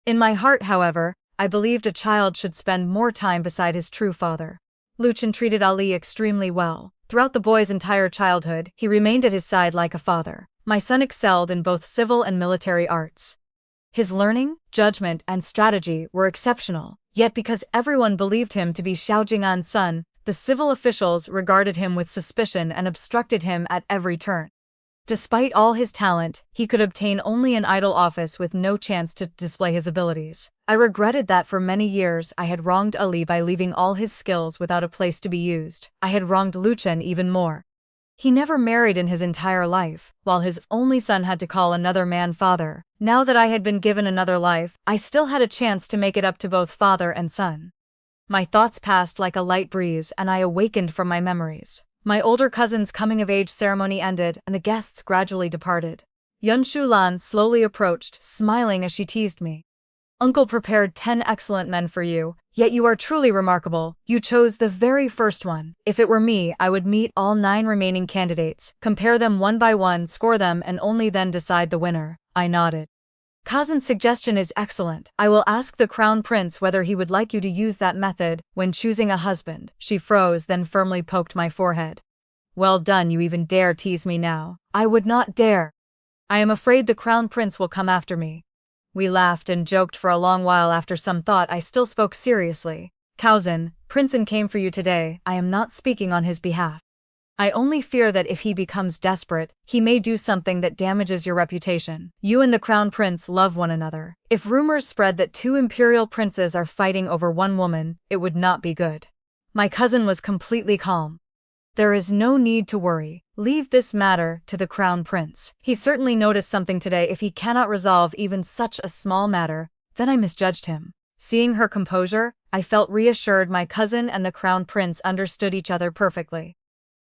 In my heart, however, I believed a child should spend more time beside his true father. Lu Chen treated Ali extremely well. Throughout the boy's entire childhood, he remained at his side like a father. My son excelled in both civil and military arts. His learning, judgment, and strategy were exceptional, yet because everyone believed him to be Xiao Jing'an's son, the civil officials regarded him with suspicion and obstructed him at every turn. Despite all his talent, he could obtain only an idle office with no chance to display his abilities. I regretted that for many years I had wronged Ali by leaving all his skills without a place to be used. I had wronged Lu Chen even more. He never married in his entire life, while his only son had to call another man father. Now that I had been given another life, I still had a chance to make it up to both father and son. My thoughts passed like a light breeze, and I awakened from my memories. My older cousin's coming-of-age ceremony ended, and the guests gradually departed. Yun Shulan slowly approached, smiling as she teased me. "Uncle prepared 10 excellent men for you, yet you are truly remarkable. You chose the very first one. If it were me, I would meet all 9 remaining candidates, compare them one by one, score them, and only then decide the winner." I nodded. "Cousin's suggestion is excellent. I will ask the Crown Prince whether he would like you to use that method when choosing a husband." She froze, then firmly poked my forehead. "Well done, you even dare tease me now." "I would not dare. I am afraid the Crown Prince will come after me." We laughed and joked for a long while. After some thought, I still spoke seriously. "Cousin, Princeton came for you today. I am not speaking on his behalf. I only fear that if he becomes desperate, he may do something that damages your reputation. You and the Crown Prince love one another. If rumors spread that 2 imperial princes are fighting over one woman, it would not be good." My cousin was completely calm. "There is no need to worry. Leave this matter to the Crown Prince. He certainly noticed something today. If he cannot resolve even such a small matter, then I misjudged him." Seeing her composure, I felt reassured. My cousin and the Crown Prince understood each other perfectly.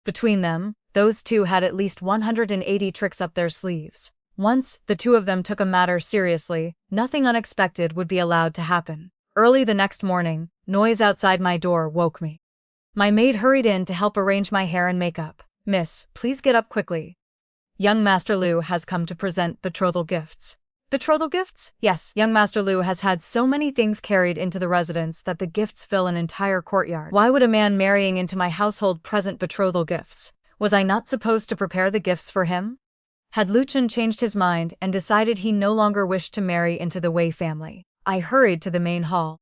Between them, those two had at least 180 tricks up their sleeves. Once the two of them took a matter seriously, nothing unexpected would be allowed to happen. Early the next morning, noise outside my door woke me. My maid hurried in to help arrange my hair and makeup. "Miss, please get up quickly. Young Master Lu has come to present betrothal gifts." "Betrothal gifts?" "Yes, young Master Lu has had so many things carried into the residence that the gifts fill an entire courtyard. Why would a man marrying into my household present betrothal gifts? Was I not supposed to prepare the gifts for him?" Had Lu Chen changed his mind and decided he no longer wished to marry into the Wei family? I hurried to the main hall.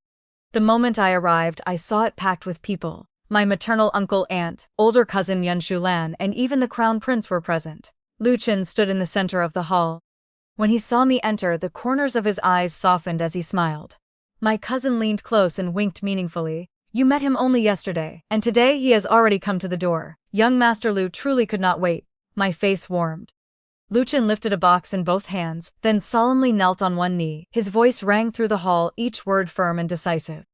The moment I arrived, I saw it packed with people. My maternal uncle, aunt, older cousin Yun Shulan, and even the Crown Prince were present. Lu Chen stood in the center of the hall. When he saw me enter, the corners of his eyes softened as he smiled. My cousin leaned close and winked meaningfully. You met him only yesterday, and today he has already come to the door. Young Master Lu truly could not wait. My face warmed. Lu Chen lifted a box in both hands, then solemnly knelt on one knee. His voice rang through the hall, each word firm and decisive.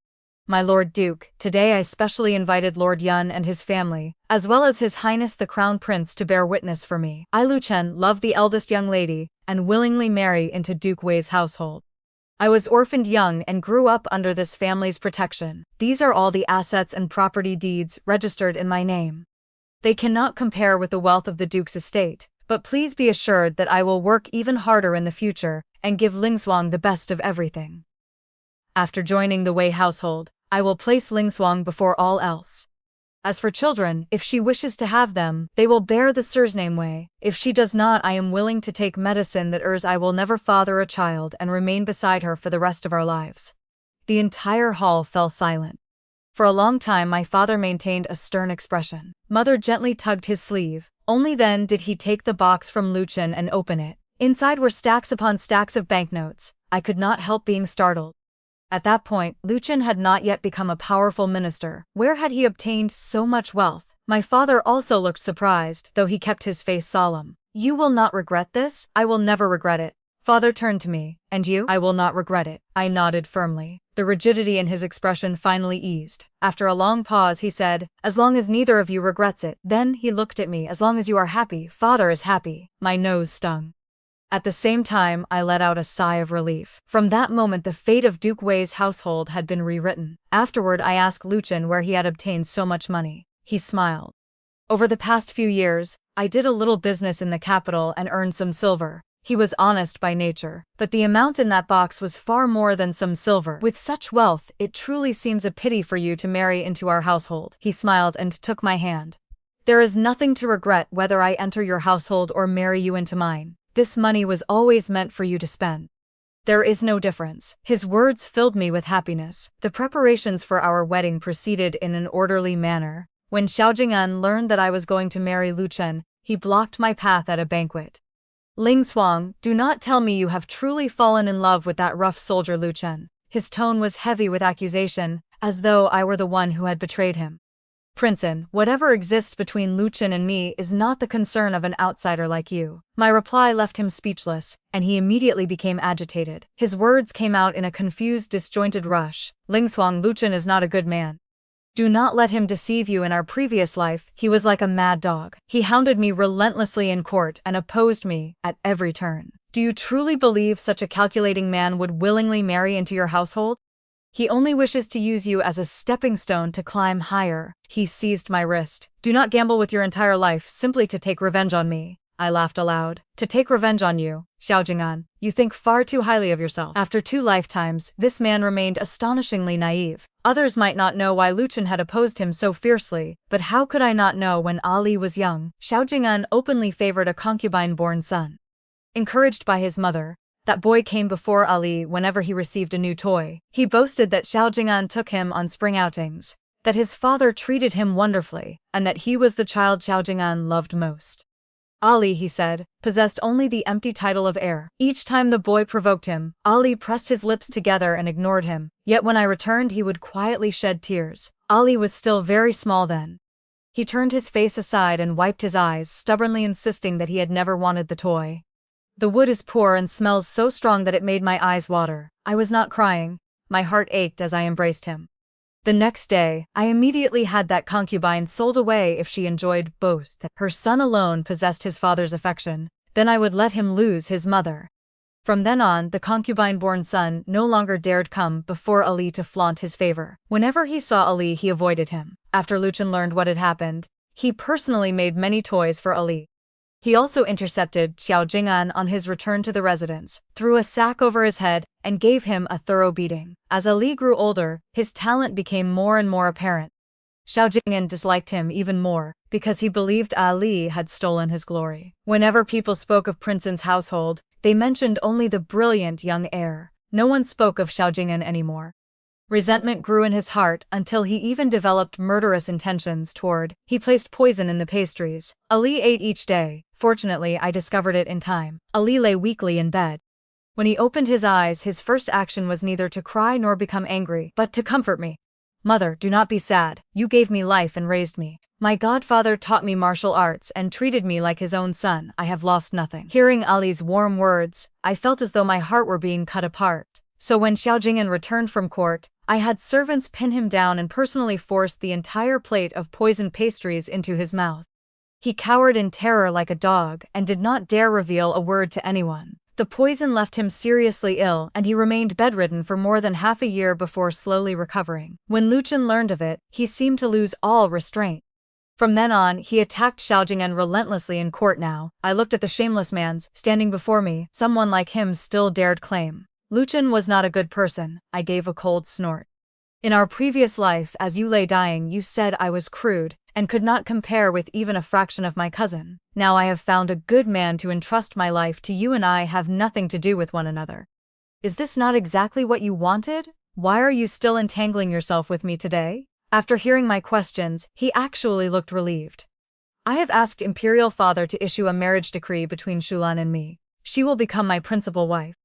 My Lord Duke, today I specially invited Lord Yun and his family, as well as His Highness the Crown Prince, to bear witness for me. I, Lu Chen, love the eldest young lady, and willingly marry into Duke Wei's household. I was orphaned young and grew up under this family's protection. These are all the assets and property deeds registered in my name. They cannot compare with the wealth of the Duke's estate, but please be assured that I will work even harder in the future and give Lingshuang the best of everything. After joining the Wei household, I will place Lingshuang before all else. As for children, if she wishes to have them, they will bear the surname Wei. If she does not, I am willing to take medicine that I will never father a child and remain beside her for the rest of our lives. The entire hall fell silent. For a long time my father maintained a stern expression. Mother gently tugged his sleeve. Only then did he take the box from Lu Chen and open it. Inside were stacks upon stacks of banknotes. I could not help being startled. At that point, Lu Chen had not yet become a powerful minister. Where had he obtained so much wealth? My father also looked surprised, though he kept his face solemn. You will not regret this? I will never regret it. Father turned to me. And you? I will not regret it. I nodded firmly. The rigidity in his expression finally eased. After a long pause, he said, as long as neither of you regrets it. Then he looked at me. As long as you are happy, Father is happy. My nose stung. At the same time, I let out a sigh of relief. From that moment, the fate of Duke Wei's household had been rewritten. Afterward, I asked Lu Chen where he had obtained so much money. He smiled. Over the past few years, I did a little business in the capital and earned some silver. He was honest by nature, but the amount in that box was far more than some silver. With such wealth, it truly seems a pity for you to marry into our household. He smiled and took my hand. There is nothing to regret whether I enter your household or marry you into mine. This money was always meant for you to spend. There is no difference. His words filled me with happiness. The preparations for our wedding proceeded in an orderly manner. When Xiao Chang'an learned that I was going to marry Lu Chen, he blocked my path at a banquet. Lingshuang, do not tell me you have truly fallen in love with that rough soldier Lu Chen. His tone was heavy with accusation, as though I were the one who had betrayed him. Princeton, whatever exists between Lu Chen and me is not the concern of an outsider like you. My reply left him speechless, and he immediately became agitated. His words came out in a confused, disjointed rush. Lingshuang, Lu Chen is not a good man. Do not let him deceive you. In our previous life, he was like a mad dog. He hounded me relentlessly in court and opposed me at every turn. Do you truly believe such a calculating man would willingly marry into your household? He only wishes to use you as a stepping stone to climb higher. He seized my wrist. Do not gamble with your entire life simply to take revenge on me. I laughed aloud. To take revenge on you, Xiao Chang'an, you think far too highly of yourself. After 2 lifetimes, this man remained astonishingly naive. Others might not know why Lu Chen had opposed him so fiercely, but how could I not know when Ali was young? Xiao Chang'an openly favored a concubine-born son. Encouraged by his mother, that boy came before Ali whenever he received a new toy. He boasted that Xiao Chang'an took him on spring outings, that his father treated him wonderfully, and that he was the child Xiao Chang'an loved most. Ali, he said, possessed only the empty title of heir. Each time the boy provoked him, Ali pressed his lips together and ignored him, yet when I returned he would quietly shed tears. Ali was still very small then. He turned his face aside and wiped his eyes, stubbornly insisting that he had never wanted the toy. The wood is poor and smells so strong that it made my eyes water. I was not crying. My heart ached as I embraced him. The next day, I immediately had that concubine sold away if she enjoyed both. Her son alone possessed his father's affection. Then I would let him lose his mother. From then on, the concubine-born son no longer dared come before Ali to flaunt his favor. Whenever he saw Ali, he avoided him. After Lu Chen learned what had happened, he personally made many toys for Ali. He also intercepted Xiao Chang'an on his return to the residence, threw a sack over his head, and gave him a thorough beating. As Ali grew older, his talent became more and more apparent. Xiao Chang'an disliked him even more, because he believed Ali had stolen his glory. Whenever people spoke of Princeton's household, they mentioned only the brilliant young heir. No one spoke of Xiao Chang'an anymore. Resentment grew in his heart until he even developed murderous intentions toward. He placed poison in the pastries Ali ate each day. Fortunately, I discovered it in time. Ali lay weakly in bed. When he opened his eyes, his first action was neither to cry nor become angry, but to comfort me. Mother, do not be sad. You gave me life and raised me. My godfather taught me martial arts and treated me like his own son. I have lost nothing. Hearing Ali's warm words, I felt as though my heart were being cut apart. So when Xiao Chang'an returned from court, I had servants pin him down and personally forced the entire plate of poisoned pastries into his mouth. He cowered in terror like a dog and did not dare reveal a word to anyone. The poison left him seriously ill and he remained bedridden for more than half a year before slowly recovering. When Luchan learned of it, he seemed to lose all restraint. From then on, he attacked Xiao Chang'an relentlessly in court. Now, I looked at the shameless man standing before me. Someone like him still dared claim. Luchan was not a good person. I gave a cold snort. In our previous life, as you lay dying, you said I was crude and could not compare with even a fraction of my cousin. Now I have found a good man to entrust my life to you and I have nothing to do with one another. Is this not exactly what you wanted? Why are you still entangling yourself with me today? After hearing my questions, he actually looked relieved. I have asked Imperial Father to issue a marriage decree between Shulan and me. She will become my principal wife.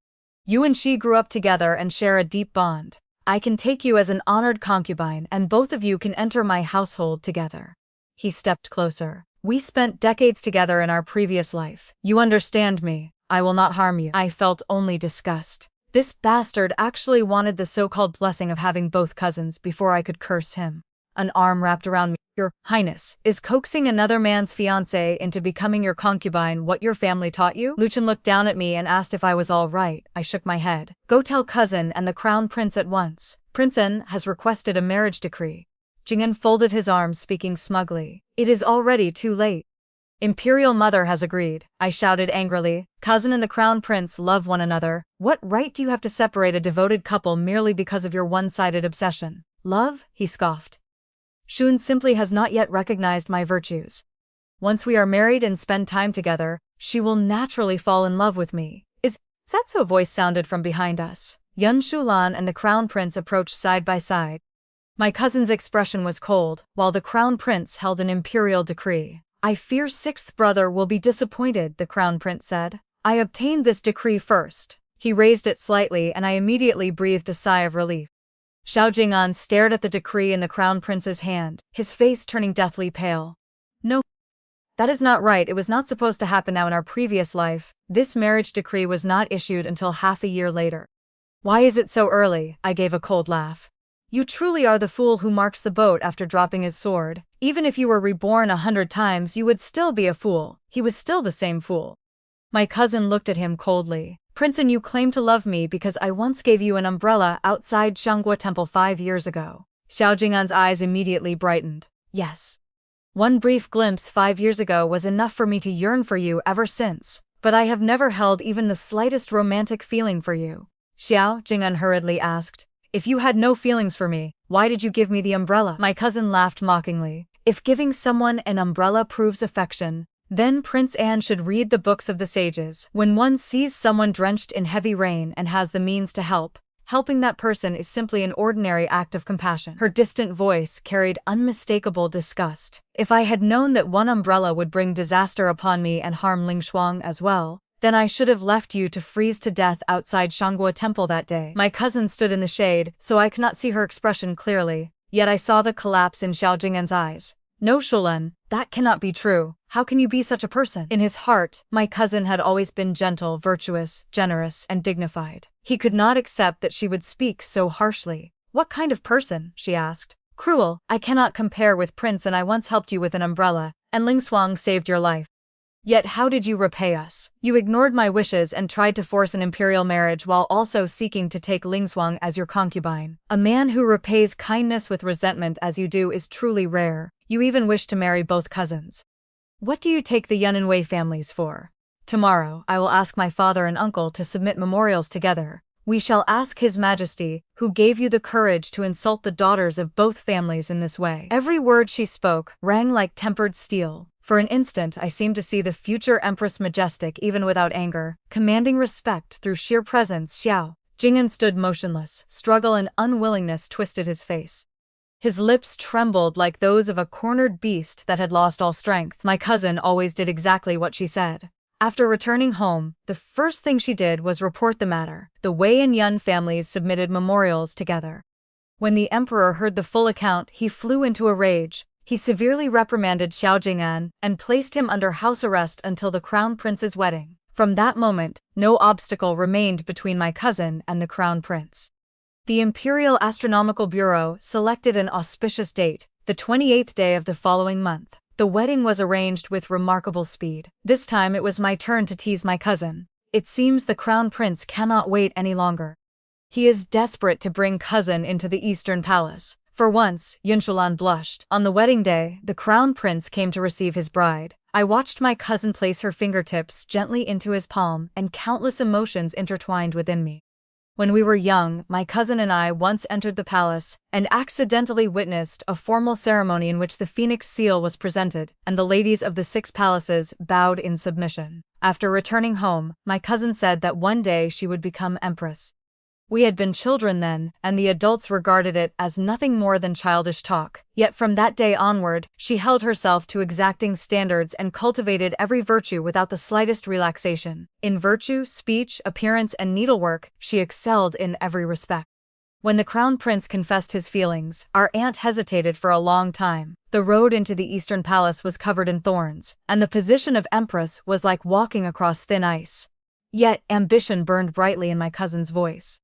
You and she grew up together and share a deep bond. I can take you as an honored concubine and both of you can enter my household together. He stepped closer. We spent decades together in our previous life. You understand me. I will not harm you. I felt only disgust. This bastard actually wanted the so-called blessing of having both cousins before I could curse him. An arm wrapped around me. Your Highness, is coaxing another man's fiancée into becoming your concubine what your family taught you? Luchan looked down at me and asked if I was all right. I shook my head. Go tell cousin and the crown prince at once. Prince N has requested a marriage decree. Chang'an folded his arms, speaking smugly. It is already too late. Imperial mother has agreed. I shouted angrily. Cousin and the crown prince love one another. What right do you have to separate a devoted couple merely because of your one-sided obsession? Love? He scoffed. Shun simply has not yet recognized my virtues. Once we are married and spend time together, she will naturally fall in love with me. Is that so? A voice sounded from behind us. Yun Shulan and the crown prince approached side by side. My cousin's expression was cold, while the crown prince held an imperial decree. I fear sixth brother will be disappointed, the crown prince said. I obtained this decree first. He raised it slightly and I immediately breathed a sigh of relief. Xiao Chang'an stared at the decree in the crown prince's hand, his face turning deathly pale. No. That is not right. It was not supposed to happen now in our previous life. This marriage decree was not issued until half a year later. Why is it so early? I gave a cold laugh. You truly are the fool who marks the boat after dropping his sword. Even if you were reborn 100 times, you would still be a fool. He was still the same fool. My cousin looked at him coldly. Prince, and you claim to love me because I once gave you an umbrella outside Shangguo Temple 5 years ago. Xiao Chang'an's eyes immediately brightened. Yes. One brief glimpse 5 years ago was enough for me to yearn for you ever since, but I have never held even the slightest romantic feeling for you. Xiao Chang'an hurriedly asked. If you had no feelings for me, why did you give me the umbrella? My cousin laughed mockingly. If giving someone an umbrella proves affection, then Prince An should read the books of the sages. When one sees someone drenched in heavy rain and has the means to help, helping that person is simply an ordinary act of compassion. Her distant voice carried unmistakable disgust. If I had known that one umbrella would bring disaster upon me and harm Ling Shuang as well, then I should have left you to freeze to death outside Shangguo Temple that day. My cousin stood in the shade, so I could not see her expression clearly, yet I saw the collapse in Xiao Chang'an's eyes. No, Shulan, that cannot be true. How can you be such a person? In his heart, my cousin had always been gentle, virtuous, generous, and dignified. He could not accept that she would speak so harshly. What kind of person? She asked. Cruel. I cannot compare with Prince, and I once helped you with an umbrella, and Ling Shuang saved your life. Yet how did you repay us? You ignored my wishes and tried to force an imperial marriage while also seeking to take Ling Shuang as your concubine. A man who repays kindness with resentment as you do is truly rare. You even wish to marry both cousins. What do you take the Yun and Wei families for? Tomorrow, I will ask my father and uncle to submit memorials together. We shall ask His Majesty, who gave you the courage to insult the daughters of both families in this way. Every word she spoke rang like tempered steel. For an instant I seemed to see the future Empress majestic even without anger, commanding respect through sheer presence. Xiao Chang'an stood motionless, struggle and unwillingness twisted his face. His lips trembled like those of a cornered beast that had lost all strength. My cousin always did exactly what she said. After returning home, the first thing she did was report the matter. The Wei and Yun families submitted memorials together. When the emperor heard the full account, he flew into a rage. He severely reprimanded Xiao Chang'an and placed him under house arrest until the crown prince's wedding. From that moment, no obstacle remained between my cousin and the crown prince. The Imperial Astronomical Bureau selected an auspicious date, the 28th day of the following month. The wedding was arranged with remarkable speed. This time it was my turn to tease my cousin. It seems the crown prince cannot wait any longer. He is desperate to bring cousin into the Eastern Palace. For once, Yunshulan blushed. On the wedding day, the crown prince came to receive his bride. I watched my cousin place her fingertips gently into his palm, and countless emotions intertwined within me. When we were young, my cousin and I once entered the palace and accidentally witnessed a formal ceremony in which the phoenix seal was presented, and the ladies of the 6 palaces bowed in submission. After returning home, my cousin said that one day she would become empress. We had been children then, and the adults regarded it as nothing more than childish talk. Yet from that day onward, she held herself to exacting standards and cultivated every virtue without the slightest relaxation. In virtue, speech, appearance, and needlework, she excelled in every respect. When the crown prince confessed his feelings, our aunt hesitated for a long time. The road into the Eastern Palace was covered in thorns, and the position of empress was like walking across thin ice. Yet ambition burned brightly in my cousin's voice.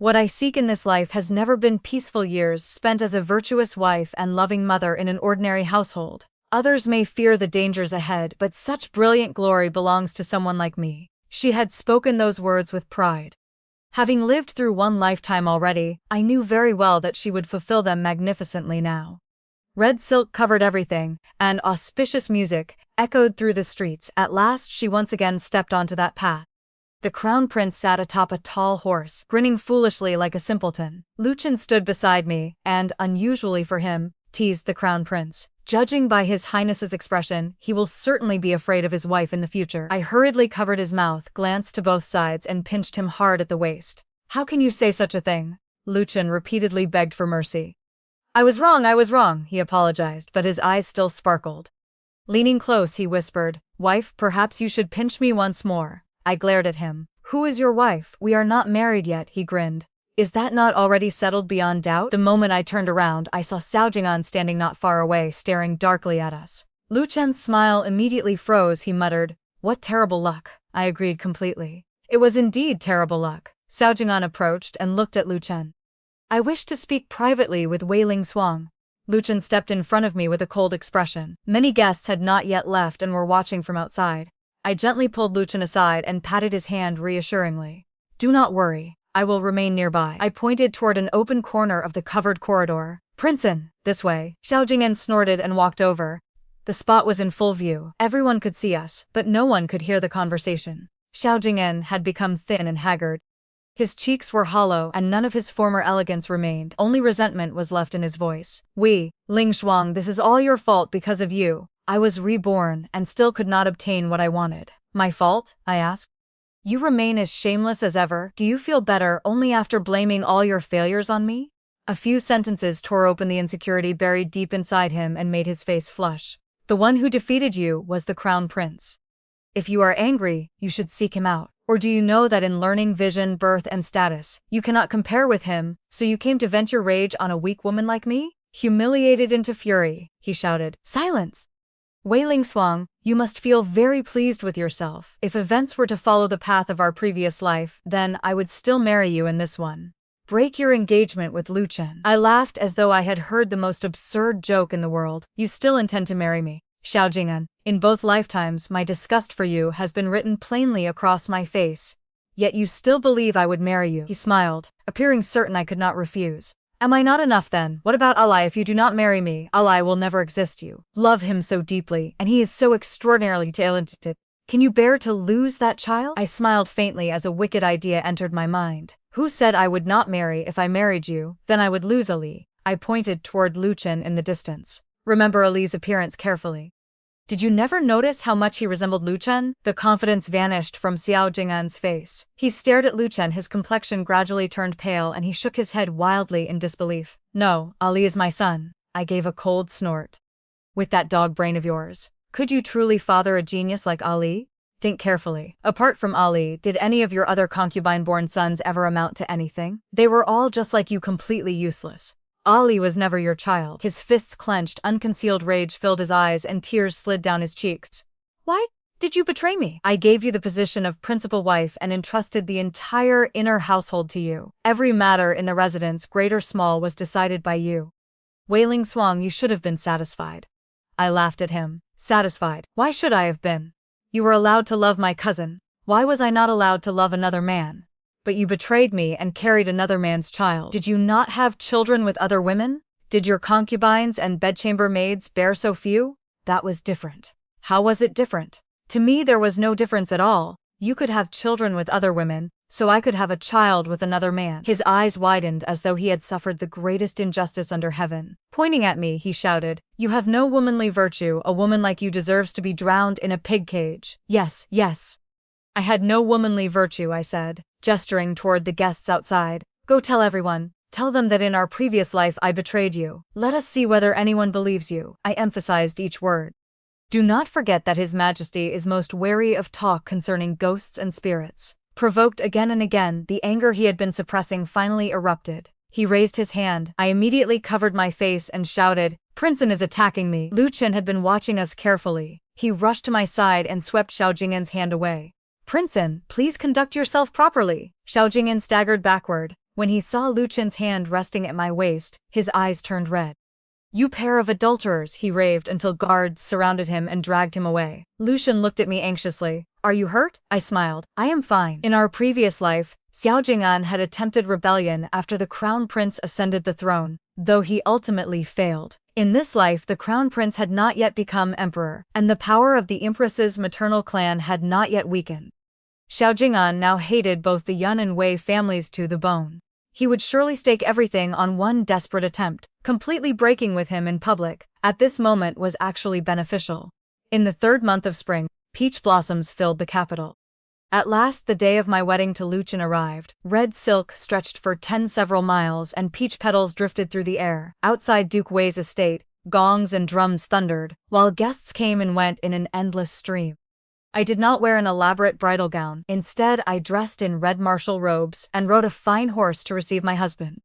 What I seek in this life has never been peaceful years spent as a virtuous wife and loving mother in an ordinary household. Others may fear the dangers ahead, but such brilliant glory belongs to someone like me. She had spoken those words with pride. Having lived through one lifetime already, I knew very well that she would fulfill them magnificently now. Red silk covered everything, and auspicious music echoed through the streets. At last she once again stepped onto that path. The crown prince sat atop a tall horse, grinning foolishly like a simpleton. Luchan stood beside me, and, unusually for him, teased the crown prince. Judging by his highness's expression, he will certainly be afraid of his wife in the future. I hurriedly covered his mouth, glanced to both sides, and pinched him hard at the waist. How can you say such a thing? Luchan repeatedly begged for mercy. I was wrong, he apologized, but his eyes still sparkled. Leaning close, he whispered, Wife, perhaps you should pinch me once more. I glared at him. Who is your wife? We are not married yet, he grinned. Is that not already settled beyond doubt? The moment I turned around, I saw Xiao Chang'an standing not far away, staring darkly at us. Luchan's smile immediately froze. He muttered, What terrible luck. I agreed completely. It was indeed terrible luck. Xiao Chang'an approached and looked at Luchan. I wish to speak privately with Wei Lingshuang. Luchan stepped in front of me with a cold expression. Many guests had not yet left and were watching from outside. I gently pulled Luchan aside and patted his hand reassuringly. Do not worry, I will remain nearby. I pointed toward an open corner of the covered corridor. Princein, this way. Xiao Chang'an snorted and walked over. The spot was in full view. Everyone could see us, but no one could hear the conversation. Xiao Chang'an had become thin and haggard. His cheeks were hollow and none of his former elegance remained. Only resentment was left in his voice. Wei Lingshuang, this is all your fault because of you. I was reborn and still could not obtain what I wanted. My fault? I asked. You remain as shameless as ever. Do you feel better only after blaming all your failures on me? A few sentences tore open the insecurity buried deep inside him and made his face flush. The one who defeated you was the crown prince. If you are angry, you should seek him out. Or do you know that in learning, vision, birth, and status, you cannot compare with him, so you came to vent your rage on a weak woman like me? Humiliated into fury, he shouted. Silence! Wei Lingshuang, you must feel very pleased with yourself. If events were to follow the path of our previous life, then I would still marry you in this one. Break your engagement with Luchan. I laughed as though I had heard the most absurd joke in the world. You still intend to marry me. Xiao Chang'an, in both lifetimes my disgust for you has been written plainly across my face. Yet you still believe I would marry you. He smiled, appearing certain I could not refuse. Am I not enough then? What about Ali? If you do not marry me, Ali will never exist. You love him so deeply, and he is so extraordinarily talented. Can you bear to lose that child? I smiled faintly as a wicked idea entered my mind. Who said I would not marry? If I married you, then I would lose Ali. I pointed toward Luchan in the distance. Remember Ali's appearance carefully. Did you never notice how much he resembled Lu Chen? The confidence vanished from Xiao Jing'an's face. He stared at Lu Chen, his complexion gradually turned pale and he shook his head wildly in disbelief. No, Ali is my son. I gave a cold snort. With that dog brain of yours, could you truly father a genius like Ali? Think carefully. Apart from Ali, did any of your other concubine-born sons ever amount to anything? They were all just like you, completely useless. Ali was never your child. His fists clenched, unconcealed rage filled his eyes and tears slid down his cheeks. Why did you betray me? I gave you the position of principal wife and entrusted the entire inner household to you. Every matter in the residence, great or small, was decided by you. Wailing Swang, you should have been satisfied. I laughed at him. Satisfied? Why should I have been? You were allowed to love my cousin. Why was I not allowed to love another man? But you betrayed me and carried another man's child. Did you not have children with other women? Did your concubines and bedchamber maids bear so few? That was different. How was it different? To me there was no difference at all. You could have children with other women, so I could have a child with another man. His eyes widened as though he had suffered the greatest injustice under heaven. Pointing at me, he shouted, "You have no womanly virtue. A woman like you deserves to be drowned in a pig cage." Yes, yes. I had no womanly virtue, I said, gesturing toward the guests outside. Go tell everyone. Tell them that in our previous life I betrayed you. Let us see whether anyone believes you. I emphasized each word. Do not forget that His Majesty is most wary of talk concerning ghosts and spirits. Provoked again and again, the anger he had been suppressing finally erupted. He raised his hand. I immediately covered my face and shouted, "Princeton is attacking me." Lu Chen had been watching us carefully. He rushed to my side and swept Xiao Jing'an's hand away. "Princeton, please conduct yourself properly." Xiao Jing'an staggered backward. When he saw Lu Chen's hand resting at my waist, his eyes turned red. "You pair of adulterers," he raved until guards surrounded him and dragged him away. Lu Chen looked at me anxiously. "Are you hurt?" I smiled. "I am fine." In our previous life, Xiao Jing'an had attempted rebellion after the crown prince ascended the throne, though he ultimately failed. In this life, the crown prince had not yet become emperor, and the power of the empress's maternal clan had not yet weakened. Xiao Jing'an now hated both the Yun and Wei families to the bone. He would surely stake everything on one desperate attempt. Completely breaking with him in public, at this moment, was actually beneficial. In the third month of spring, peach blossoms filled the capital. At last the day of my wedding to Lu Chen arrived. Red silk stretched for several miles and peach petals drifted through the air. Outside Duke Wei's estate, gongs and drums thundered, while guests came and went in an endless stream. I did not wear an elaborate bridal gown. Instead, I dressed in red martial robes and rode a fine horse to receive my husband.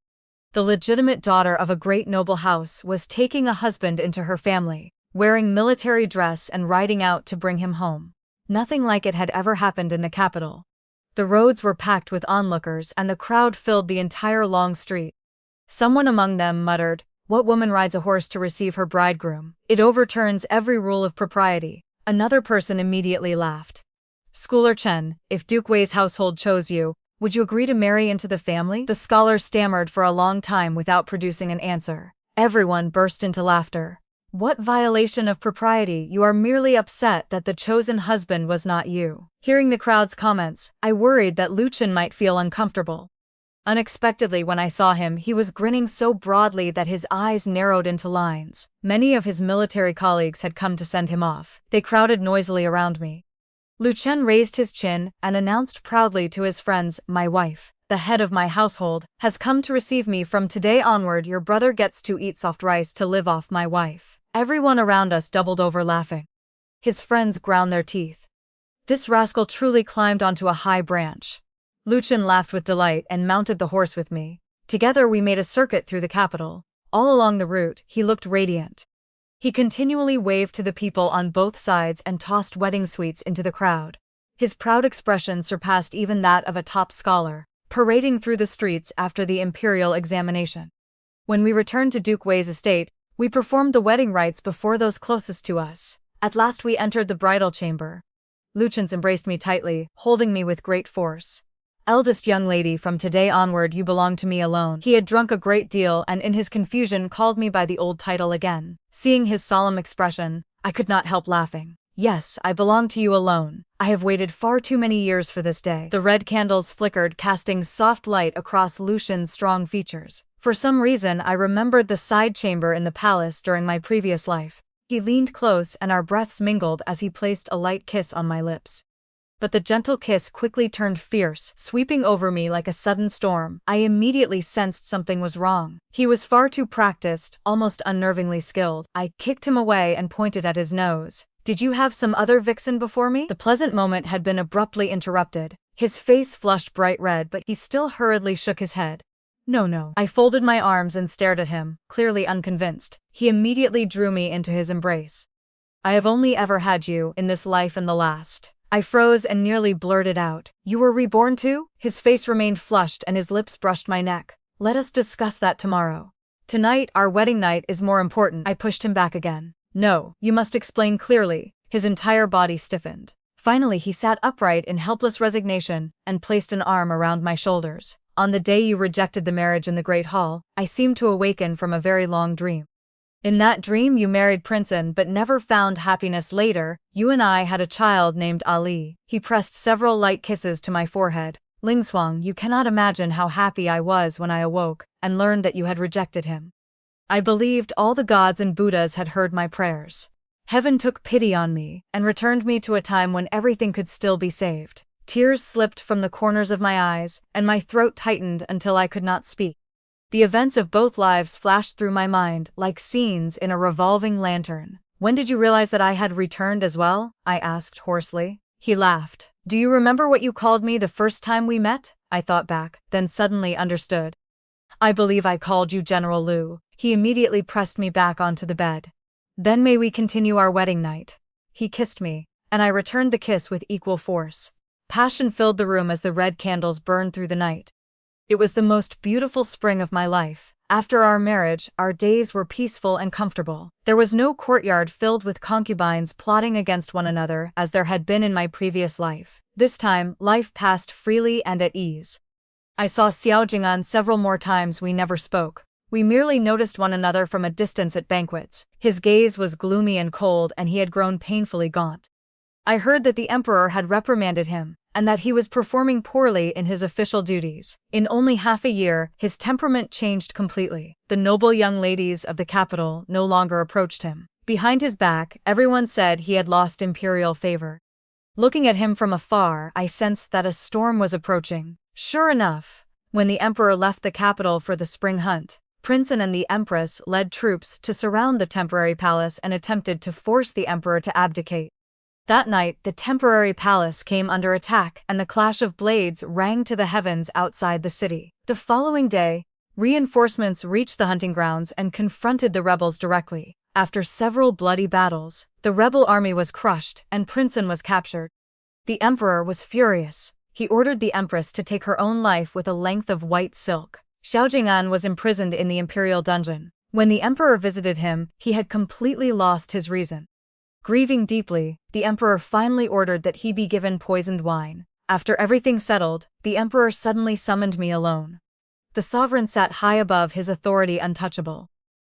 The legitimate daughter of a great noble house was taking a husband into her family, wearing military dress and riding out to bring him home. Nothing like it had ever happened in the capital. The roads were packed with onlookers and the crowd filled the entire long street. Someone among them muttered, "What woman rides a horse to receive her bridegroom? It overturns every rule of propriety." Another person immediately laughed. "Schooler Chen, if Duke Wei's household chose you, would you agree to marry into the family?" The scholar stammered for a long time without producing an answer. Everyone burst into laughter. "What violation of propriety? You are merely upset that the chosen husband was not you." Hearing the crowd's comments, I worried that Lu Chen might feel uncomfortable. Unexpectedly, when I saw him, he was grinning so broadly that his eyes narrowed into lines. Many of his military colleagues had come to send him off. They crowded noisily around me. Lu Chen raised his chin and announced proudly to his friends, "My wife, the head of my household, has come to receive me. From today onward, your brother gets to eat soft rice to live off my wife." Everyone around us doubled over laughing. His friends ground their teeth. This rascal truly climbed onto a high branch. Lu Chen laughed with delight and mounted the horse with me. Together we made a circuit through the capital. All along the route, he looked radiant. He continually waved to the people on both sides and tossed wedding sweets into the crowd. His proud expression surpassed even that of a top scholar, parading through the streets after the imperial examination. When we returned to Duke Wei's estate, we performed the wedding rites before those closest to us. At last we entered the bridal chamber. Lu Chen embraced me tightly, holding me with great force. "Eldest young lady, from today onward you belong to me alone." He had drunk a great deal and in his confusion called me by the old title again. Seeing his solemn expression, I could not help laughing. "Yes, I belong to you alone. I have waited far too many years for this day." The red candles flickered, casting soft light across Lu Chen's strong features. For some reason, I remembered the side chamber in the palace during my previous life. He leaned close and our breaths mingled as he placed a light kiss on my lips. But the gentle kiss quickly turned fierce, sweeping over me like a sudden storm. I immediately sensed something was wrong. He was far too practiced, almost unnervingly skilled. I kicked him away and pointed at his nose. "Did you have some other vixen before me?" The pleasant moment had been abruptly interrupted. His face flushed bright red, but he still hurriedly shook his head. No. I folded my arms and stared at him, clearly unconvinced. He immediately drew me into his embrace. "I have only ever had you, in this life and the last." I froze and nearly blurted out, "You were reborn too?" His face remained flushed and his lips brushed my neck. "Let us discuss that tomorrow. Tonight, our wedding night, is more important." I pushed him back again. "No, you must explain clearly." His entire body stiffened. Finally, he sat upright in helpless resignation and placed an arm around my shoulders. "On the day you rejected the marriage in the Great Hall, I seemed to awaken from a very long dream. In that dream you married Princeton but never found happiness later. You and I had a child named Ali." He pressed several light kisses to my forehead. "Lingshuang, you cannot imagine how happy I was when I awoke and learned that you had rejected him. I believed all the gods and Buddhas had heard my prayers. Heaven took pity on me and returned me to a time when everything could still be saved." Tears slipped from the corners of my eyes, and my throat tightened until I could not speak. The events of both lives flashed through my mind like scenes in a revolving lantern. "When did you realize that I had returned as well?" I asked hoarsely. He laughed. "Do you remember what you called me the first time we met?" I thought back, then suddenly understood. "I believe I called you General Liu." He immediately pressed me back onto the bed. "Then may we continue our wedding night?" He kissed me, and I returned the kiss with equal force. Passion filled the room as the red candles burned through the night. It was the most beautiful spring of my life. After our marriage, our days were peaceful and comfortable. There was no courtyard filled with concubines plotting against one another as there had been in my previous life. This time, life passed freely and at ease. I saw Xiao Chang'an several more times. We never spoke. We merely noticed one another from a distance at banquets. His gaze was gloomy and cold, and he had grown painfully gaunt. I heard that the emperor had reprimanded him, and that he was performing poorly in his official duties. In only half a year, his temperament changed completely. The noble young ladies of the capital no longer approached him. Behind his back, everyone said he had lost imperial favor. Looking at him from afar, I sensed that a storm was approaching. Sure enough, when the emperor left the capital for the spring hunt, Princeton and the empress led troops to surround the temporary palace and attempted to force the emperor to abdicate. That night, the temporary palace came under attack, and the clash of blades rang to the heavens outside the city. The following day, reinforcements reached the hunting grounds and confronted the rebels directly. After several bloody battles, the rebel army was crushed, and Princeton was captured. The emperor was furious. He ordered the empress to take her own life with a length of white silk. Xiao Chang'an was imprisoned in the imperial dungeon. When the emperor visited him, he had completely lost his reason. Grieving deeply, the emperor finally ordered that he be given poisoned wine. After everything settled, the emperor suddenly summoned me alone. The sovereign sat high above, his authority untouchable.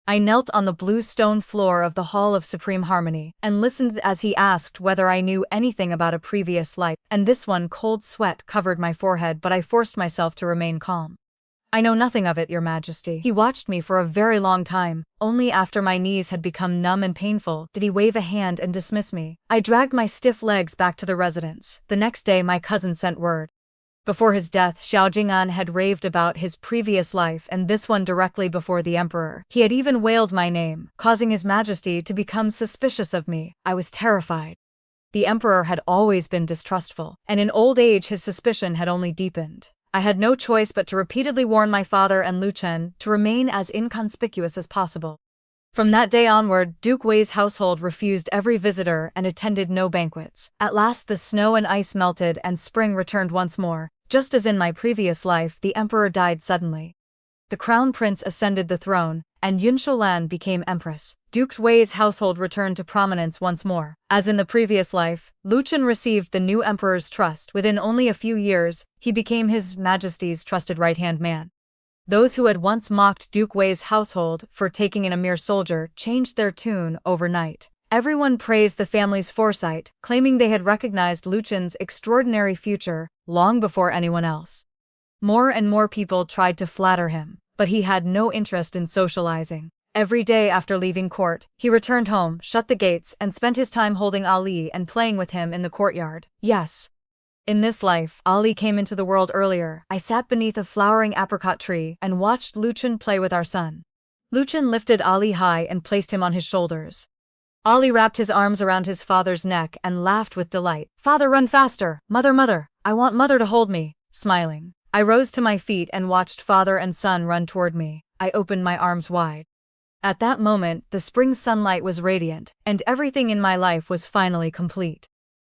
I knelt on the blue stone floor of the Hall of Supreme Harmony and listened as he asked whether I knew anything about a previous life, and this one cold sweat covered my forehead, but I forced myself to remain calm. "I know nothing of it, Your Majesty." He watched me for a very long time. Only after my knees had become numb and painful did he wave a hand and dismiss me. I dragged my stiff legs back to the residence. The next day my cousin sent word. Before his death, Xiao Chang'an had raved about his previous life and this one directly before the emperor. He had even wailed my name, causing His Majesty to become suspicious of me. I was terrified. The emperor had always been distrustful, and in old age his suspicion had only deepened. I had no choice but to repeatedly warn my father and Lu Chen to remain as inconspicuous as possible. From that day onward, Duke Wei's household refused every visitor and attended no banquets. At last the snow and ice melted and spring returned once more. Just as in my previous life, the emperor died suddenly. The crown prince ascended the throne, and Yun Sholan became empress. Duke Wei's household returned to prominence once more. As in the previous life, Lu Chen received the new emperor's trust. Within only a few years, he became His Majesty's trusted right-hand man. Those who had once mocked Duke Wei's household for taking in a mere soldier changed their tune overnight. Everyone praised the family's foresight, claiming they had recognized Lu Chen's extraordinary future long before anyone else. More and more people tried to flatter him, but he had no interest in socializing. Every day after leaving court, he returned home, shut the gates, and spent his time holding Ali and playing with him in the courtyard. Yes. In this life, Ali came into the world earlier. I sat beneath a flowering apricot tree and watched Luchan play with our son. Luchan lifted Ali high and placed him on his shoulders. Ali wrapped his arms around his father's neck and laughed with delight. Father, run faster! Mother, mother! I want mother to hold me! Smiling. I rose to my feet and watched father and son run toward me. I opened my arms wide. At that moment, the spring sunlight was radiant, and everything in my life was finally complete.